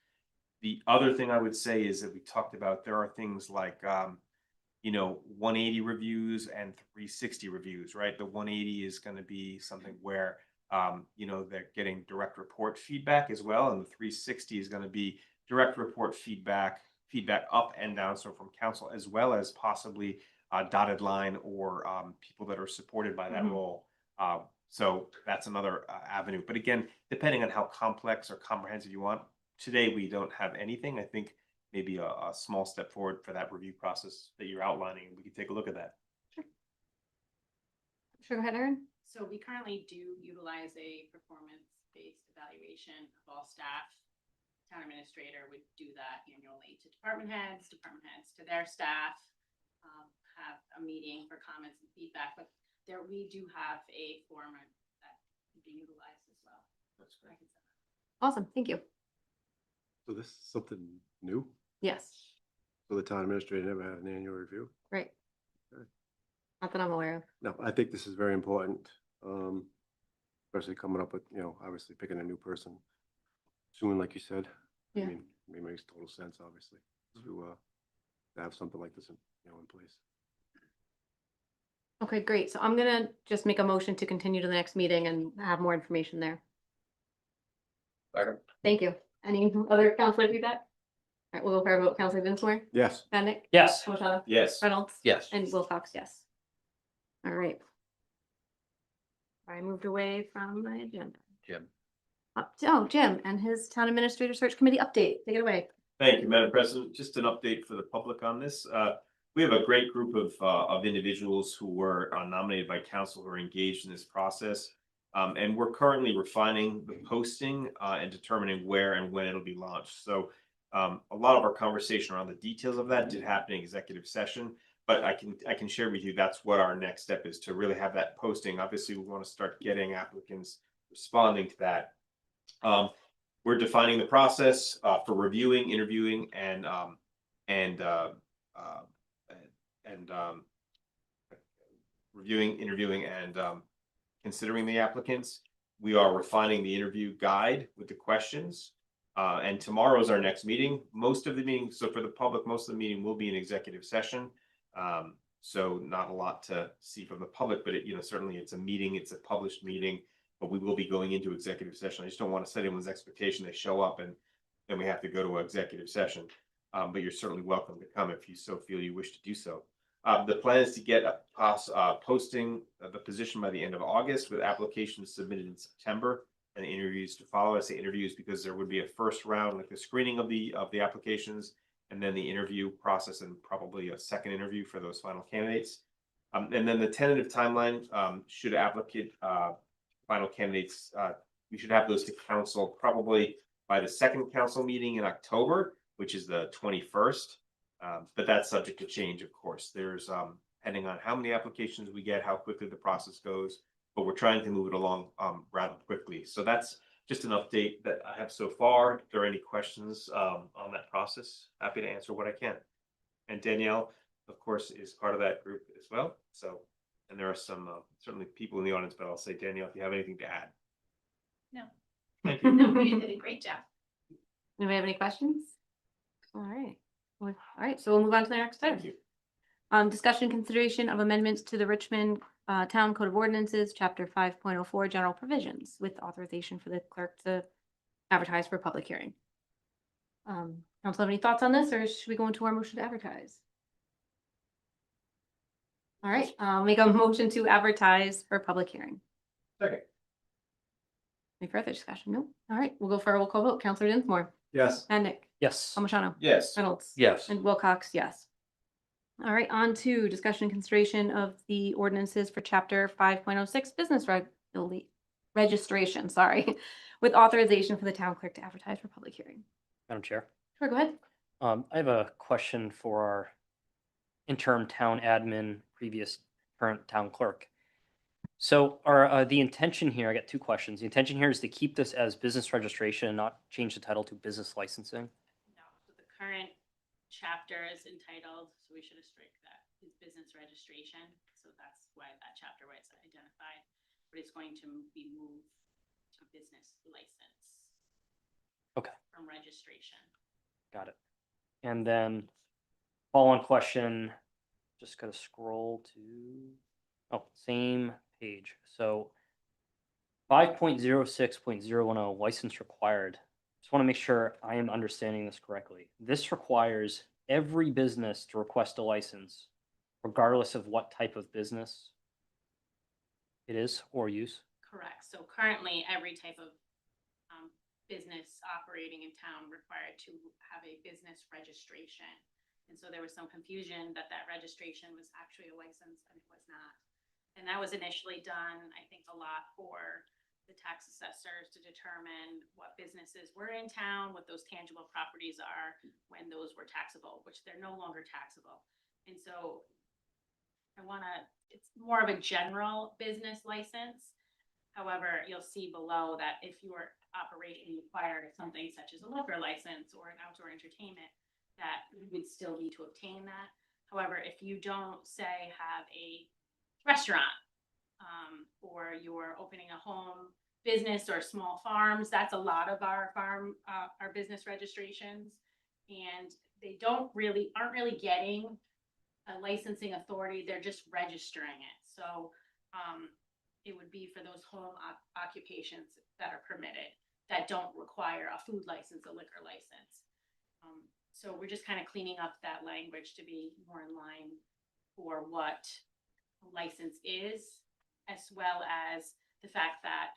The other thing I would say is that we talked about there are things like 180 reviews and 360 reviews, right? The 180 is going to be something where they're getting direct report feedback as well, and the 360 is going to be direct report feedback up and down, so from council as well as possibly a dotted line or people that are supported by that role. So that's another avenue. But again, depending on how complex or comprehensive you want, today we don't have anything. I think maybe a small step forward for that review process that you're outlining. We can take a look at that. Sure, go ahead, Erin. So we currently do utilize a performance-based evaluation of all staff. Town administrator would do that annually to department heads to their staff, have a meeting for comments and feedback, but we do have a format that can be utilized as well. That's great. Awesome, thank you. So this is something new? Yes, So the town administrator never had an annual review? great. Okay. Not that I'm aware of. No, I think this is very important. Especially coming up with, obviously picking a new person soon, like you said. I Yeah. mean, it makes total sense, obviously, to have something like this in place. Okay, great. So I'm gonna just make a motion to continue to the next meeting and have more information there. Second. Thank you. Any other counselor feedback? All right, we'll go for a vote. Counselor Dinsmore, Yes. Bendick, Yes. Palmigano, Yes. Reynolds, Yes. and Wilcox, yes. All right. I moved away from my agenda. Jim. Up to, Jim and his town administrator search committee update. Take it away. Thank you, Madam President. Just an update for the public on this. We have a great group of individuals who were nominated by council who are engaged in this process. And we're currently refining the posting and determining where and when it'll be launched. So a lot of our conversation around the details of that did happen in executive session, but I can share with you that's what our next step is, to really have that posting. Obviously, we want to start getting applicants responding to that. We're defining the process for reviewing, interviewing, and reviewing, interviewing, and considering the applicants. We are refining the interview guide with the questions. And tomorrow is our next meeting. Most of the meeting, so for the public, most of the meeting will be in executive session. So not a lot to see from the public, but certainly it's a meeting, it's a published meeting, but we will be going into executive session. I just don't want to set anyone's expectation. They show up and then we have to go to an executive session. But you're certainly welcome to come if you so feel you wish to do so. The plan is to get a posting of the position by the end of August, with applications submitted in September and interviews to follow. I say interviews because there would be a first round, like the screening of the applications, and then the interview process, and probably a second interview for those final candidates. And then the tentative timeline, should applicant final candidates, we should have those to council probably by the second council meeting in October, which is the 21st. But that's subject to change, of course. There's depending on how many applications we get, how quickly the process goes, but we're trying to move it along rather quickly. So that's just an update that I have so far. If there are any questions on that process, happy to answer what I can. And Danielle, of course, is part of that group as well. So, and there are some certainly people in the audience, but I'll say, Danielle, if you have anything to add. No. Thank you. You did a great job. Anybody have any questions? All right. All right, so we'll move on to the next item. Thank you. Discussion consideration of amendments to the Richmond Town Code of Ordinances, Chapter 5.04, General Provisions, with authorization for the clerk to advertise for public hearing. Council have any thoughts on this, or should we go into our motion to advertise? All right, I'll make a motion to advertise for public hearing. Second. Any further discussion? No. All right, we'll go for a roll call vote. Counselor Dinsmore, Yes. Bendick, Yes. Palmigano, Yes. Reynolds, Yes. and Wilcox, yes. All right, on to discussion and consideration of the ordinances for Chapter 5.06, business registration, sorry, with authorization for the town clerk to advertise for public hearing. Madam Chair. Sure, go ahead. I have a question for our interim town admin, previous current town clerk. So the intention here, I got two questions. The intention here is to keep this as business registration and not change the title to business licensing. No, so the current chapter is entitled, so we should have strict that, is business registration. So that's why that chapter was identified, but it's going to be moved to business license. Okay. From registration. Got it. And then follow-on question, just gotta scroll to, same page. So 5.06.010 license required. Just want to make sure I am understanding this correctly. This requires every business to request a license, regardless of what type of business it is or use. Correct. So currently, every type of business operating in town required to have a business registration. And so there was some confusion that registration was actually a license, and it was not. And that was initially done, I think, a lot for the tax assessors to determine what businesses were in town, what those tangible properties are, when those were taxable, which they're no longer taxable. And so it's more of a general business license. However, you'll see below that if you are operating required something such as a liquor license or an outdoor entertainment, that you would still need to obtain that. However, if you don't, say, have a restaurant or you're opening a home business or small farms, that's a lot of our our business registrations. And they aren't really getting a licensing authority, they're just registering it. So, it would be for those home occupations that are permitted, that don't require a food license, a liquor license. So we're just kind of cleaning up that language to be more in line for what a license is, as well as the fact that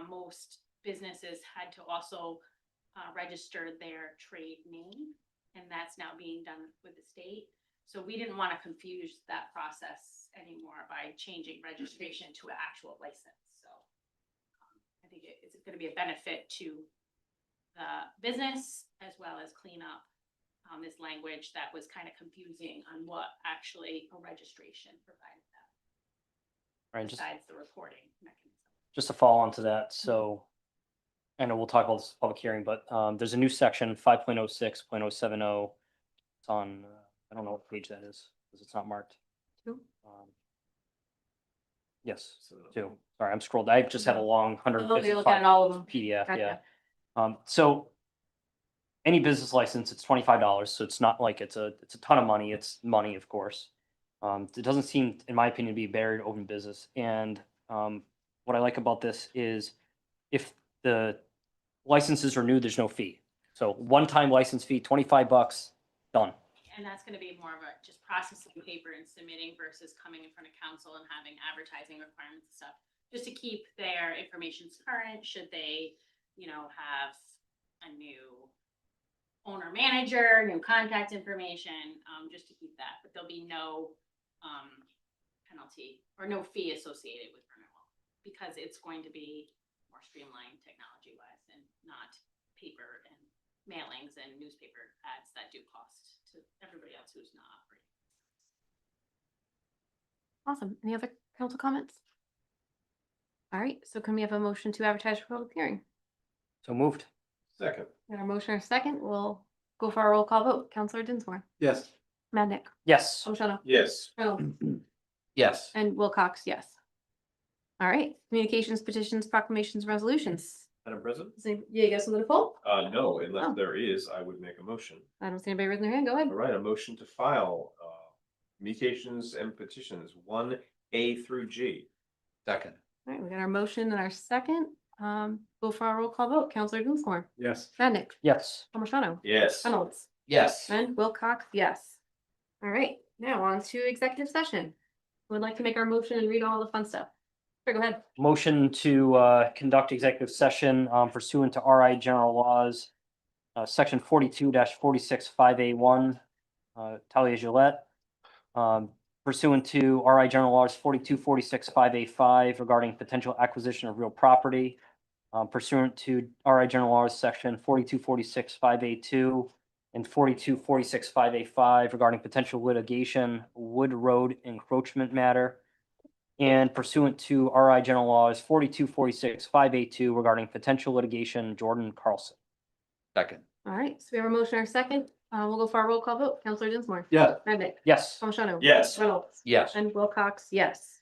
most businesses had to also register their trade name, and that's now being done with the state. So we didn't want to confuse that process anymore by changing registration to an actual license. So I think it's going to be a benefit to the business, as well as clean up this language that was kind of confusing on what actually a registration provided them, Right, besides the reporting mechanism. just to follow on to that, so I know we'll talk about this public hearing, but there's a new section 5.06.070. It's on, I don't know what page that is, because it's not marked. Two. Yes, two. Sorry, I'm scrolled. I just have a long Oh, you're looking at 155 all of them. PDF, yeah. Gotcha. So any business license, it's $25, so it's not like it's a ton of money. It's money, of course. It doesn't seem, in my opinion, to be a barrier to open business. And what I like about this is if the license is renewed, there's no fee. So one-time license fee, $25, done. And that's gonna be more of a just processing paper and submitting versus coming in front of council and having advertising requirements and stuff. Just to keep their information current, should they, have a new owner manager, new contact information, just to keep that, but there'll be no penalty or no fee associated with renewal, because it's going to be more streamlined technology wise and not paper and mailings and newspaper ads that do cost to everybody else who's not operating. Awesome. Any other council comments? All right, so can we have a motion to advertise for public hearing? So moved. Second. Got our motion or a second, we'll go for our roll call vote. Counselor Dinsmore, Yes. Madnick, Yes. O'Shannell, Yes. Reynolds, Yes. and Wilcox, yes. All right, communications, petitions, proclamations, resolutions. Madam President? Yeah, you got something to pull? No, unless Oh. there is, I would make a motion. I don't see anybody raising their hand. Go ahead. All right, a motion to file communications and petitions 1A through G. Second. All right, we got our motion and our second. Go for our roll call vote. Counselor Dinsmore, Yes. Madnick, Yes. O'Shannell, Yes. Reynolds, Yes. and Wilcox, yes. All right, now on to executive session. Would like to make our motion and read all the fun stuff. Sure, go ahead. Motion to conduct executive session pursuant to RI General Laws, Section 42-46-5A1, Talia Gillette. Pursuant to RI General Laws 42-46-5A5 regarding potential acquisition of real property. Pursuant to RI General Laws Section 42-46-5A2 and 42-46-5A5 regarding potential litigation, Wood Road encroachment matter. And pursuant to RI General Laws 42-46-5A2 regarding potential litigation, Jordan Carlson. Second. All right, so we have a motion or a second. We'll go for our roll call vote. Counselor Dinsmore, Yes. Madnick, Yes. O'Shannell, Yes. Reynolds, Yes. and Wilcox, yes.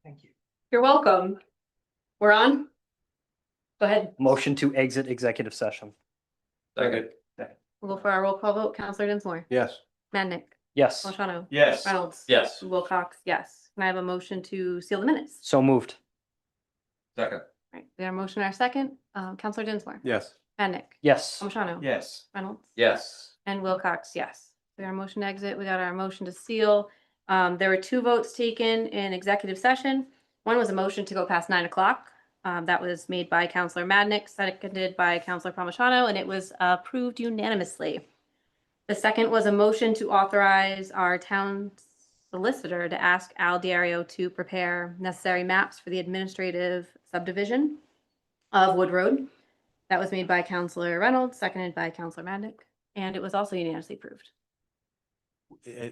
Thank you. You're welcome. We're on? Go ahead. Motion to exit executive session. Second. We'll go for our roll call vote. Counselor Dinsmore, Yes. Madnick, Yes. Palmigano, Yes. Reynolds. Yes. Wilcox, yes. Can I have a motion to seal the minutes? So moved. Second. All right, we have a motion and our second. Counselor Dinsmore, Yes. Madnick, Yes. Palmigano. Yes. Reynolds. Yes. And Wilcox, yes. We got our motion to exit. We got our motion to seal. There were 2 votes taken in executive session. One was a motion to go past 9 o'clock. That was made by Counselor Madnick, seconded by Counselor Palmigano, and it was approved unanimously. The second was a motion to authorize our town solicitor to ask Al Diario to prepare necessary maps for the administrative subdivision of Wood Road. That was made by Counselor Reynolds, seconded by Counselor Madnick, and it was also unanimously approved.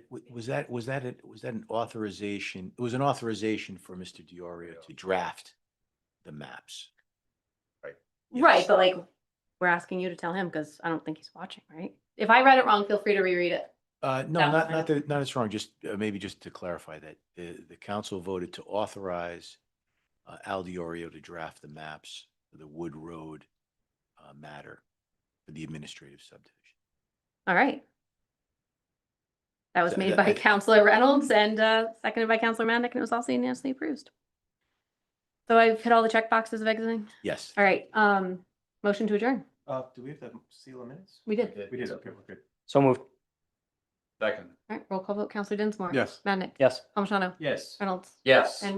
Was that an authorization? It was an authorization for Mr. Diorio to draft the maps. Right. Right, but like, we're asking you to tell him because I don't think he's watching, right? If I read it wrong, feel free to reread it. No, No, not it's wrong, just maybe just to clarify that the council voted to authorize Al Diorio to draft the maps for the Wood Road matter for the administrative subdivision. All right. That was That- made that- by I- Counselor Reynolds and seconded by Counselor Madnick, and it was also unanimously approved. So I've hit all the check boxes of exiting. Yes. All right, motion to adjourn. Do we have to seal the minutes? We did. We did, okay, we're good. So moved. Second. All right, roll call vote. Counselor Dinsmore. Yes. Madnick. Yes. Palmigano. Yes. Reynolds. Yes. And